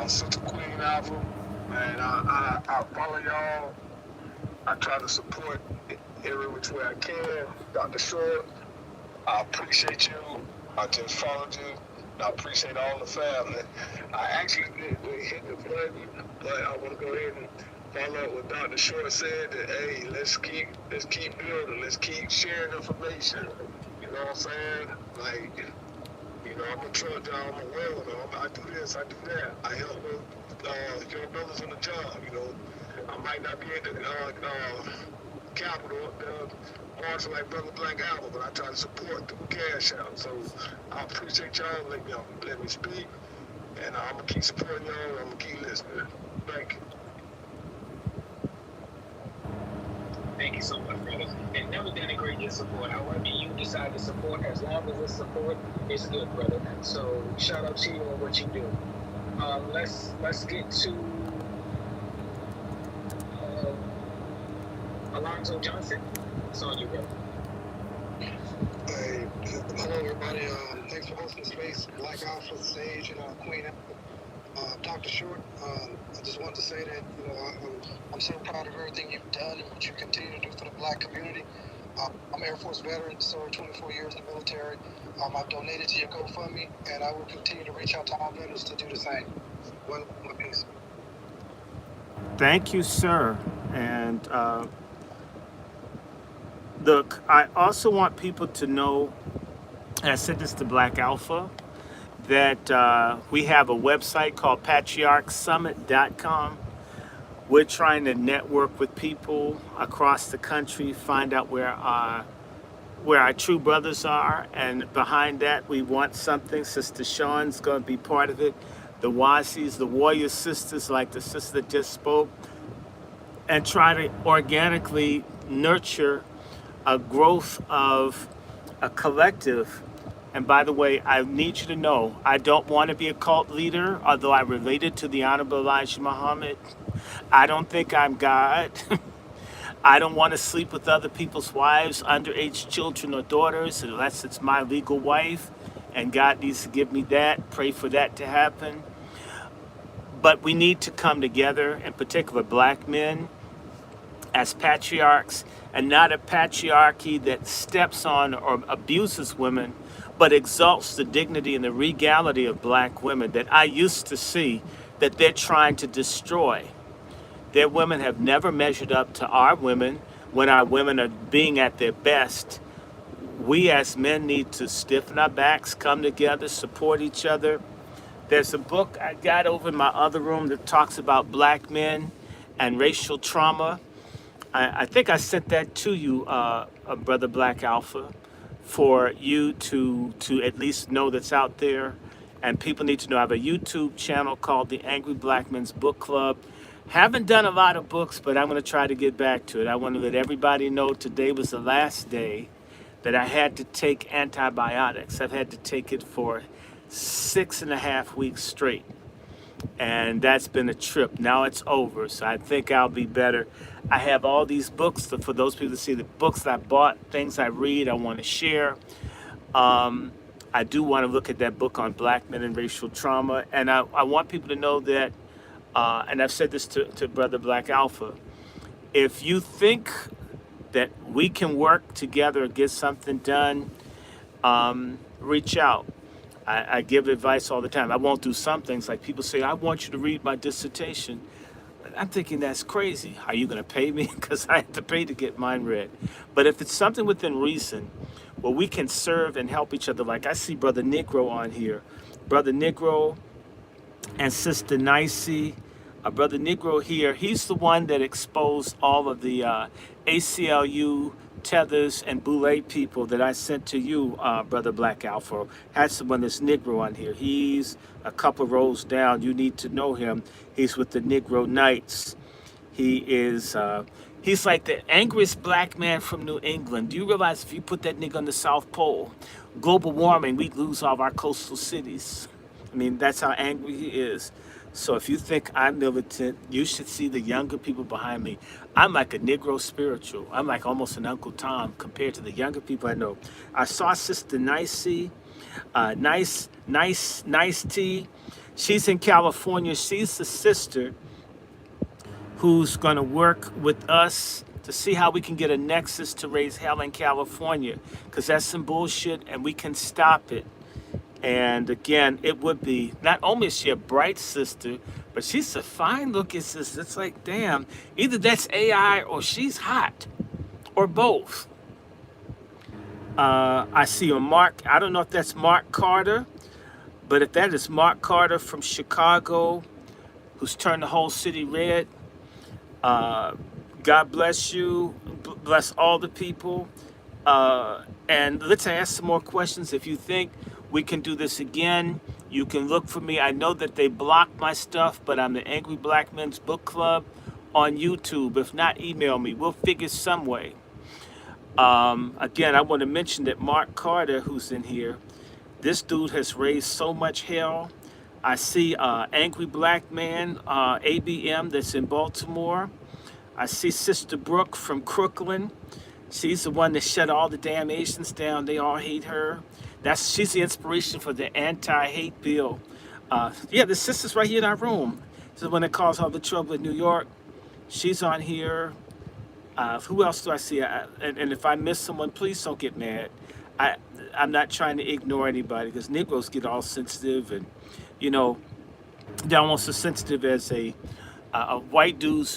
Sister Queen Alpha. Man, I follow y'all I try to support every which way I can. Dr. Short, I appreciate you. I just followed you. I appreciate all the family. I actually didn't hit the button, but I want to go ahead and follow up what Dr. Short said that, hey, let's keep building, let's keep sharing information. You know what I'm saying? Like, you know, I'm a truck driver, I'm a welder, I do this, I do that. I help with young brothers on the job, you know. I might not be at the capital, parts like Brother Black Album, but I try to support through Cash Out. So I appreciate y'all let me speak, and I'm gonna keep supporting y'all, and I'm gonna keep listening. Thank you. Thank you so much, brother. And never denigrate your support. However you decide to support, as long as it's support, it's good, brother. So shout out to you on what you do. Let's get to Alonzo Johnson. It's on you, brother. Hey, hello everybody. Thanks for hosting the space. Black Alpha, Sage, and Queen. Dr. Short, I just wanted to say that I'm so proud of everything you've done and what you continue to do for the Black community. I'm Air Force veteran, served 24 years in the military. I've donated to your GoFundMe, and I will continue to reach out to all veterans to do the same. One piece. Thank you, sir. And look, I also want people to know, and I said this to Black Alpha, that we have a website called patriarchsummit.com. We're trying to network with people across the country, find out where our true brothers are, and behind that we want something. Sister Sean's going to be part of it. The Wazis, the Warrior Sisters, like the sister that just spoke, and try to organically nurture a growth of a collective. And by the way, I need you to know, I don't want to be a cult leader, although I related to the Honorable Elijah Muhammad. I don't think I'm God. I don't want to sleep with other people's wives, underage children or daughters, unless it's my legal wife. And God needs to give me that. Pray for that to happen. But we need to come together, in particular Black men, as patriarchs, and not a patriarchy that steps on or abuses women, but exalts the dignity and the regality of Black women that I used to see that they're trying to destroy. Their women have never measured up to our women when our women are being at their best. We as men need to stiffen our backs, come together, support each other. There's a book I got over in my other room that talks about Black men and racial trauma. I think I sent that to you, Brother Black Alpha, for you to at least know that's out there. And people need to know I have a YouTube channel called the Angry Black Men's Book Club. Haven't done a lot of books, but I'm going to try to get back to it. I want to let everybody know today was the last day that I had to take antibiotics. I've had to take it for 6.5 weeks straight. And that's been a trip. Now it's over, so I think I'll be better. I have all these books for those people to see the books I bought, things I read, I want to share. I do want to look at that book on Black men and racial trauma. And I want people to know that, and I've said this to Brother Black Alpha, if you think that we can work together and get something done, reach out. I give advice all the time. I won't do some things like people say, I want you to read my dissertation. I'm thinking that's crazy. Are you going to pay me? Because I have to pay to get mine read. But if it's something within reason where we can serve and help each other, like I see Brother Negro on here. Brother Negro and Sister Nicey. Brother Negro here, he's the one that exposed all of the ACLU, Tethers, and Boule people that I sent to you, Brother Black Alpha. That's the one that's Negro on here. He's a couple rows down. You need to know him. He's with the Negro Knights. He's like the angriest black man from New England. Do you realize if you put that nigga on the South Pole, global warming, we'd lose all of our coastal cities. I mean, that's how angry he is. So if you think I'm militant, you should see the younger people behind me. I'm like a Negro spiritual. I'm like almost an Uncle Tom compared to the younger people I know. I saw Sister Nicey, Nice Tea. She's in California. She's the sister who's going to work with us to see how we can get a nexus to raise hell in California, because that's some bullshit and we can stop it. And again, it would be, not only is she a bright sister, but she's a fine looking sister. It's like, damn, either that's AI or she's hot, or both. I see a Mark, I don't know if that's Mark Carter, but if that is Mark Carter from Chicago, who's turned the whole city red, God bless you, bless all the people. And let's ask some more questions. If you think we can do this again, you can look for me. I know that they blocked my stuff, but I'm the Angry Black Men's Book Club on YouTube. If not, email me. We'll figure some way. Again, I want to mention that Mark Carter, who's in here, this dude has raised so much hell. I see Angry Black Man, ABM, that's in Baltimore. I see Sister Brooke from Crooklyn. She's the one that shut all the damn Asians down. They all hate her. She's the inspiration for the anti-hate bill. Yeah, the sister's right here in our room. This is the one that caused all the trouble in New York. She's on here. Who else do I see? And if I miss someone, please don't get mad. I'm not trying to ignore anybody, because Negroes get all sensitive, and you know, they're almost as sensitive as a white dude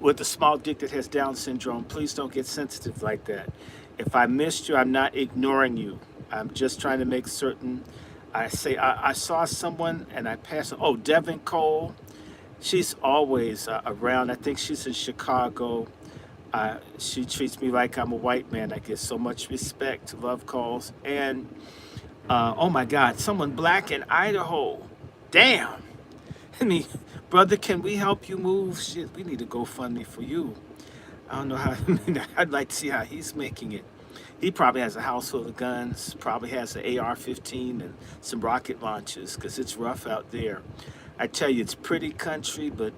with a small dick that has Down syndrome. Please don't get sensitive like that. If I missed you, I'm not ignoring you. I'm just trying to make certain. I saw someone and I passed. Oh, Devin Cole. She's always around. I think she's in Chicago. She treats me like I'm a white man. I get so much respect, love calls. And oh my God, someone black in Idaho. Damn. I mean, brother, can we help you move? Shit, we need to GoFundMe for you. I don't know how. I'd like to see how he's making it. He probably has a house full of guns, probably has an AR-15 and some rocket launchers, because it's rough out there. I tell you, it's pretty country, but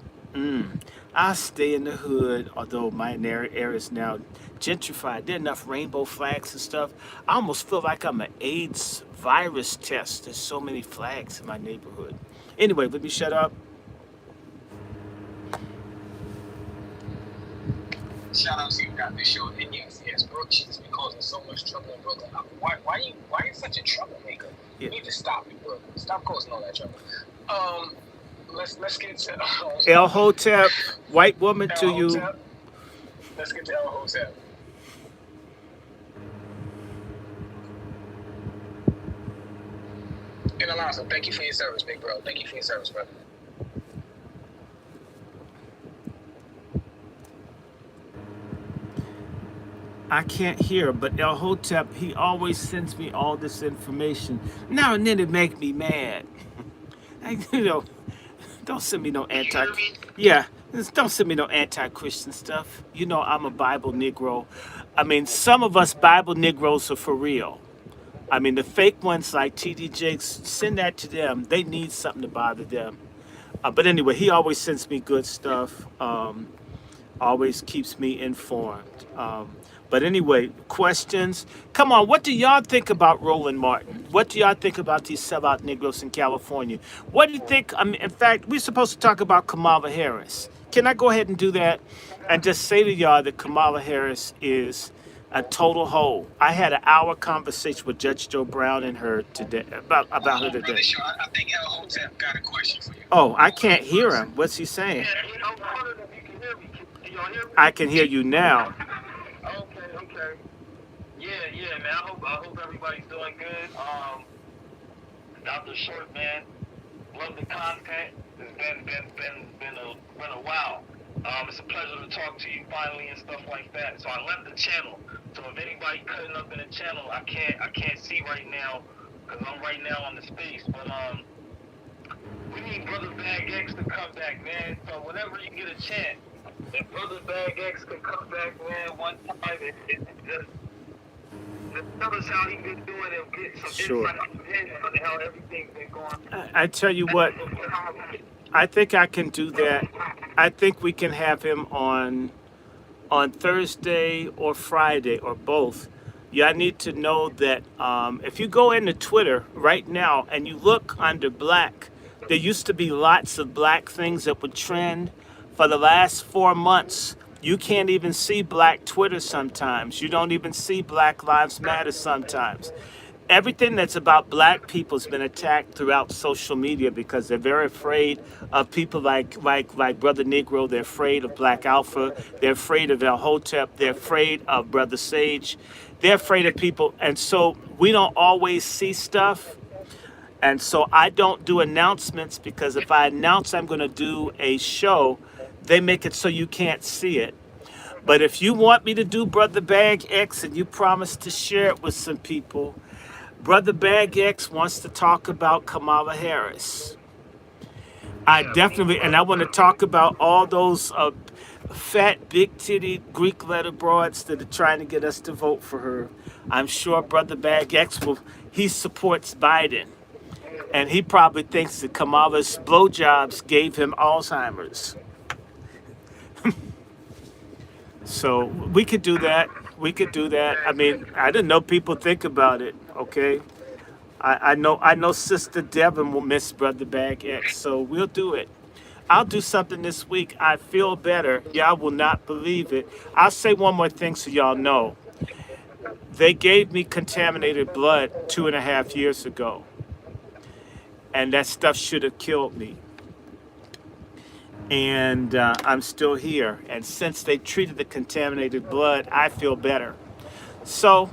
I stay in the hood, although my area is now gentrified. There are enough rainbow flags and stuff. I almost feel like I'm an AIDS virus test. There's so many flags in my neighborhood. Anyway, let me shut up. Shout out to you, Dr. Short. And yes, Brooke, she's been causing so much trouble in Brooklyn. Why are you such a troublemaker? Yeah. You need to stop it, Brooke. Stop causing all that trouble. Let's get to El Hotep, white woman to you. Hotep. Let's get to El Hotep. And Alonzo, thank you for your service, big bro. Thank you for your service, brother. I can't hear, but El Hotep, he always sends me all this information. Now and then it make me mad. You know, don't send me no don't send me no anti-Christian stuff. You know, I'm a Bible Negro. I mean, some of us Bible Negroes are for real. I mean, the fake ones like T.D. Jakes, send that to them. They need something to bother them. But anyway, he always sends me good stuff. Always keeps me informed. But anyway, questions? Come on, what do y'all think about Roland Martin? What do y'all think about these sellout Negroes in California? What do you think? I mean, in fact, we're supposed to talk about Kamala Harris. Can I go ahead and do that? And just say to y'all that Kamala Harris is a total hoe. I had an hour conversation with Judge Joe Brown and her today about her today. Brother Shaw, I think El Hotep got a question for you. Oh, I can't hear him. What's he saying? Yeah, you know, I wondered if you can hear me. Can y'all hear me? I can hear you now. Okay. Yeah, man. I hope everybody's doing good. Dr. Short, man, love the content. It's been a while. It's a pleasure to talk to you finally and stuff like that. So I left the channel. So if anybody cutting up in the channel, I can't see right now because I'm right now on the space. But we need Brother Bag X to come back, man. So whenever you get a chance, if Brother Bag X can come back, man, one time, just tell us how he been doing and get some insight from him on how everything's been going. I tell you what, I think I can do that. I think we can have him on Thursday or Friday or both. Yeah, I need to know that if you go into Twitter right now and you look under black, there used to be lots of black things that would trend. For the last 4 months, You can't even see black Twitter sometimes. You don't even see Black Lives Matter sometimes. Everything that's about black people has been attacked throughout social media because they're very afraid of people like Brother Negro. They're afraid of Black Alpha. They're afraid of El Hotep. They're afraid of Brother Sage. They're afraid of people. And so we don't always see stuff. And so I don't do announcements because if I announce I'm going to do a show, they make it so you can't see it. But if you want me to do Brother Bag X and you promise to share it with some people, Brother Bag X wants to talk about Kamala Harris. I definitely, and I want to talk about all those fat, big titty Greek letter broads that are trying to get us to vote for her. I'm sure Brother Bag X he supports Biden. And he probably thinks that Kamala's blowjobs gave him Alzheimer's. So we could do that. We could do that. I mean, I didn't know people think about it. Okay, I know Sister Devin will miss Brother Bag X, so we'll do it. I'll do something this week. I feel better. Y'all will not believe it. I'll say one more thing so y'all know. They gave me contaminated blood 2.5 years ago, and that stuff should have killed me. And I'm still here. And since they treated the contaminated blood, I feel better. So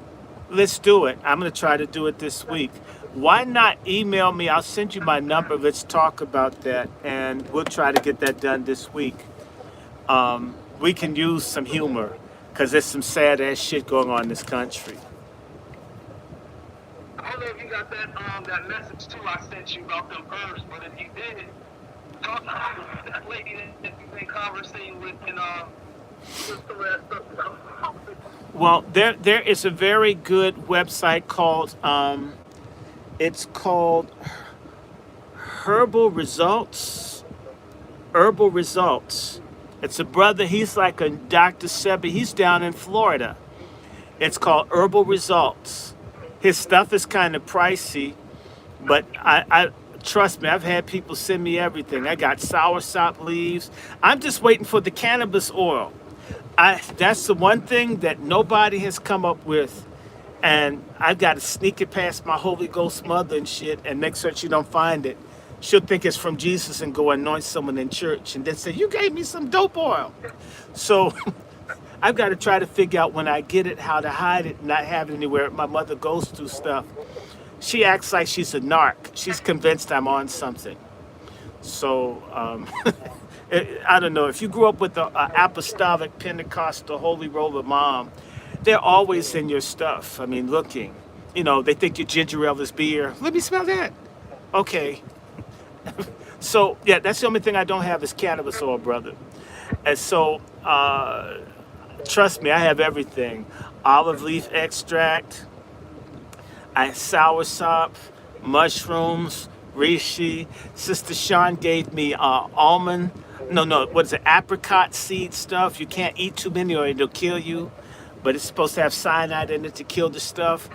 let's do it. I'm going to try to do it this week. Why not email me? I'll send you my number. Let's talk about that. And we'll try to get that done this week. We can use some humor because there's some sad ass shit going on in this country. I don't know if you got that message too I sent you about them herbs, but if you did, talk to that lady that you've been conversing with and what's the rest of Well, there is a very good website called it's called Herbal Results. Herbal Results. It's a brother. He's like a Dr. Sebi. He's down in Florida. It's called Herbal Results. His stuff is kind of pricey, but I trust me, I've had people send me everything. I got soursop leaves. I'm just waiting for the cannabis oil. That's the one thing that nobody has come up with. And I've got to sneak it past my Holy Ghost mother and shit and make sure she don't find it. She'll think it's from Jesus and go anoint someone in church and then say, you gave me some dope oil. So I've got to try to figure out when I get it, how to hide it and not have it anywhere. My mother goes through stuff. She acts like she's a narc. She's convinced I'm on something. So I don't know. If you grew up with an apostolic Pentecostal holy roller mom, they're always in your stuff. I mean, looking. You know, they think your ginger ale is beer. Let me smell that. Okay. So, yeah, that's the only thing I don't have is cannabis oil, brother. And so, trust me, I have everything. Olive leaf extract. I have soursop, mushrooms, reishi. Sister Sean gave me apricot seed stuff. You can't eat too many or it'll kill you. But it's supposed to have cyanide in it to kill the stuff.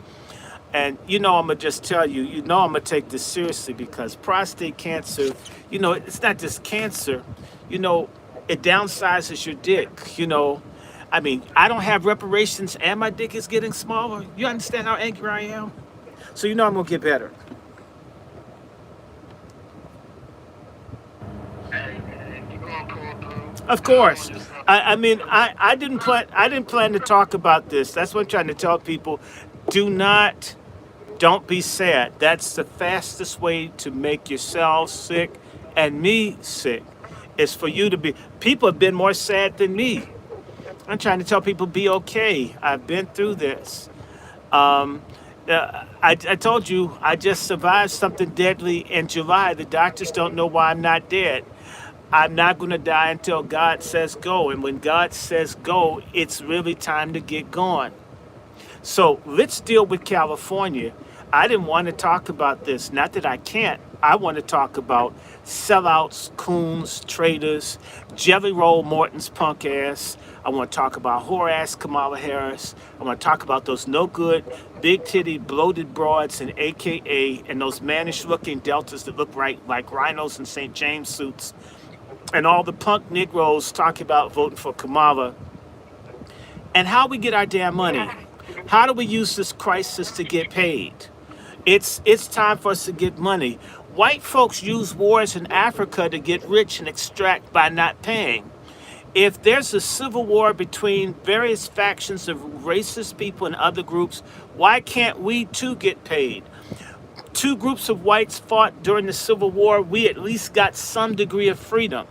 And I'm going to just tell you, I'm going to take this seriously because prostate cancer, it's not just cancer. It downsizes your dick, I mean, I don't have reparations and my dick is getting smaller. You understand how angry I am? So I'm going to get better. Of course. I mean, I didn't plan to talk about this. That's what I'm trying to tell people. Don't be sad. That's the fastest way to make yourself sick and me sick. Is for you to be. People have been more sad than me. I'm trying to tell people be okay. I've been through this. I told you I just survived something deadly in July. The doctors don't know why I'm not dead. I'm not going to die until God says go. And when God says go, it's really time to get going. So let's deal with California. I didn't want to talk about this. Not that I can't. I want to talk about sellouts, coons, traitors, Jelly Roll Morton's punk ass. I want to talk about whore ass Kamala Harris. I want to talk about those no good, big titty, bloated broads and AKA and those mannish looking deltas that look like rhinos in St. James suits. And all the punk Negroes talking about voting for Kamala. And how we get our damn money? How do we use this crisis to get paid? It's time for us to get money. White folks use wars in Africa to get rich and extract by not paying. If there's a civil war between various factions of racist people and other groups, why can't we too get paid? Two groups of whites fought during the Civil War. We at least got some degree of freedom.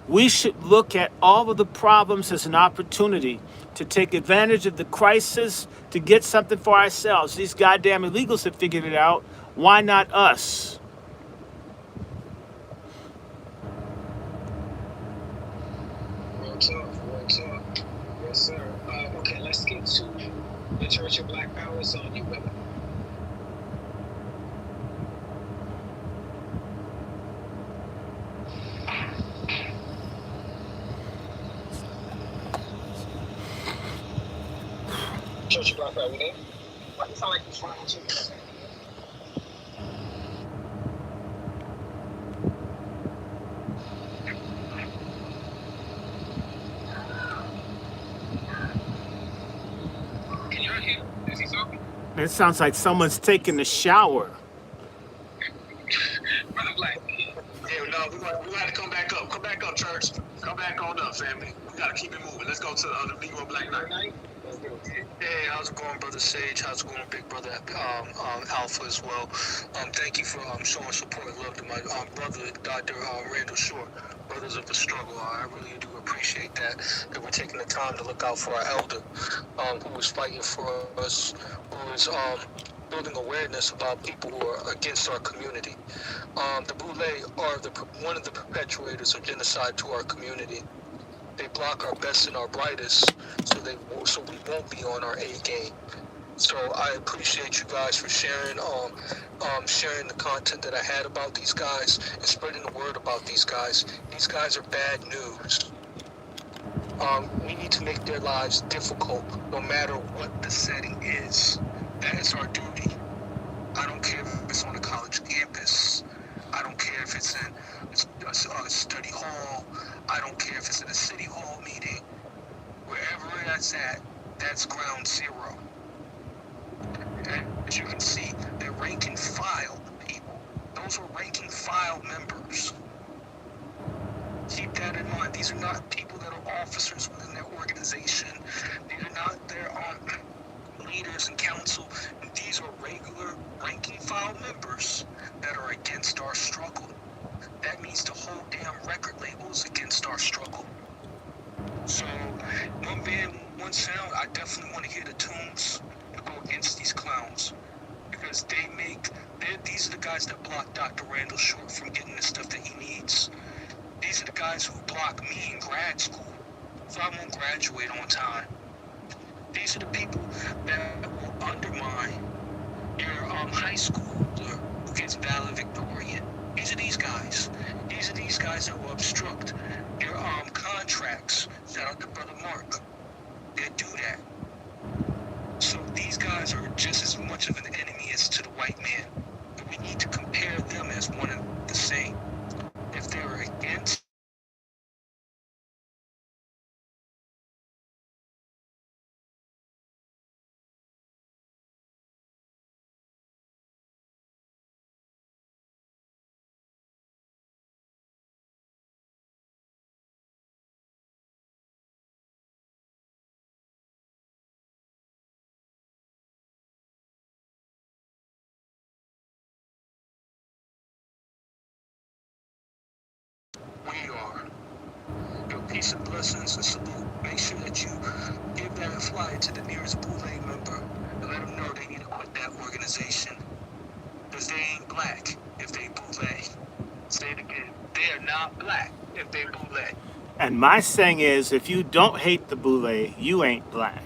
We should look at all of the problems as an opportunity to take advantage of the crisis to get something for ourselves. These goddamn illegals have figured it out. Why not us? Real talk, real talk. Yes, sir. Okay, let's get to the Church of Black Power. It's on you, brother. Church of Black Power, you there? Why do you sound like you're trying to? Can you hear him? Is he talking? It sounds like someone's taking a shower. Brother Black. Yeah, no, we got to come back up. Come back up, church. Come back on up, family. We got to keep it moving. Let's go to the Negro Black Night. Hey, how's it going, brother Sage? How's it going, big brother Alpha as well? Thank you for showing support and love to my brother, Dr. Randall Short, brothers of the struggle. I really do appreciate that we're taking the time to look out for our elder, who was fighting for us, who is building awareness about people who are against our community. The Boule are one of the perpetuators of genocide to our community. They block our best and our brightest, so we won't be on our A game. So I appreciate you guys for sharing the content that I had about these guys and spreading the word about these guys. These guys are bad news. We need to make their lives difficult, no matter what the setting is. That is our duty. I don't care if it's on a college campus. I don't care if it's in a study hall. I don't care if it's in a city hall meeting. Wherever that's at, that's ground zero. And as you can see, they're rank and file people. Those are rank and file members. Keep that in mind. These are not people that are officers within their organization. These are not their leaders and council. These are regular rank and file members that are against our struggle. That means the whole damn record label is against our struggle. So, one band, one sound, I definitely want to hear the tunes to go against these clowns. Because these are the guys that block Dr. Randall Short from getting the stuff that he needs. These are the guys who block me in grad school, so I won't graduate on time. These are the people that will undermine your high schooler who gets valedictorian. These are these guys. These are these guys that will obstruct your contracts. Shout out to Brother Mark. They do that. So these guys are just as much of an enemy as to the white man. And we need to compare them as one and the same. If they're against we are. Your peace and blessings and salute. Make sure that you give that flyer to the nearest Boule member and let them know they need to quit that organization. Because they ain't black if they Boule. Say it again. They are not black if they Boule. And my saying is, if you don't hate the Boule, you ain't black.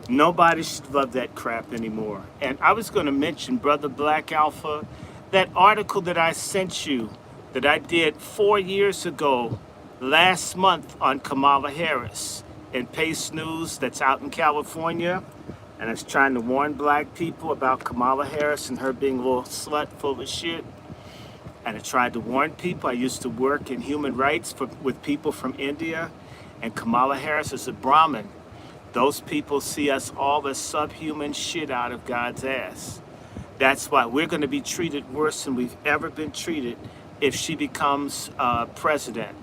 Nobody should love that crap anymore. And I was going to mention, Brother Black Alpha, that article that I sent you that I did 4 years ago, last month, on Kamala Harris in Pace News, that's out in California. And it's trying to warn black people about Kamala Harris and her being a little slut full of shit. And I tried to warn people. I used to work in human rights with people from India. and Kamala Harris is a Brahmin, those people see us all as subhuman shit out of God's ass. That's why we're going to be treated worse than we've ever been treated if she becomes president.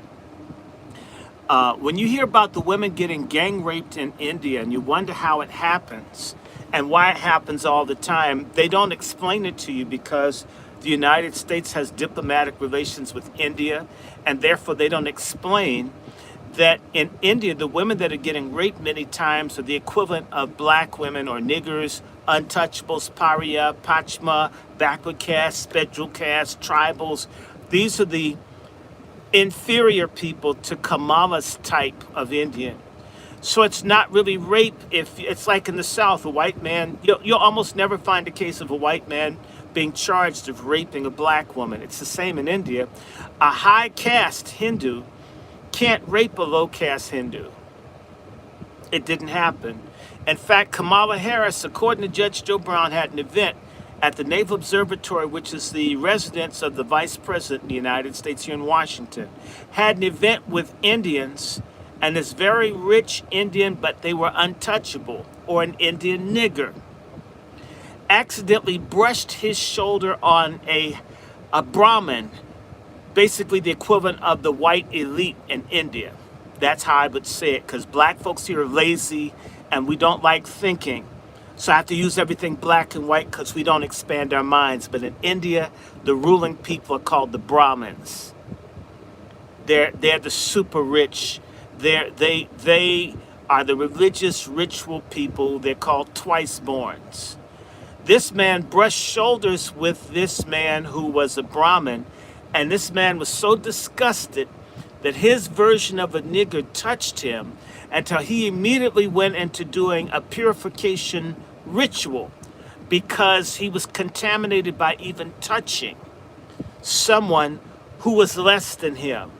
When you hear about the women getting gang raped in India and you wonder how it happens and why it happens all the time, they don't explain it to you because the United States has diplomatic relations with India, and therefore they don't explain that in India, the women that are getting raped many times are the equivalent of black women or niggers, untouchables, paria, pachma, backward caste, spectral caste, tribals. These are the inferior people to Kamala's type of Indian. So it's not really rape. If it's like in the South, a white man, you'll almost never find a case of a white man being charged of raping a black woman. It's the same in India. A high caste Hindu can't rape a low caste Hindu. It didn't happen. In fact, Kamala Harris, according to Judge Joe Brown, had an event at the Naval Observatory, which is the residence of the Vice President of the United States here in Washington, had an event with Indians, and this very rich Indian, but they were untouchable, or an Indian nigger, accidentally brushed his shoulder on a Brahmin, basically the equivalent of the white elite in India. That's how I would say it, because black folks here are lazy and we don't like thinking. So I have to use everything black and white because we don't expand our minds. But in India, the ruling people are called the Brahmins. They're the super rich. They are the religious ritual people. They're called twice-borns. This man brushed shoulders with this man who was a Brahmin, and this man was so disgusted that his version of a nigger touched him until he immediately went into doing a purification ritual because he was contaminated by even touching someone who was less than him.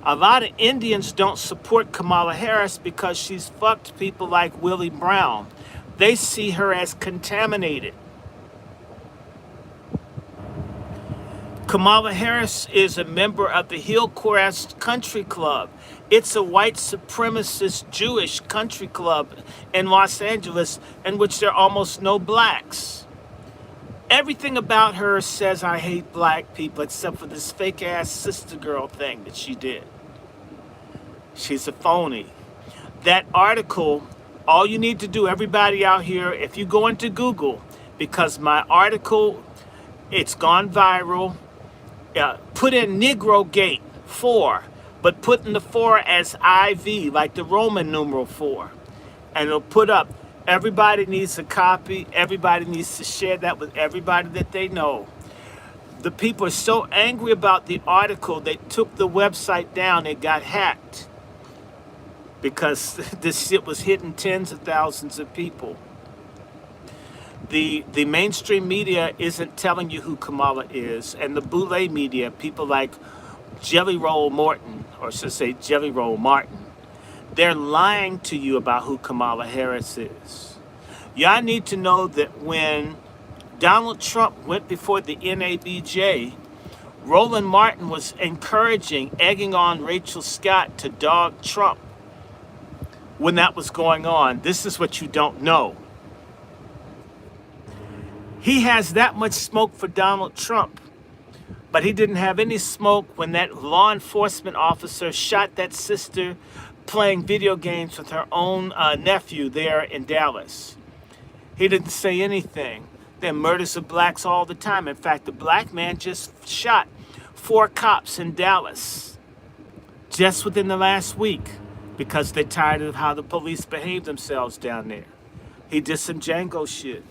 A lot of Indians don't support Kamala Harris because she's fucked people like Willie Brown. They see her as contaminated. Kamala Harris is a member of the Hillcrest Country Club. It's a white supremacist Jewish country club in Los Angeles in which there are almost no blacks. Everything about her says I hate black people except for this fake ass sister girl thing that she did. She's a phony. That article, all you need to do, everybody out here, if you go into Google, because my article, it's gone viral, put in Negro Gate 4, but put in the 4 as IV, like the Roman numeral 4. And it'll put up, everybody needs a copy, everybody needs to share that with everybody that they know. The people are so angry about the article, they took the website down, it got hacked. Because this shit was hitting tens of thousands of people. The mainstream media isn't telling you who Kamala is, and the Boule media, people like Jelly Roll Morton, or should I say Jelly Roll Martin, they're lying to you about who Kamala Harris is. Y'all need to know that when Donald Trump went before the NABJ, Roland Martin was encouraging, egging on Rachel Scott to dog Trump when that was going on. This is what you don't know. He has that much smoke for Donald Trump, but he didn't have any smoke when that law enforcement officer shot that sister playing video games with her own nephew there in Dallas. He didn't say anything. There are murders of blacks all the time. In fact, the black man just shot 4 cops in Dallas just within the last week because they're tired of how the police behave themselves down there. He did some Django shit.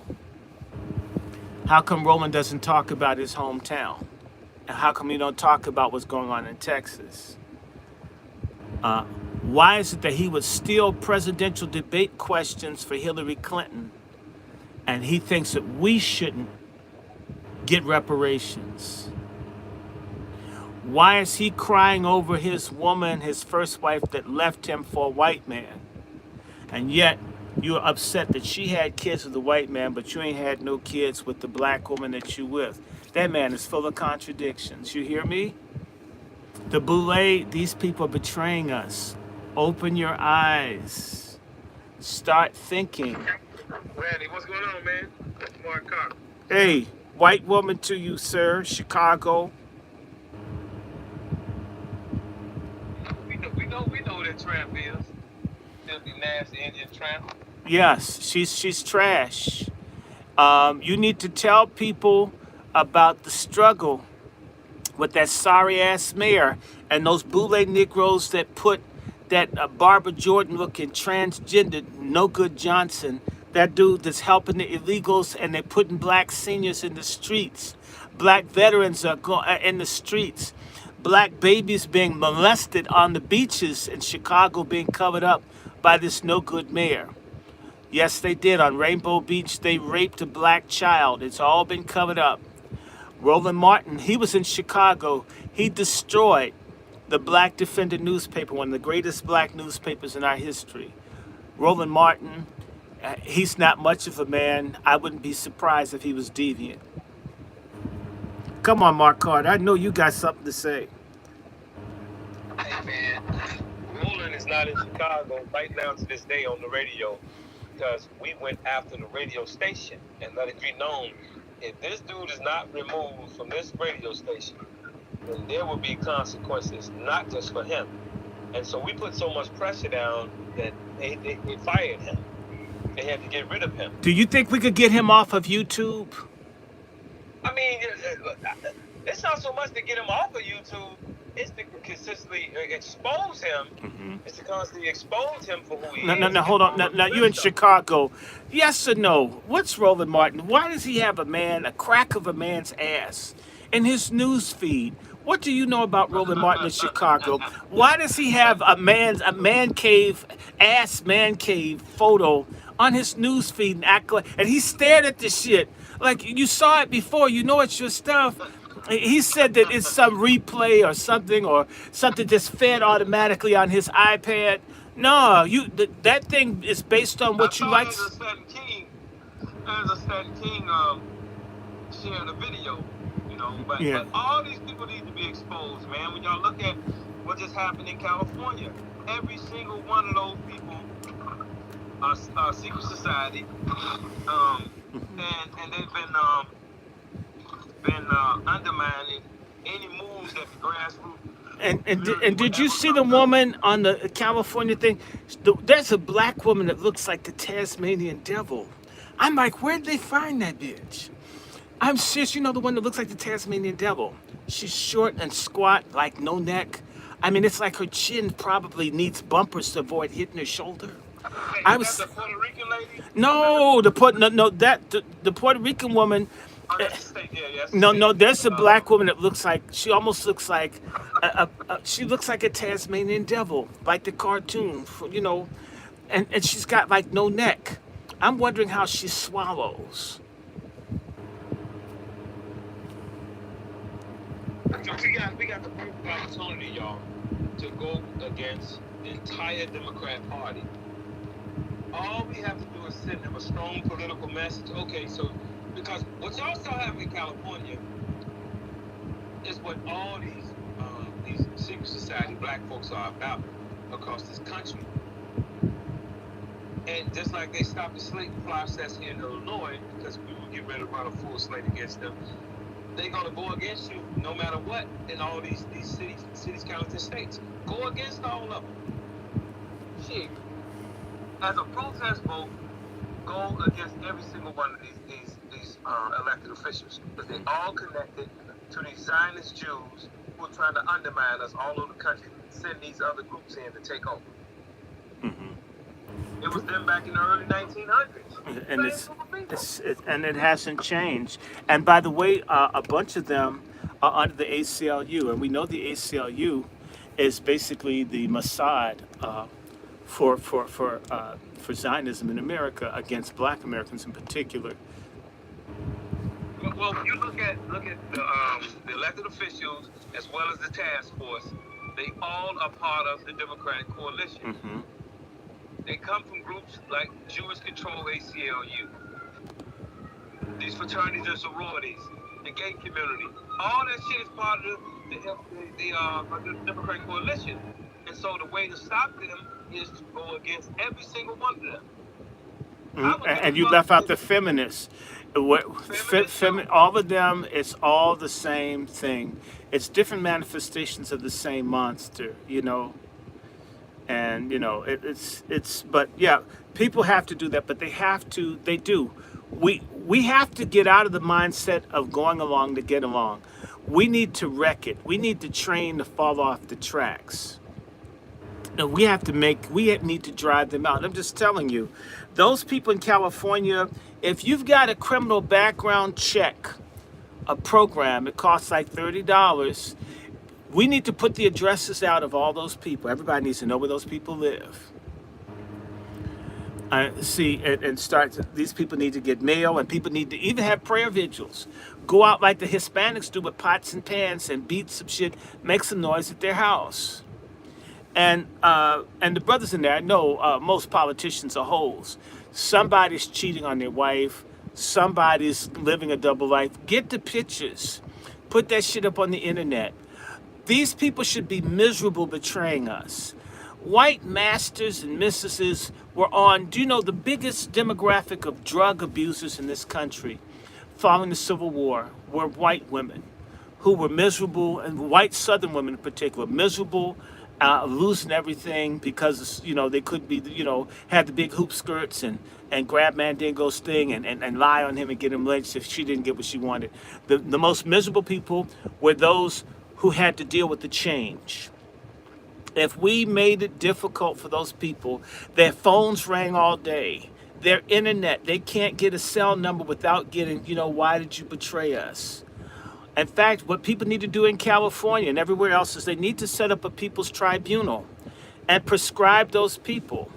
How come Roland doesn't talk about his hometown? And how come he don't talk about what's going on in Texas? Why is it that he would steal presidential debate questions for Hillary Clinton and he thinks that we shouldn't get reparations? Why is he crying over his woman, his first wife that left him for a white man? And yet you're upset that she had kids with a white man, but you ain't had no kids with the black woman that you with. That man is full of contradictions. You hear me? The Boule, these people are betraying us. Open your eyes. Start thinking. Randy, what's going on, man? Mark Cox. Hey, white woman to you, sir. Chicago. We know what that tramp is. Filthy, nasty Indian tramp. Yes, she's trash. You need to tell people about the struggle with that sorry ass mayor and those Boule Negroes that put that Barbara Jordan looking transgender no good Johnson, that dude that's helping the illegals, and they're putting black seniors in the streets. Black veterans are in the streets. Black babies being molested on the beaches in Chicago being covered up by this no good mayor. Yes, they did. On Rainbow Beach, they raped a black child. It's all been covered up. Roland Martin, he was in Chicago. He destroyed the Black Defender newspaper, one of the greatest black newspapers in our history. Roland Martin, he's not much of a man. I wouldn't be surprised if he was deviant. Come on, Mark Carter. I know you got something to say. Hey, man. Roland is not in Chicago right now to this day on the radio because we went after the radio station and let it be known if this dude is not removed from this radio station, then there will be consequences, not just for him. And so we put so much pressure down that they fired him. They had to get rid of him. Do you think we could get him off of YouTube? I mean, it's not so much to get him off of YouTube. It's to consistently expose him. Mm-hmm. It's to constantly expose him for who he No, is. no, hold on. Now you in Chicago. Yes or no? What's Roland Martin? Why does he have a crack of a man's ass in his news feed? What do you know about Roland Martin in Chicago? Why does he have a man cave photo on his news feed and act like, and he stared at the shit like you saw it before? You know it's your stuff. He said that it's some replay or something just fed automatically on his iPad. No, that thing is based on what you like. There's a certain king sharing a video, but all these people need to be exposed, man. When y'all look at what just happened in California, every single one of those people are secret society, and they've been undermining any moves that the grassroots. And did you see the woman on the California thing? There's a black woman that looks like the Tasmanian devil. I'm like, where'd they find that bitch? I'm serious. You know the one that looks like the Tasmanian devil. She's short and squat, like no neck. I mean, it's like her chin probably needs bumpers to avoid hitting her shoulder. I was the Puerto Rican lady. No, the Puerto Rican woman. No, there's a black woman that looks like, she almost looks like, she looks like a Tasmanian devil, like the cartoon, and she's got like no neck. I'm wondering how she swallows. We got the perfect opportunity, y'all, to go against the entire Democrat Party. All we have to do is send them a strong political message. Okay, so because what y'all still have in California is what all these secret society black folks are about across this country. And just like they stopped the slating process here in Illinois because we will get ready to run a full slate against them, they're gonna go against you no matter what in all these cities, counties, and states. Go against all of them. Shit. As a protest vote, go against every single one of these elected officials because they're all connected to these Zionist Jews who are trying to undermine us all over the country and send these other groups in to take over. Mm-hmm. It was them back in the early 1900s. And it hasn't changed. And by the way, a bunch of them are under the ACLU, and we know the ACLU is basically the Mossad for Zionism in America against Black Americans in particular. Well, you look at the elected officials as well as the task force. They all are part of the Democratic coalition. Mm-hmm. They come from groups like Jewish Control ACLU, these fraternities and sororities, the gay community. All that shit is part of the Democratic coalition. And so the way to stop them is to go against every single one of them. And you left out the feminists. All of them, it's all the same thing. It's different manifestations of the same monster, And but yeah, people have to do that, but they do. We have to get out of the mindset of going along to get along. We need to wreck it. We need to train to fall off the tracks. And we need to drive them out. I'm just telling you, those people in California, if you've got a criminal background check, a program, it costs like $30. We need to put the addresses out of all those people. Everybody needs to know where those people live. These people need to get mail, and people need to even have prayer vigils. Go out like the Hispanics do with pots and pans and beat some shit, make some noise at their house. And the brothers in there, I know most politicians are hoes. Somebody's cheating on their wife. Somebody's living a double life. Get the pictures. Put that shit up on the internet. These people should be miserable betraying us. White masters and mistresses were on, do you know, the biggest demographic of drug abusers in this country following the Civil War were white women who were miserable, and white Southern women in particular, miserable, losing everything because, they could be, had the big hoop skirts and grab Mandingo's thing and lie on him and get him lynched if she didn't get what she wanted. The most miserable people were those who had to deal with the change. If we made it difficult for those people, their phones rang all day, their internet, they can't get a cell number without getting, why did you betray us? In fact, what people need to do in California and everywhere else is they need to set up a people's tribunal and prescribe those people.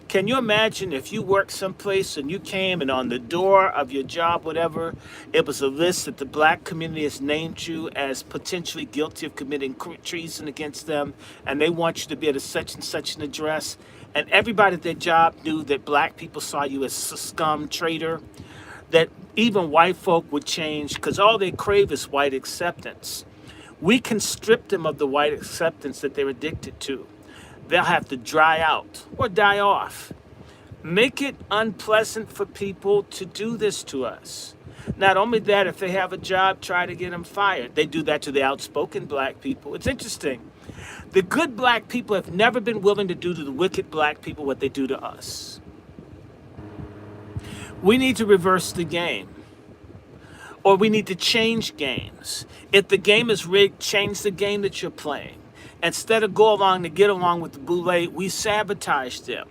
Can you imagine if you worked someplace and you came and on the door of your job, whatever, it was a list that the black community has named you as potentially guilty of committing treason against them, and they want you to be at a such and such an address, and everybody at their job knew that black people saw you as a scum traitor, that even white folk would change because all they crave is white acceptance. We can strip them of the white acceptance that they're addicted to. They'll have to dry out or die off. Make it unpleasant for people to do this to us. Not only that, if they have a job, try to get them fired. They do that to the outspoken black people. It's interesting. The good black people have never been willing to do to the wicked black people what they do to us. We need to reverse the game. Or we need to change games. If the game is rigged, change the game that you're playing. Instead of go along to get along with the Boule, we sabotage them.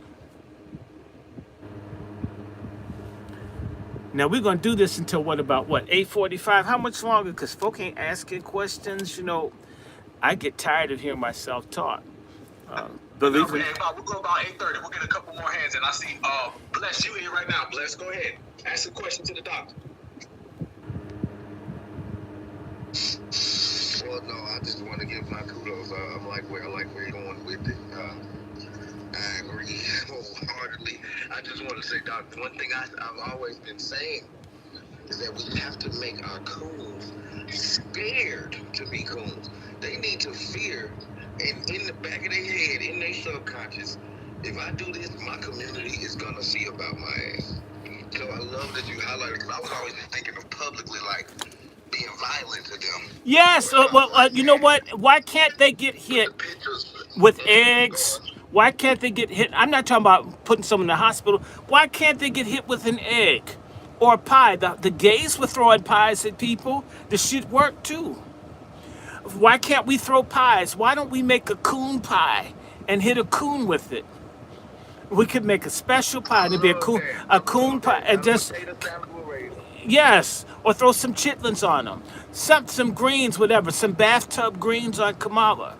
Now we're going to do this until 8:45? How much longer? Because folk ain't asking questions. I get tired of hearing myself talk. We'll go about 8:30. We'll get a couple more hands, and I see Bless, you here right now. Bless, go ahead. Ask a question to the doctor. Well, no, I just want to give my kudos. I like where you're going with it. I agree wholeheartedly. I just want to say, Doc, one thing I've always been saying is that we have to make our coons scared to be coons. They need to fear, and in the back of their head, in their subconscious, if I do this, my community is going to see about my ass. So I love that you highlighted, because I was always thinking of publicly, like, being violent to them. Yes, you know what? Why can't they get hit with eggs? Why can't they get hit? I'm not talking about putting someone in the hospital. Why can't they get hit with an egg or a pie? The gays were throwing pies at people. The shit worked too. Why can't we throw pies? Why don't we make a coon pie and hit a coon with it? We could make a special pie and it'd be a coon pie and just... Yes, or throw some chitlins on them. Some greens, whatever. Some bathtub greens on Kamala.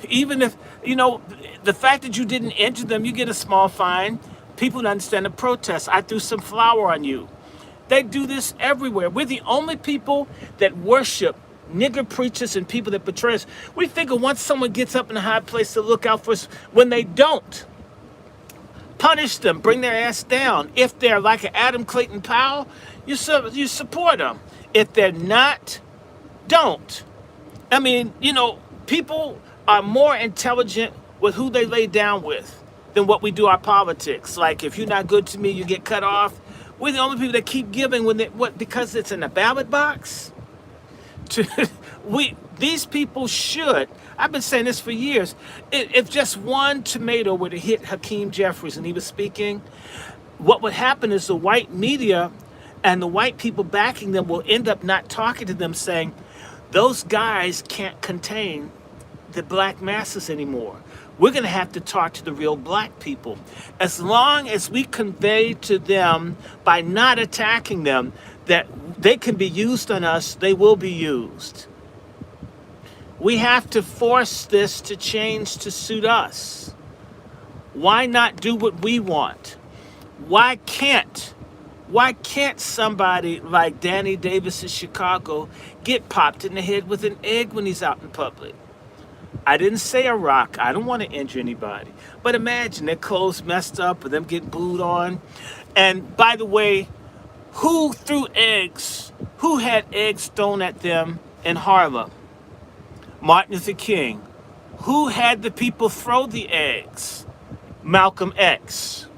Even if, the fact that you didn't injure them, you get a small fine. People don't understand the protest. I threw some flour on you. They do this everywhere. We're the only people that worship nigger preachers and people that betray us. We figure once someone gets up in a high place to look out for us, when they don't, punish them, bring their ass down. If they're like an Adam Clayton Powell, you support them. If they're not, don't. I mean, people are more intelligent with who they lay down with than what we do our politics. Like, if you're not good to me, you get cut off. We're the only people that keep giving because it's in a ballot box. To these people should. I've been saying this for years. If just one tomato were to hit Hakeem Jeffries and he was speaking, what would happen is the white media and the white people backing them will end up not talking to them, saying those guys can't contain the black masses anymore. We're going to have to talk to the real black people. As long as we convey to them by not attacking them that they can be used on us, they will be used. We have to force this to change to suit us. Why not do what we want? Why can't somebody like Danny Davis in Chicago get popped in the head with an egg when he's out in public? I didn't say a rock. I don't want to injure anybody. But imagine their clothes messed up or them getting booed on. And by the way, who threw eggs? Who had eggs thrown at them in Harlem? Martin Luther King. Who had the people throw the eggs? Malcolm X.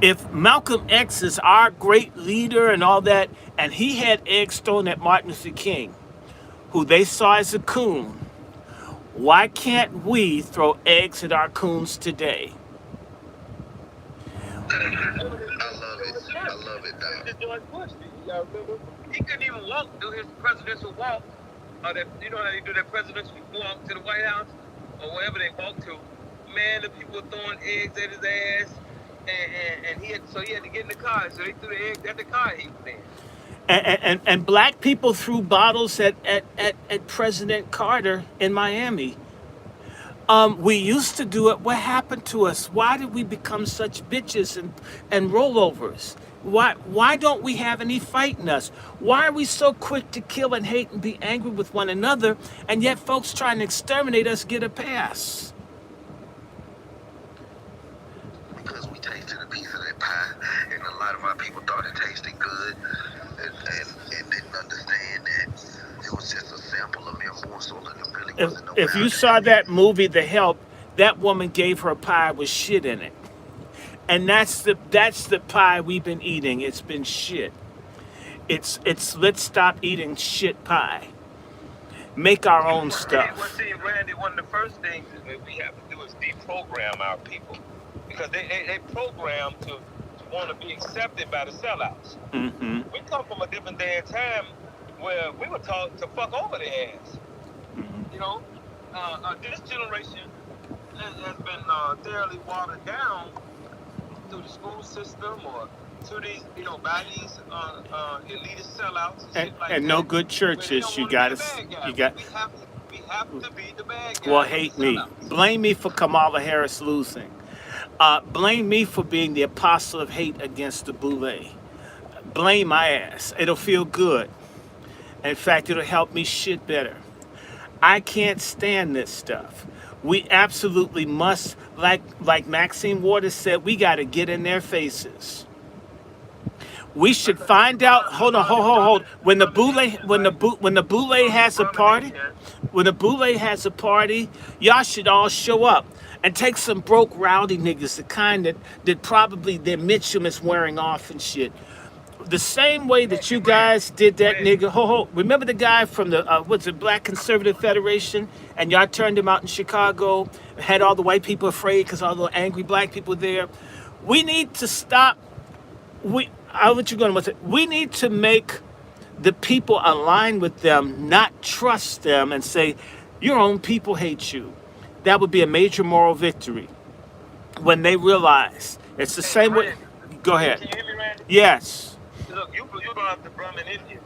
If Malcolm X is our great leader and all that, and he had eggs thrown at Martin Luther King, who they saw as a coon, why can't we throw eggs at our coons today? I love it, Doc. George Bush, y'all remember? He couldn't even do his presidential walk. You know how they do that presidential walk to the White House or wherever they walk to. Man, the people were throwing eggs at his ass, and he had to get in the car. So they threw the eggs at the car he was in. And black people threw bottles at President Carter in Miami. We used to do it. What happened to us? Why did we become such bitches and rollovers? Why don't we have any fight in us? Why are we so quick to kill and hate and be angry with one another, and yet folks trying to exterminate us get a pass? Because we tasted a piece of that pie, and a lot of our people thought it tasted good, and didn't understand that it was just a sample of their morsel, and it really wasn't no If you saw that movie, The Help, that woman gave her pie with shit in it. And that's the pie we've been eating. It's been shit. It's let's stop eating shit pie. Make our own stuff. Well, see, Randy, one of the first things that we have to do is deprogram our people, because they program to want to be accepted by the sellouts. Mm-hmm. We come from a different day and time where we were taught to fuck over the ass. Mm-hmm. You know, this generation has been thoroughly watered down through the school system or to these, by these elitist sellouts and shit like that. And no good churches. You got. We have to be the bad guys. Well, hate me. Blame me for Kamala Harris losing. Blame me for being the apostle of hate against the Boule. Blame my ass. It'll feel good. In fact, it'll help me shit better. I can't stand this stuff. We absolutely must, like Maxine Waters said, we got to get in their faces. We should find out. Hold on. When the Boule has a party, y'all should all show up and take some broke rowdy niggas, the kind that probably their Mitchum is wearing off and shit. The same way that you guys did that nigga. Remember the guy from the Black Conservative Federation, and y'all turned him out in Chicago, had all the white people afraid because all the angry black people there. We need to stop. We need to make the people align with them, not trust them, and say your own people hate you. That would be a major moral victory when they realize it's the same way. Go ahead. Can you hear me, Randy? Yes. Look, you brought up the Brahmin Indian.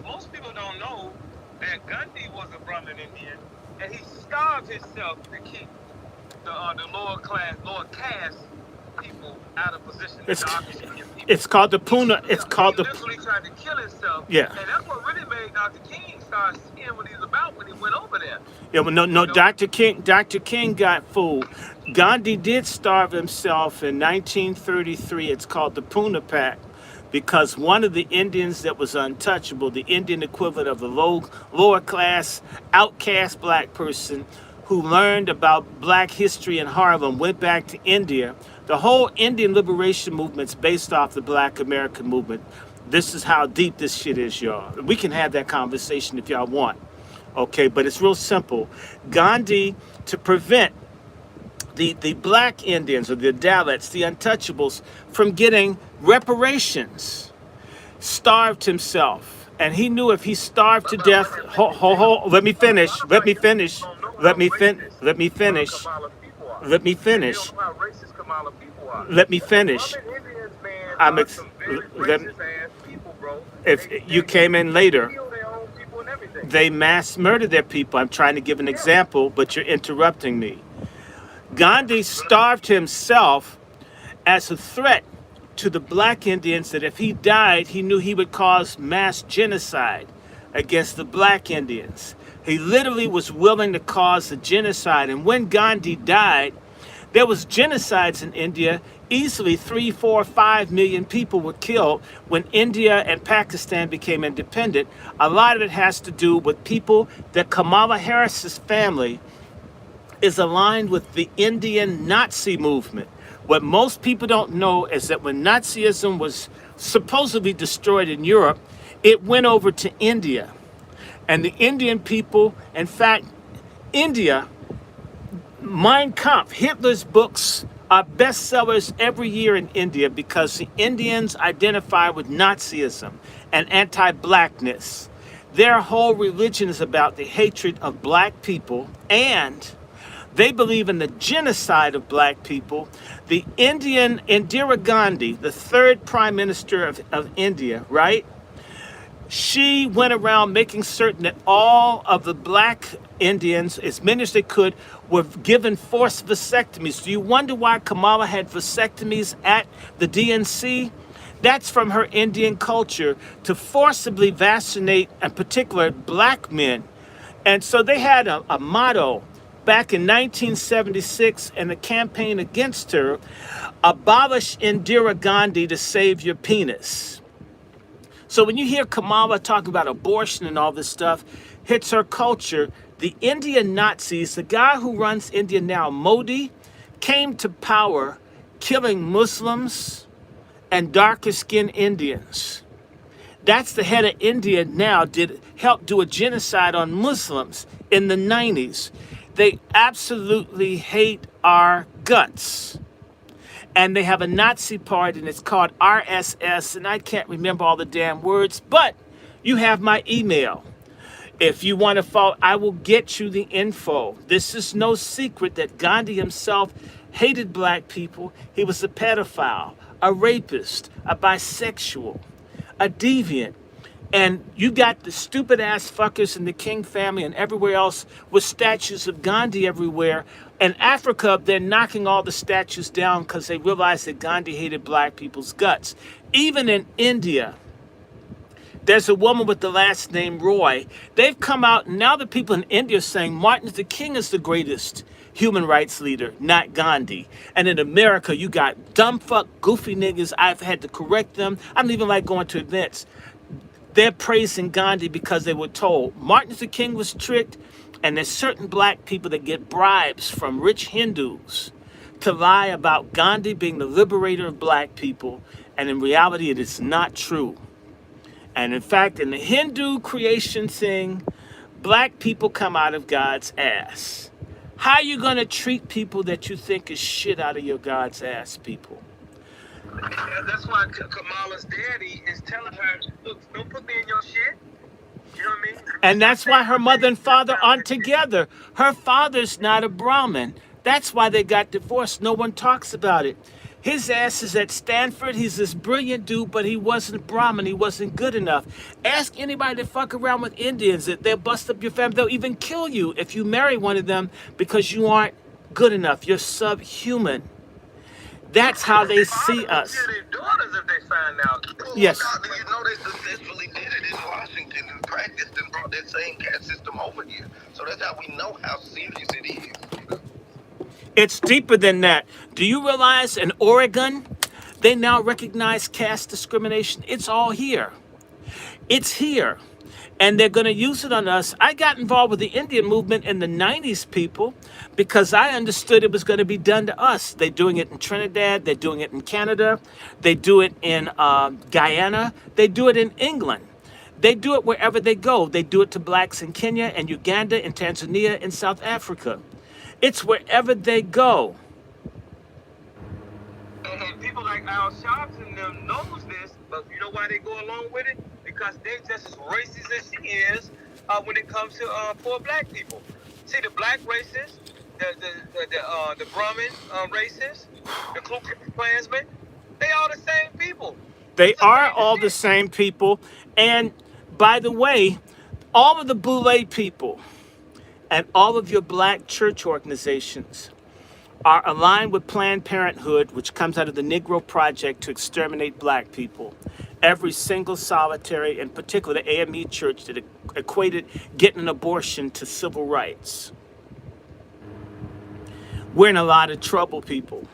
Most people don't know that Gandhi was a Brahmin Indian, and he starved himself to keep the lower caste people out of position. It's called the Puna. It's called the. He literally tried to kill himself. Yeah. And that's what really made Dr. King start seeing what he was about when he went over there. Yeah, well, no. Dr. King got fooled. Gandhi did starve himself in 1933. It's called the Puna Pact. because one of the Indians that was untouchable, the Indian equivalent of the lower class, outcast black person who learned about black history in Harlem, went back to India. The whole Indian liberation movement's based off the Black American movement. This is how deep this shit is, y'all. We can have that conversation if y'all want. Okay, but it's real simple. Gandhi, to prevent the black Indians or the Dalits, the untouchables, from getting reparations, starved himself. And he knew if he starved to death, let me finish. Let me finish. Let me finish. Let me finish. Let me finish. Let me finish. If you came in later, they mass murdered their people. I'm trying to give an example, but you're interrupting me. Gandhi starved himself as a threat to the black Indians that if he died, he knew he would cause mass genocide against the black Indians. He literally was willing to cause a genocide. And when Gandhi died, there was genocides in India. Easily 3, 4, 5 million people were killed when India and Pakistan became independent. A lot of it has to do with people that Kamala Harris's family is aligned with the Indian Nazi movement. What most people don't know is that when Nazism was supposedly destroyed in Europe, it went over to India. And the Indian people, in fact, India, Mein Kampf, Hitler's books are bestsellers every year in India because the Indians identify with Nazism and anti-blackness. Their whole religion is about the hatred of black people, and they believe in the genocide of black people. The Indian Indira Gandhi, the third prime minister of India, right? She went around making certain that all of the black Indians, as many as they could, were given forced vasectomies. Do you wonder why Kamala had vasectomies at the DNC? That's from her Indian culture, to forcibly vaccinate, in particular, black men. And so they had a motto back in 1976 in the campaign against her: abolish Indira Gandhi to save your penis. So when you hear Kamala talking about abortion and all this stuff, hits her culture. The Indian Nazis, the guy who runs India now, Modi, came to power killing Muslims and darker skinned Indians. That's the head of India now, helped do a genocide on Muslims in the 90s. They absolutely hate our guts. And they have a Nazi party, and it's called RSS, and I can't remember all the damn words, but you have my email. If you want to follow, I will get you the info. This is no secret that Gandhi himself hated black people. He was a pedophile, a rapist, a bisexual, a deviant. And you got the stupid ass fuckers in the King family and everywhere else with statues of Gandhi everywhere. In Africa, they're knocking all the statues down because they realize that Gandhi hated black people's guts. Even in India, there's a woman with the last name Roy. They've come out, and now the people in India are saying Martin Luther King is the greatest human rights leader, not Gandhi. And in America, you got dumb fuck, goofy niggas. I've had to correct them. I don't even like going to events. They're praising Gandhi because they were told Martin Luther King was tricked, and there's certain black people that get bribes from rich Hindus to lie about Gandhi being the liberator of black people, and in reality, it is not true. And in fact, in the Hindu creation thing, black people come out of God's ass. How are you going to treat people that you think is shit out of your God's ass people? Yeah, that's why Kamala's daddy is telling her, look, don't put me in your shit. You know what I mean? And that's why her mother and father aren't together. Her father's not a Brahmin. That's why they got divorced. No one talks about it. His ass is at Stanford. He's this brilliant dude, but he wasn't Brahmin. He wasn't good enough. Ask anybody that fuck around with Indians that they'll bust up your family. They'll even kill you if you marry one of them because you aren't good enough. You're subhuman. That's how they see us. Their daughters if they find out. Yes. You know they successfully did it in Washington and practiced and brought that same caste system over here. So that's how we know how serious it is. It's deeper than that. Do you realize in Oregon, They now recognize caste discrimination. It's all here. It's here. And they're going to use it on us. I got involved with the Indian movement in the 90s, people, because I understood it was going to be done to us. They're doing it in Trinidad. They're doing it in Canada. They do it in Guyana. They do it in England. They do it wherever they go. They do it to blacks in Kenya and Uganda and Tanzania and South Africa. It's wherever they go. And people like Al Sharpton them knows this, but you know why they go along with it? Because they just as racist as she is when it comes to poor black people. See, the black racists, the Brahmin racists, the Ku Klux Klansmen, they all the same people. They It's the are same all the shit. same people. And by the way, all of the Boule people and all of your black church organizations are aligned with Planned Parenthood, which comes out of the Negro Project to exterminate black people. Every single solitary, in particular the AME church, that equated getting an abortion to civil rights. We're in a lot of trouble, people.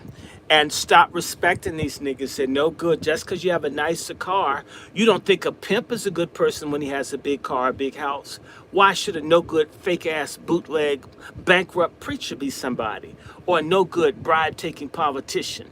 And stop respecting these niggas. They're no good. Just because you have a nicer car, you don't think a pimp is a good person when he has a big car, a big house. Why should a no good, fake ass, bootleg, bankrupt preacher be somebody? Or a no good, bribe taking politician?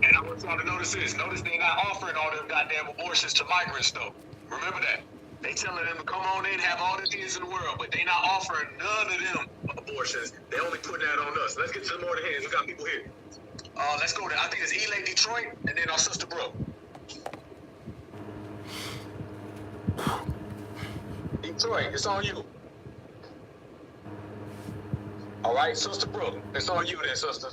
And I want y'all to notice this. Notice they not offering all them goddamn abortions to migrants, though. Remember that. They telling them to come on in, have all the kids in the world, but they not offering none of them abortions. They only putting that on us. Let's get to the more hands. We got people here. Let's go to, I think it's Elaine Detroit, and then our sister Brooke. Detroit, it's on you. All right, Sister Brooke, it's on you then, sister.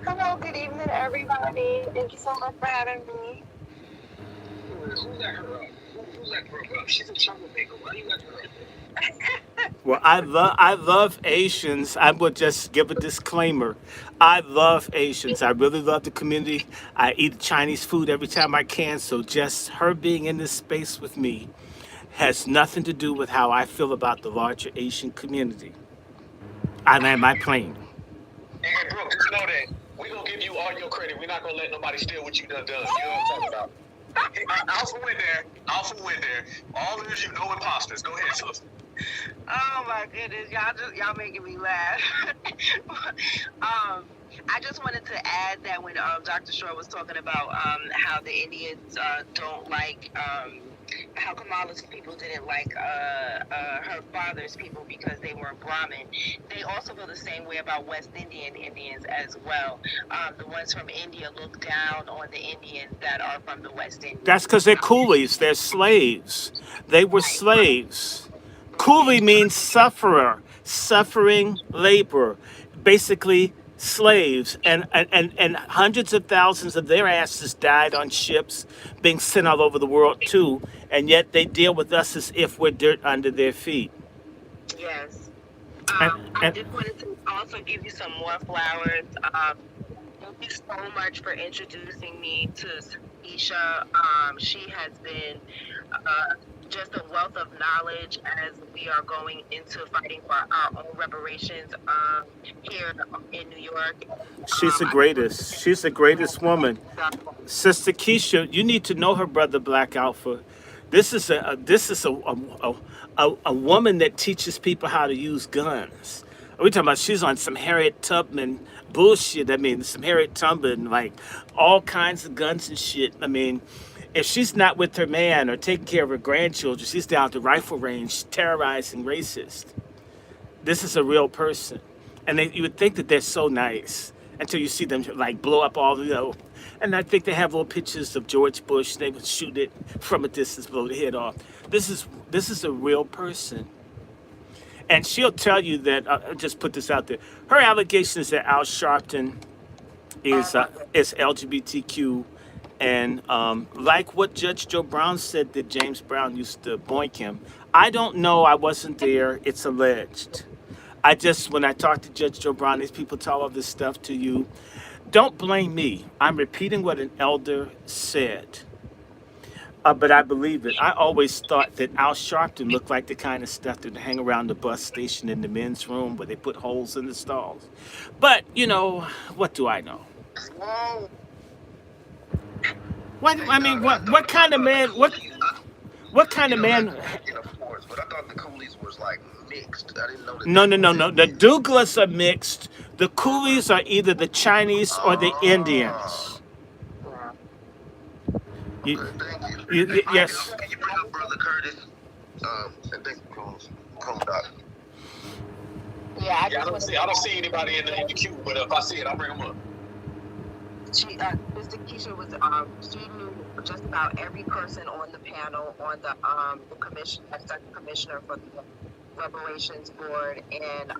Hello, good evening, everybody. Thank you so much for having me. Who let her up? Who let her up? She's a troublemaker. Why you let her up? Well, I love Asians. I would just give a disclaimer. I love Asians. I really love the community. I eat Chinese food every time I can. So just her being in this space with me has nothing to do with how I feel about the larger Asian community. I land my plane. And Brooke, just know that we gonna give you all your credit. We're not gonna let nobody steal what you done. You know what I'm talking about? Alpha went there. Alpha went there. All of you know imposters. Go ahead, sister. Oh my goodness, y'all making me laugh. I just wanted to add that when Dr. Short was talking about how the Indians don't like how Kamala's people didn't like her father's people because they were Brahmin. They also feel the same way about West Indian Indians as well. The ones from India look down on the Indians that are from the West Indies. That's because they're coolies. They're slaves. They were slaves. Coolie means sufferer, suffering laborer, basically slaves. And hundreds of thousands of their asses died on ships being sent all over the world too. And yet they deal with us as if we're dirt under their feet. Yes. And, I and just wanted to also give you some more flowers. Thank you so much for introducing me to Isha. She has been just a wealth of knowledge as we are going into fighting for our own reparations here in New York. she's the greatest. She's the greatest woman. Sister Keisha, you need to know her brother Black Alpha. This is a woman that teaches people how to use guns. We're talking about she's on some Harriet Tubman bullshit. I mean, some Harriet Tubman, like all kinds of guns and shit. I mean, if she's not with her man or taking care of her grandchildren, she's down at the rifle range terrorizing racists. This is a real person. And you would think that they're so nice until you see them like blow up all the. And I think they have little pictures of George Bush. They would shoot it from a distance, blow the head off. This is a real person. And she'll tell you that, I'll just put this out there. Her allegation is that Al Sharpton is LGBTQ. And like what Judge Joe Brown said that James Brown used to boink him. I don't know. I wasn't there. It's alleged. When I talk to Judge Joe Brown, these people tell all this stuff to you. Don't blame me. I'm repeating what an elder said. But I believe it. I always thought that Al Sharpton looked like the kind of stuff that hang around the bus station in the men's room where they put holes in the stalls. But, what do I know? Whoa. What Hey, I Doc, mean, what kind I of thought the man? What coolies. what kind of Not man? to break it, of course, but I thought the coolies was like mixed. I didn't know that No, they no, were no, just no. The mixed. Douglas are mixed. The coolies are either the Chinese or the Ah, Indians. Yeah. You, okay, thank you. Hey, Mike, yes. can you bring up Brother Curtis? And thank you, cool, Doc. Yeah, I Yeah, just want I don't see anybody in the queue, but if I see it, I'll bring them up. Mr. Keisha was she knew just about every person on the panel on the commission, second commissioner for the reparations board, and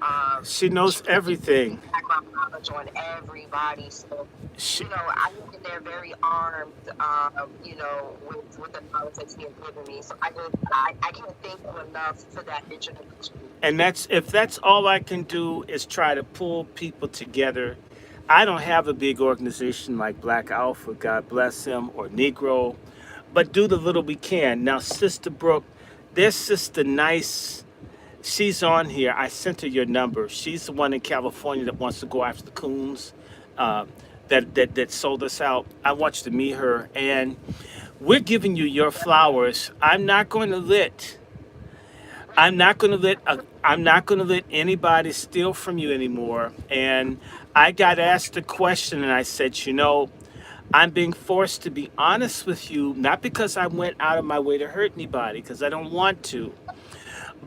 She she knows was everything. background knowledge on everybody. So She, I went in there very armed, with the knowledge that he had given me. So I can't thank you enough for that introduction. and that's if that's all I can do is try to pull people together. I don't have a big organization like Black Alpha, God bless him, or Negro, but do the little we can. Now, Sister Brooke, there's Sister Nice. She's on here. I sent her your number. She's the one in California that wants to go after the coons uh, that sold us out. I want you to meet her, and we're giving you your flowers. I'm not going to let anybody steal from you anymore. And I got asked a question, and I said, I'm being forced to be honest with you, not because I went out of my way to hurt anybody, because I don't want to.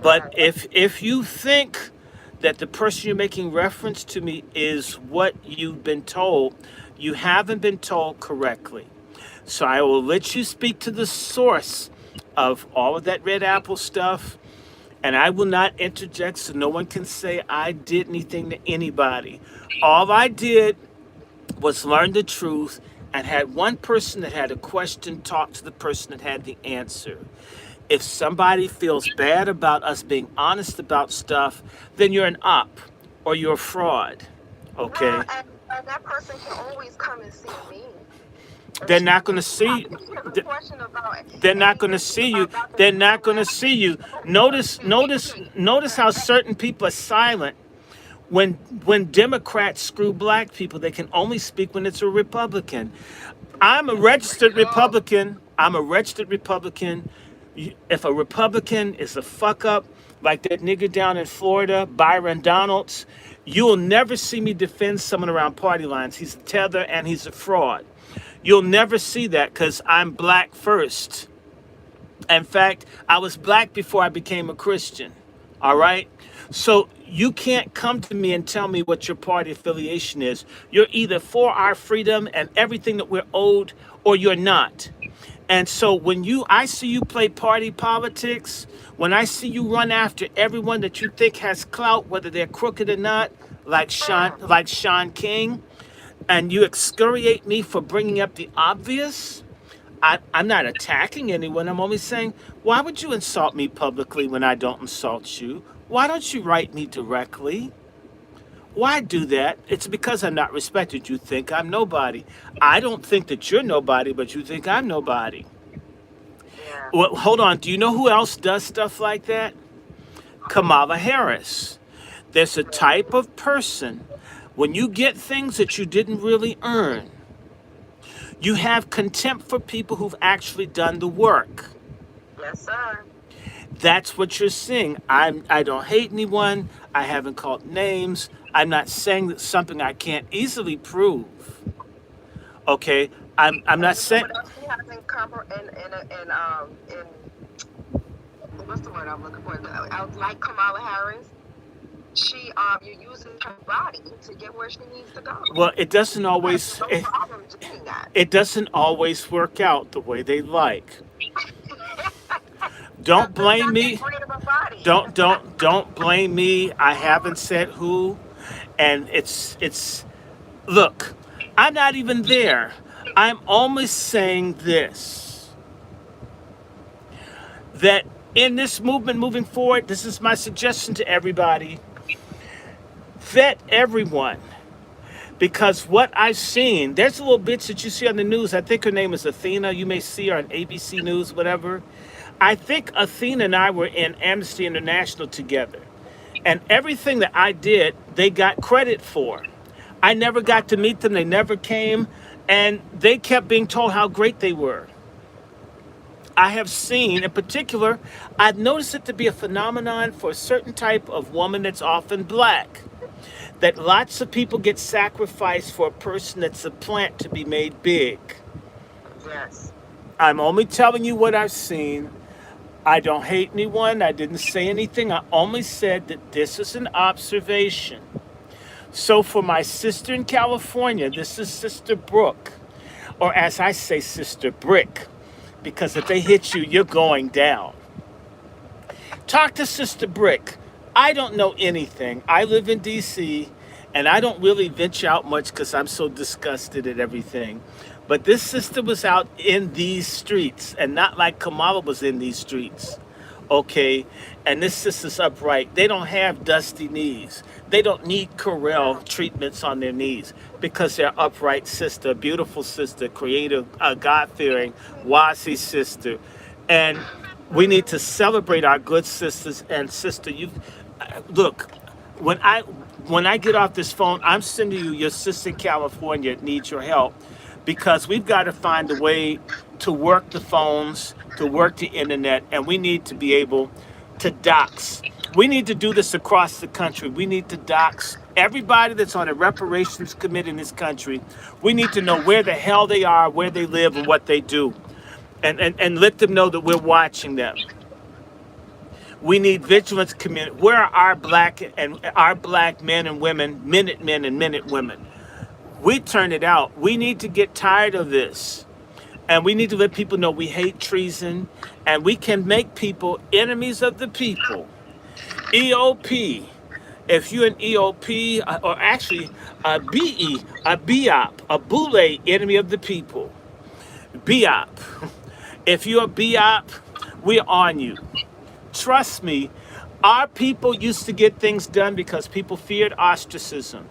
But if you think that the person you're making reference to me is what you've been told, you haven't been told correctly. So I will let you speak to the source of all of that red apple stuff, and I will not interject so no one can say I did anything to anybody. All I did was learn the truth and had one person that had a question talk to the person that had the answer. If somebody feels bad about us being honest about stuff, then you're an op or you're a fraud. Well, Okay? and that person can always come and see me. They're not going to see. If she has a question about They're not going to anything see you. about They're the not going to see you. Notice how certain people are silent when Democrats screw black people. They can only speak when it's a Republican. I'm a registered Republican. I'm a registered Republican. If a Republican is a fuck up like that nigger down in Florida, Byron Donalds, you'll never see me defend someone around party lines. He's a tether and he's a fraud. You'll never see that because I'm black first. In fact, I was black before I became a Christian. All right? So you can't come to me and tell me what your party affiliation is. You're either for our freedom and everything that we're owed, or you're not. And so I see you play party politics, when I see you run after everyone that you think has clout, whether they're crooked or not, like Sean King, and you excoriate me for bringing up the obvious, I'm not attacking anyone. I'm only saying, why would you insult me publicly when I don't insult you? Why don't you write me directly? Why do that? It's because I'm not respected. You think I'm nobody. I don't think that you're nobody, but you think I'm nobody. Yeah. Well, hold on. Do you know who else does stuff like that? Kamala Harris. There's a type of person, when you get things that you didn't really earn, you have contempt for people who've actually done the work. Yes, sir. That's what you're seeing. I don't hate anyone. I haven't called names. I'm not saying that something I can't easily prove. Okay? I'm not saying. What else he has in what's the word I'm looking for? I was like Kamala Harris. She you're using her body to get where she needs to go. Well, it doesn't Has always no problem doing that. it doesn't always work out the way they like. Don't blame me. Don't blame me. I haven't said who, and it's look, I'm not even there. I'm almost saying this, that in this movement moving forward, this is my suggestion to everybody. Vet everyone. Because what I've seen, there's a little bitch that you see on the news. I think her name is Athena. You may see her on ABC News, whatever. I think Athena and I were in Amnesty International together. And everything that I did, they got credit for. I never got to meet them. They never came. And they kept being told how great they were. I have seen, in particular, I've noticed it to be a phenomenon for a certain type of woman that's often black. That lots of people get sacrificed for a person that's a plant to be made big. Yes. I'm only telling you what I've seen. I don't hate anyone. I didn't say anything. I only said that this is an observation. So for my sister in California, this is Sister Brooke, or as I say, Sister Brick, because if they hit you, you're going down. Talk to Sister Brick. I don't know anything. I live in DC and I don't really venture out much because I'm so disgusted at everything. But this sister was out in these streets and not like Kamala was in these streets. Okay, and this sister's upright. They don't have dusty knees. They don't need Corel treatments on their knees because they're upright sister, beautiful sister, creative, God-fearing, Wasi sister. And we need to celebrate our good sisters. And sister, you look, when I get off this phone, I'm sending you your sister in California needs your help because we've got to find a way to work the phones, to work the internet, and we need to be able to dox. We need to do this across the country. We need to dox everybody that's on a reparations committee in this country. We need to know where the hell they are, where they live, and what they do. And let them know that we're watching them. We need vigilance community. Where are our black men and women, minute men and minute women? We turn it out. We need to get tired of this. And we need to let people know we hate treason. And we can make people enemies of the people. EOP. If you're an EOP, or actually a BE, a BIOP, a Boule, enemy of the people. BIOP. If you're a BIOP, we're on you. Trust me, our people used to get things done because people feared ostracism.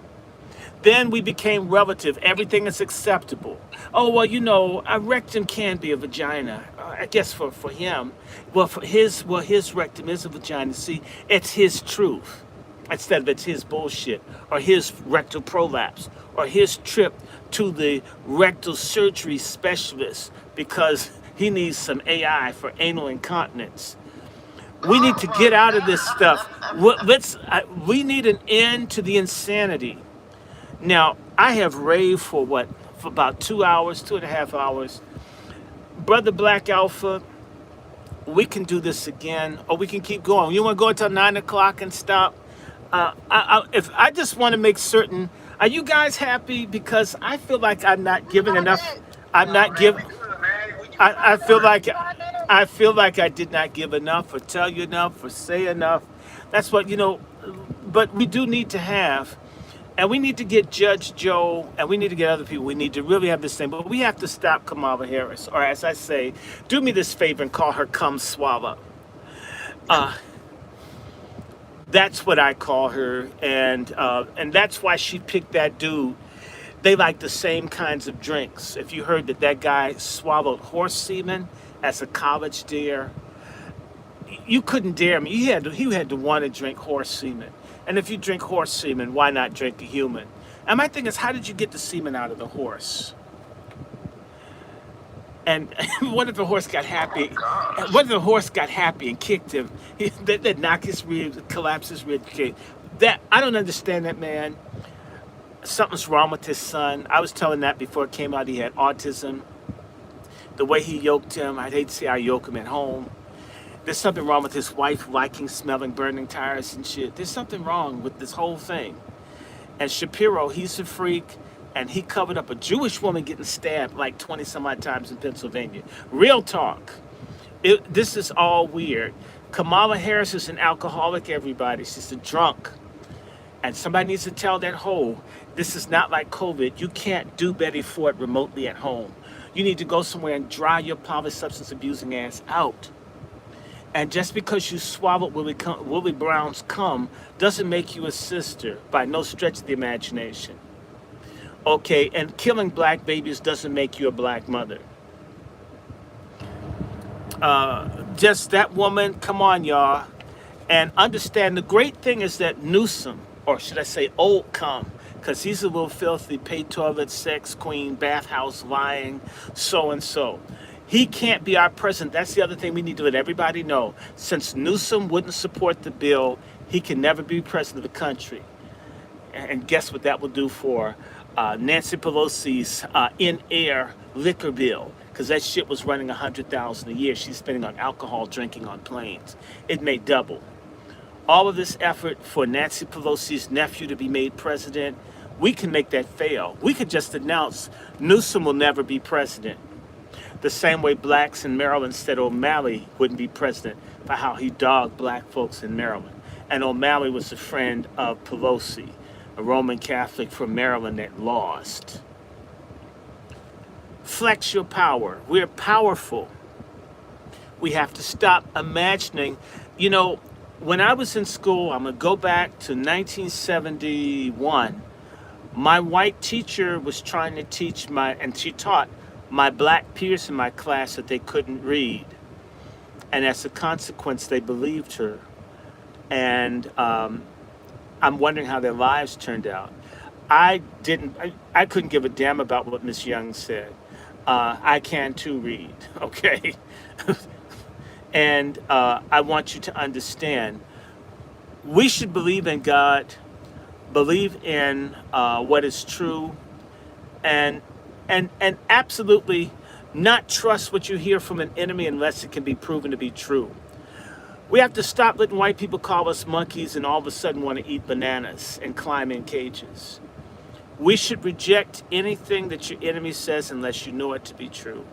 Then we became relative. Everything is acceptable. Oh, well, you know, a rectum can be a vagina. I guess for him. Well, his rectum is a vagina. See, it's his truth. Instead of it's his bullshit. Or his rectal prolapse. Or his trip to the rectal surgery specialist because he needs some AI for anal incontinence. We need to get out of this stuff. We need an end to the insanity. Now, I have raved for about 2 hours, 2.5 hours. Brother Black Alpha, we can do this again, or we can keep going. You want to go until 9 o'clock and stop? If I just want to make certain, are you guys happy? Because I feel like I'm not giving enough. I'm not giving. I feel like I did not give enough, or tell you enough, or say enough. That's what But we do need to have. And we need to get Judge Joe, and we need to get other people. We need to really have this thing. But we have to stop Kamala Harris. Or as I say, do me this favor and call her Cum Swallow. That's what I call her. And that's why she picked that dude. They like the same kinds of drinks. If you heard that guy swallowed horse semen as a college dare, you couldn't dare me. He had to want to drink horse semen. And if you drink horse semen, why not drink a human? And my thing is, how did you get the semen out of the horse? And what if the horse got happy? What if the horse got happy and kicked him? They'd knock his ribs, collapse his rib cage. I don't understand that, man. Something's wrong with his son. I was telling that before it came out. He had autism. The way he yoked him, I'd hate to see I yoke him at home. There's something wrong with his wife liking smelling burning tires and shit. There's something wrong with this whole thing. And Shapiro, he's a freak, and he covered up a Jewish woman getting stabbed like 20 some odd times in Pennsylvania. Real talk. This is all weird. Kamala Harris is an alcoholic, everybody. She's a drunk. And somebody needs to tell that hoe, this is not like COVID. You can't do Betty Ford remotely at home. You need to go somewhere and dry your poly substance abusing ass out. And just because you swallowed Willie Brown's cum doesn't make you a sister by no stretch of the imagination. Okay, and killing black babies doesn't make you a black mother. Just that woman, come on, y'all. And understand the great thing is that Newsom, or should I say Old Cum, because he's a little filthy, pay toilet, sex queen, bathhouse lying, so and so. He can't be our president. That's the other thing we need to let everybody know. Since Newsom wouldn't support the bill, he can never be president of the country. And guess what that will do for Nancy Pelosi's in-air liquor bill? Because that shit was running $100,000 a year. She's spending on alcohol, drinking on planes. It may double. All of this effort for Nancy Pelosi's nephew to be made president, we can make that fail. We could just announce Newsom will never be president. The same way blacks in Maryland said O'Malley wouldn't be president for how he dogged black folks in Maryland. And O'Malley was a friend of Pelosi, a Roman Catholic from Maryland that lost. Flex your power. We're powerful. We have to stop imagining. You know, when I was in school, I'm going to go back to 1971. My white teacher was trying to teach and she taught my black peers in my class that they couldn't read. And as a consequence, they believed her. And I'm wondering how their lives turned out. I couldn't give a damn about what Miss Young said. I can too read, okay? And I want you to understand, we should believe in God, believe in what is true, and absolutely not trust what you hear from an enemy unless it can be proven to be true. We have to stop letting white people call us monkeys and all of a sudden want to eat bananas and climb in cages. We should reject anything that your enemy says unless you know it to be true.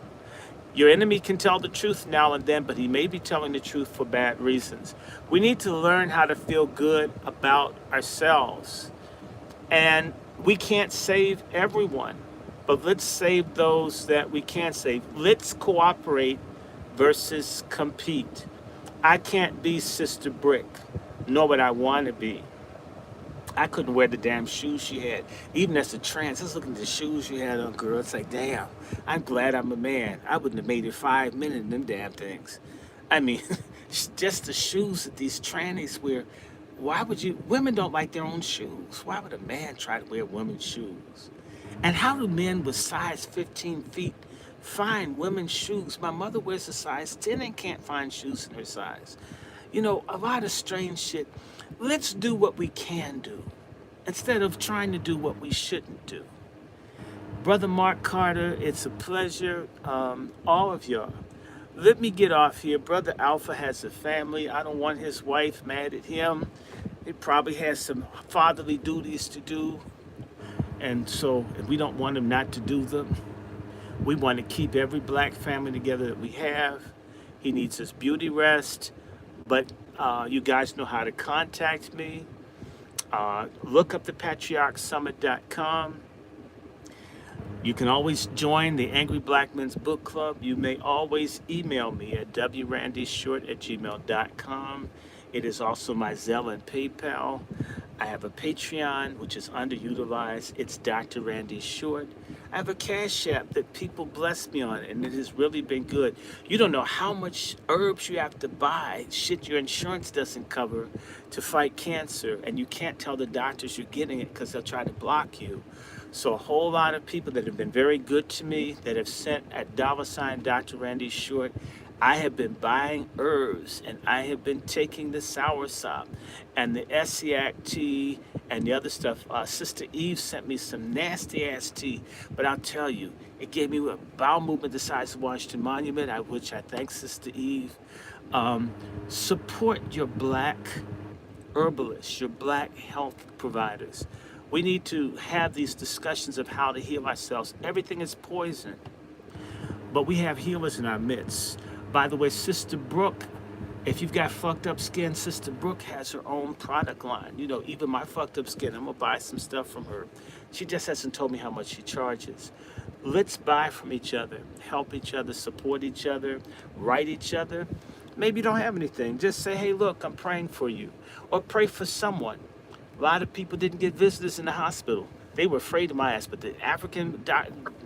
Your enemy can tell the truth now and then, but he may be telling the truth for bad reasons. We need to learn how to feel good about ourselves. And we can't save everyone, but let's save those that we can save. Let's cooperate versus compete. I can't be Sister Brick, nor would I want to be. I couldn't wear the damn shoes she had. Even as a trans, I was looking at the shoes she had on, girl. It's like, damn, I'm glad I'm a man. I wouldn't have made it 5 minutes in them damn things. I mean, just the shoes that these trannies wear. Why would you? Women don't like their own shoes. Why would a man try to wear women's shoes? And how do men with size 15 feet find women's shoes? My mother wears a size 10 and can't find shoes in her size. You know, a lot of strange shit. Let's do what we can do instead of trying to do what we shouldn't do. Brother Mark Carter, it's a pleasure. All of y'all. Let me get off here. Brother Alpha has a family. I don't want his wife mad at him. He probably has some fatherly duties to do. And so we don't want him not to do them. We want to keep every black family together that we have. He needs his beauty rest. But you guys know how to contact me. Look up the patriarchsummit.com. You can always join the Angry Black Men's Book Club. You may always email me at drrandyshort@gmail.com. It is also my Zelle and PayPal. I have a Patreon, which is underutilized. It's Dr. Randy Short. I have a Cash App that people bless me on, and it has really been good. You don't know how much herbs you have to buy, shit your insurance doesn't cover, to fight cancer, and you can't tell the doctors you're getting it because they'll try to block you. So a whole lot of people that have been very good to me, that have sent at $ Dr. Randy Short, I have been buying herbs, and I have been taking the soursop and the Essiac tea and the other stuff. Sister Eve sent me some nasty ass tea, but I'll tell you, it gave me a bowel movement the size of Washington Monument, which I thank Sister Eve. Support your black herbalists, your black health providers. We need to have these discussions of how to heal ourselves. Everything is poison, but we have healers in our midst. By the way, Sister Brooke, if you've got fucked up skin, Sister Brooke has her own product line. You know, even my fucked up skin, I'm gonna buy some stuff from her. She just hasn't told me how much she charges. Let's buy from each other, help each other, support each other, write each other. Maybe you don't have anything. Just say, hey, look, I'm praying for you. Or pray for someone. A lot of people didn't get visitors in the hospital. They were afraid of my ass, but the African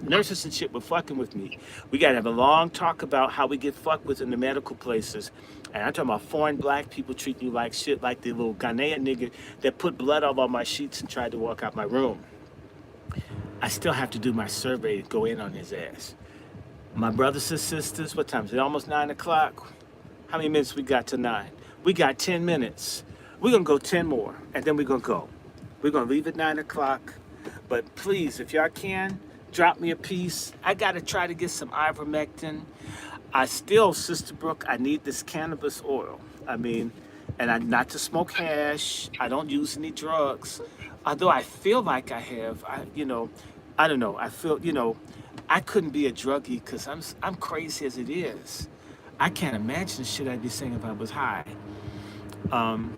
nurses and shit were fucking with me. We gotta have a long talk about how we get fucked with in the medical places. And I'm talking about foreign black people treating you like shit, like the little Ghanaian nigga that put blood all on my sheets and tried to walk out my room. I still have to do my survey to go in on his ass. My brothers and sisters, what time is it? Almost 9 o'clock? How many minutes we got to 9? We got 10 minutes. We're gonna go 10 more, and then we're gonna go. We're gonna leave at 9 o'clock. But please, if y'all can, drop me a piece. I gotta try to get some ivermectin. I still, Sister Brooke, I need this cannabis oil. I mean, and I not to smoke hash. I don't use any drugs. Although I feel like I have, I don't know. I feel, I couldn't be a druggie because I'm crazy as it is. I can't imagine the shit I'd be saying if I was high. Um,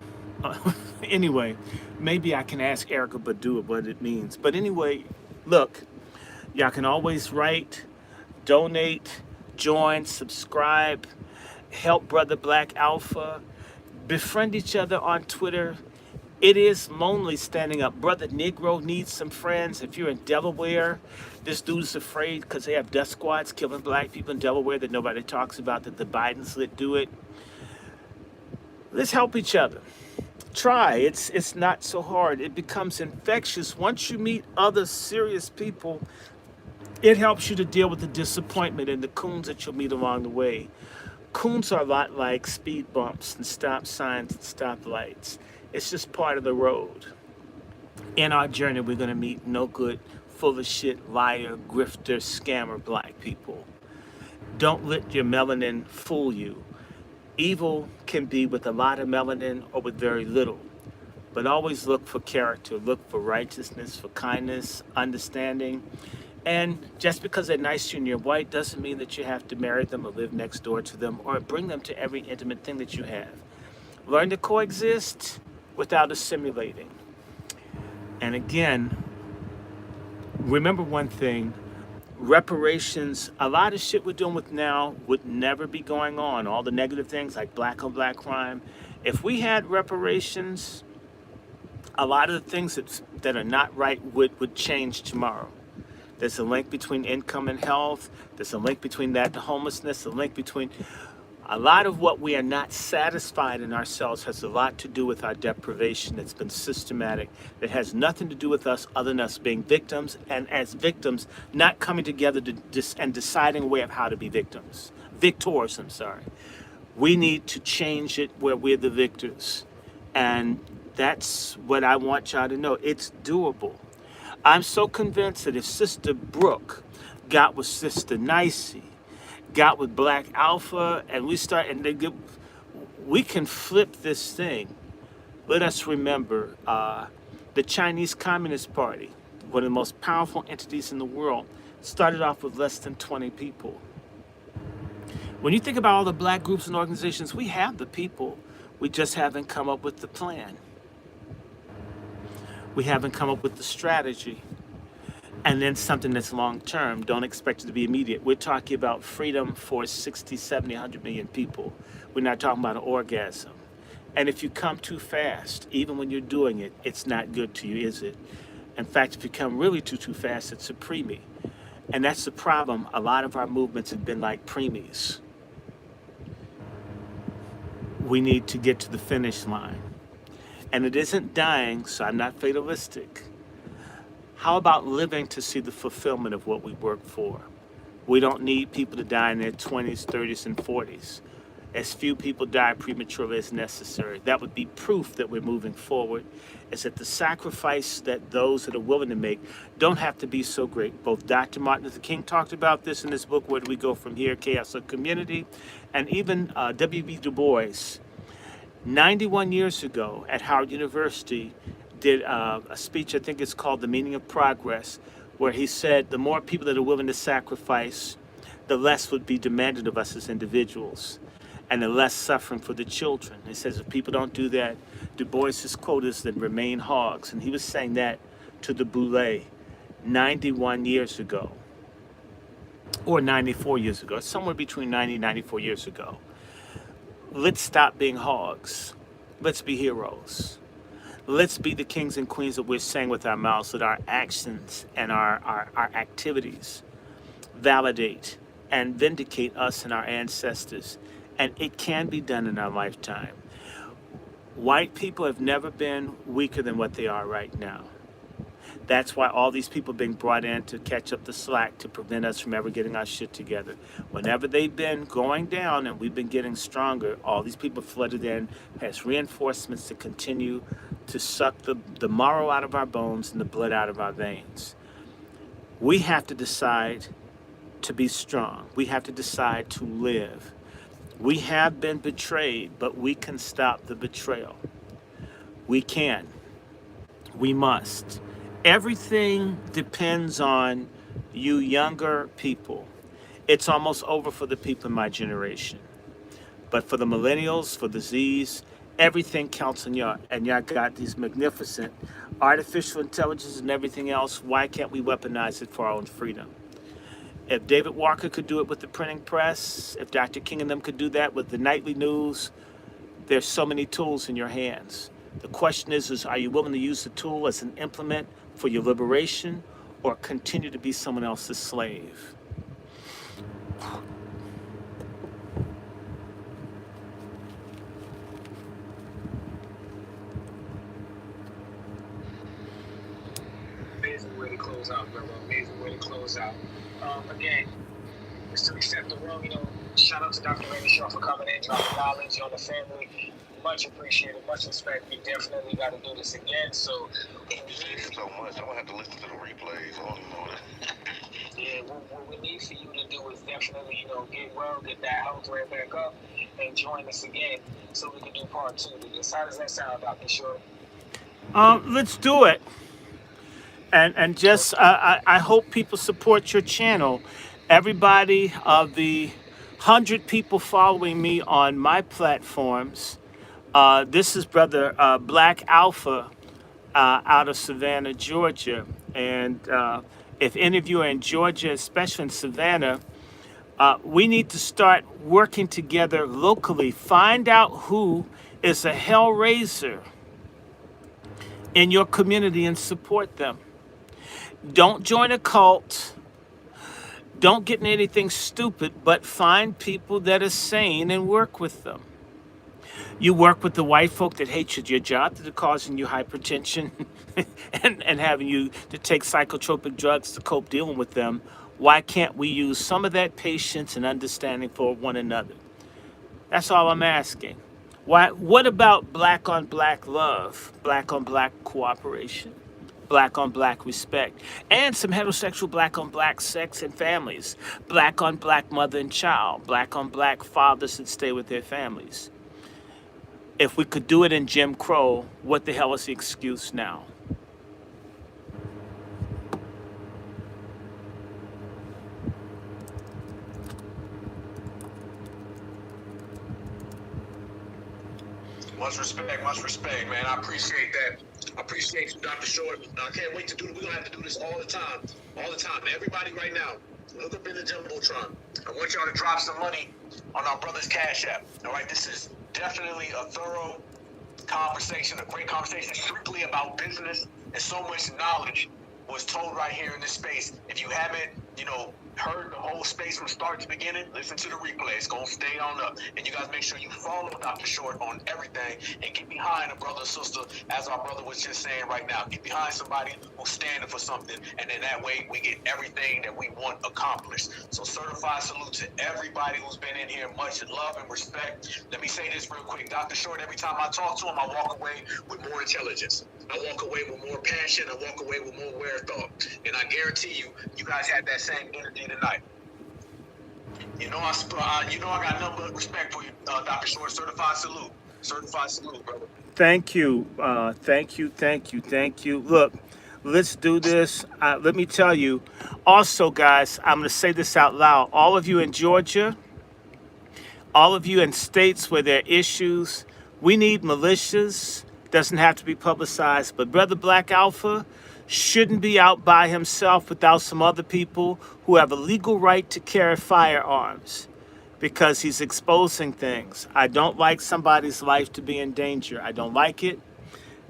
anyway, maybe I can ask Erica Badu what it means. But anyway, look, y'all can always write, donate, join, subscribe, help Brother Black Alpha, befriend each other on Twitter. It is lonely standing up. Brother Negro needs some friends. If you're in Delaware, this dude's afraid because they have death squads killing black people in Delaware that nobody talks about, that the Bidens let do it. Let's help each other. Try. It's not so hard. It becomes infectious. Once you meet other serious people, it helps you to deal with the disappointment and the coons that you'll meet along the way. Coons are a lot like speed bumps and stop signs and stop lights. It's just part of the road. In our journey, we're going to meet no good, full of shit, liar, grifter, scammer black people. Don't let your melanin fool you. Evil can be with a lot of melanin or with very little. But always look for character, look for righteousness, for kindness, understanding. And just because they're nice to you and you're white doesn't mean that you have to marry them or live next door to them or bring them to every intimate thing that you have. Learn to coexist without assimilating. And again, remember one thing, reparations, a lot of shit we're dealing with now would never be going on. All the negative things like black on black crime. If we had reparations, a lot of the things that are not right would change tomorrow. There's a link between income and health. There's a link between that and homelessness, a link between a lot of what we are not satisfied in ourselves has a lot to do with our deprivation that's been systematic. That has nothing to do with us other than us being victims, and as victims, not coming together and deciding a way of how to be victors. We need to change it where we're the victors. And that's what I want y'all to know. It's doable. I'm so convinced that if Sister Brooke got with Sister Nicey, got with Black Alpha, and we can flip this thing. Let us remember the Chinese Communist Party, one of the most powerful entities in the world, started off with less than 20 people. When you think about all the black groups and organizations, we have the people. We just haven't come up with the plan. We haven't come up with the strategy. And then something that's long-term. Don't expect it to be immediate. We're talking about freedom for 60, 70, 100 million people. We're not talking about an orgasm. And if you come too fast, even when you're doing it, it's not good to you, is it? In fact, if you come really too fast, it's a preemie. And that's the problem. A lot of our movements have been like preemies. We need to get to the finish line. And it isn't dying, so I'm not fatalistic. How about living to see the fulfillment of what we work for? We don't need people to die in their 20s, 30s, and 40s. As few people die prematurely as necessary. That would be proof that we're moving forward, is that the sacrifice that those that are willing to make don't have to be so great. Both Dr. Martin Luther King talked about this in his book, Where Do We Go From Here? Chaos of Community, and even W.B. Du Bois, 91 years ago at Howard University, did a speech, I think it's called The Meaning of Progress, where he said the more people that are willing to sacrifice, the less would be demanded of us as individuals, and the less suffering for the children. He says if people don't do that, Du Bois's quote is then remain hogs. And he was saying that to the Boule 91 years ago, or 94 years ago, somewhere between 90 and 94 years ago. Let's stop being hogs. Let's be heroes. Let's be the kings and queens that we're saying with our mouths, that our actions and our activities validate and vindicate us and our ancestors. And it can be done in our lifetime. White people have never been weaker than what they are right now. That's why all these people being brought in to catch up the slack to prevent us from ever getting our shit together. Whenever they've been going down and we've been getting stronger, all these people flooded in as reinforcements to continue to suck the marrow out of our bones and the blood out of our veins. We have to decide to be strong. We have to decide to live. We have been betrayed, but we can stop the betrayal. We can. We must. Everything depends on you younger people. It's almost over for the people in my generation. But for the millennials, for the Z's, everything counts on y'all. And y'all got these magnificent artificial intelligence and everything else. Why can't we weaponize it for our own freedom? If David Walker could do it with the printing press, if Dr. King and them could do that with the nightly news, there's so many tools in your hands. The question is are you willing to use the tool as an implement for your liberation or continue to be someone else's slave? Amazing way to close out, brother. Amazing way to close out. Again, just to reset the room, shout out to Dr. Randy Short for coming in, dropping knowledge on the family. Much appreciated, much respect. We definitely got to do this again. So, Appreciate you so much. I'm gonna have to listen to the replays on it. yeah, what we need for you to do is definitely, get well, get that health right back up, and join us again so we can do part 2. How does that sound, Dr. Short? Let's do it. And just, I hope people support your channel. Everybody of the 100 people following me on my platforms, this is Brother Black Alpha out of Savannah, Georgia. And if any of you are in Georgia, especially in Savannah, we need to start working together locally. Find out who is a hellraiser in your community and support them. Don't join a cult. Don't get in anything stupid, but find people that are sane and work with them. You work with the white folk that hate your job, that are causing you hypertension and having you to take psychotropic drugs to cope dealing with them. Why can't we use some of that patience and understanding for one another? That's all I'm asking. What about black on black love, black on black cooperation, black on black respect, and some heterosexual black on black sex and families, black on black mother and child, black on black fathers that stay with their families? If we could do it in Jim Crow, what the hell is the excuse now? Much respect, man. I appreciate that. I appreciate you, Dr. Short. I can't wait to do it. We're going to have to do this all the time. All the time. Everybody right now, look up in the Jumbotron. I want y'all to drop some money on our brother's Cash App. All right? This is definitely a thorough conversation, a great conversation, strictly about business, and so much knowledge was told right here in this space. If you haven't, heard the whole space from start to beginning, listen to the replay. It's going to stay on up. And you guys make sure you follow Dr. Short on everything and get behind a brother or sister, as our brother was just saying right now. Get behind somebody who's standing for something, and then that way we get everything that we want accomplished. So certified salute to everybody who's been in here. Much love and respect. Let me say this real quick. Dr. Short, every time I talk to him, I walk away with more intelligence. I walk away with more passion. I walk away with more wherethought. And I guarantee you, you guys had that same energy tonight. I got nothing but respect for you, Dr. Short. Certified salute. Certified salute, brother. Thank you. Thank you. Look, let's do this. Let me tell you. Also, guys, I'm going to say this out loud. All of you in Georgia, all of you in states where there are issues, we need militias. Doesn't have to be publicized, but Brother Black Alpha shouldn't be out by himself without some other people who have a legal right to carry firearms, because he's exposing things. I don't like somebody's life to be in danger. I don't like it.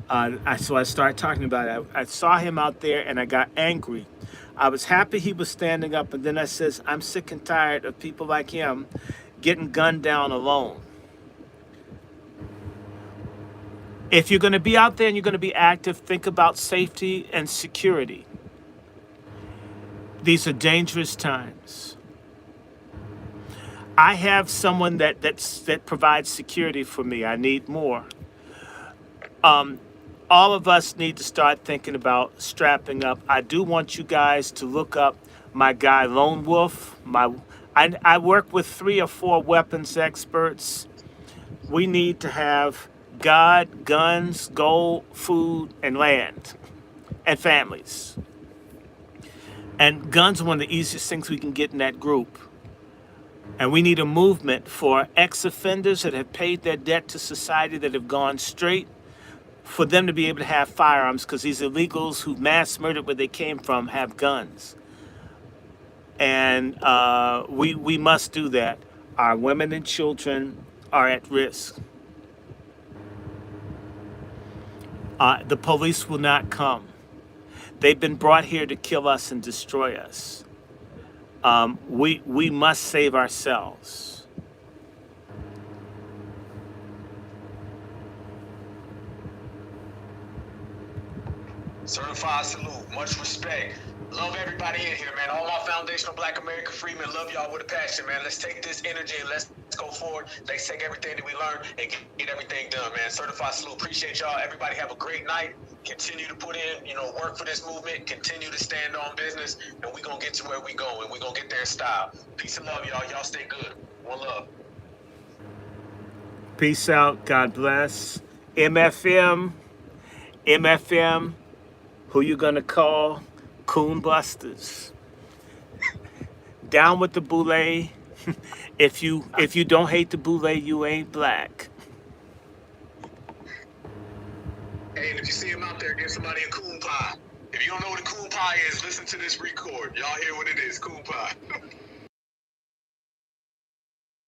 So I started talking about it. I saw him out there and I got angry. I was happy he was standing up, and then I says, I'm sick and tired of people like him getting gunned down alone. If you're going to be out there and you're going to be active, think about safety and security. These are dangerous times. I have someone that provides security for me. I need more. All of us need to start thinking about strapping up. I do want you guys to look up my guy Lone Wolf. I work with 3 or 4 weapons experts. We need to have God, guns, gold, food, and land, and families. And guns are one of the easiest things we can get in that group. And we need a movement for ex-offenders that have paid their debt to society, that have gone straight, for them to be able to have firearms, because these illegals who mass murdered where they came from have guns. And we must do that. Our women and children are at risk. The police will not come. They've been brought here to kill us and destroy us. We must save ourselves. Certified salute. Much respect. Love everybody in here, man. All my foundational Black American freemen love y'all with a passion, man. Let's take this energy and let's go forward. Let's take everything that we learned and get everything done, man. Certified salute. Appreciate y'all. Everybody have a great night. Continue to put in, work for this movement. Continue to stand on business, and we're going to get to where we go, and we're going to get there in style. Peace and love, y'all. Y'all stay good. One love. Peace out. God bless. MFM. Who you gonna call? Coon Busters. Down with the Boule. If you don't hate the Boule, you ain't black. Hey, and if you see him out there, give somebody a coon pie. If you don't know what a coon pie is, listen to this record. Y'all hear what it is, coon pie.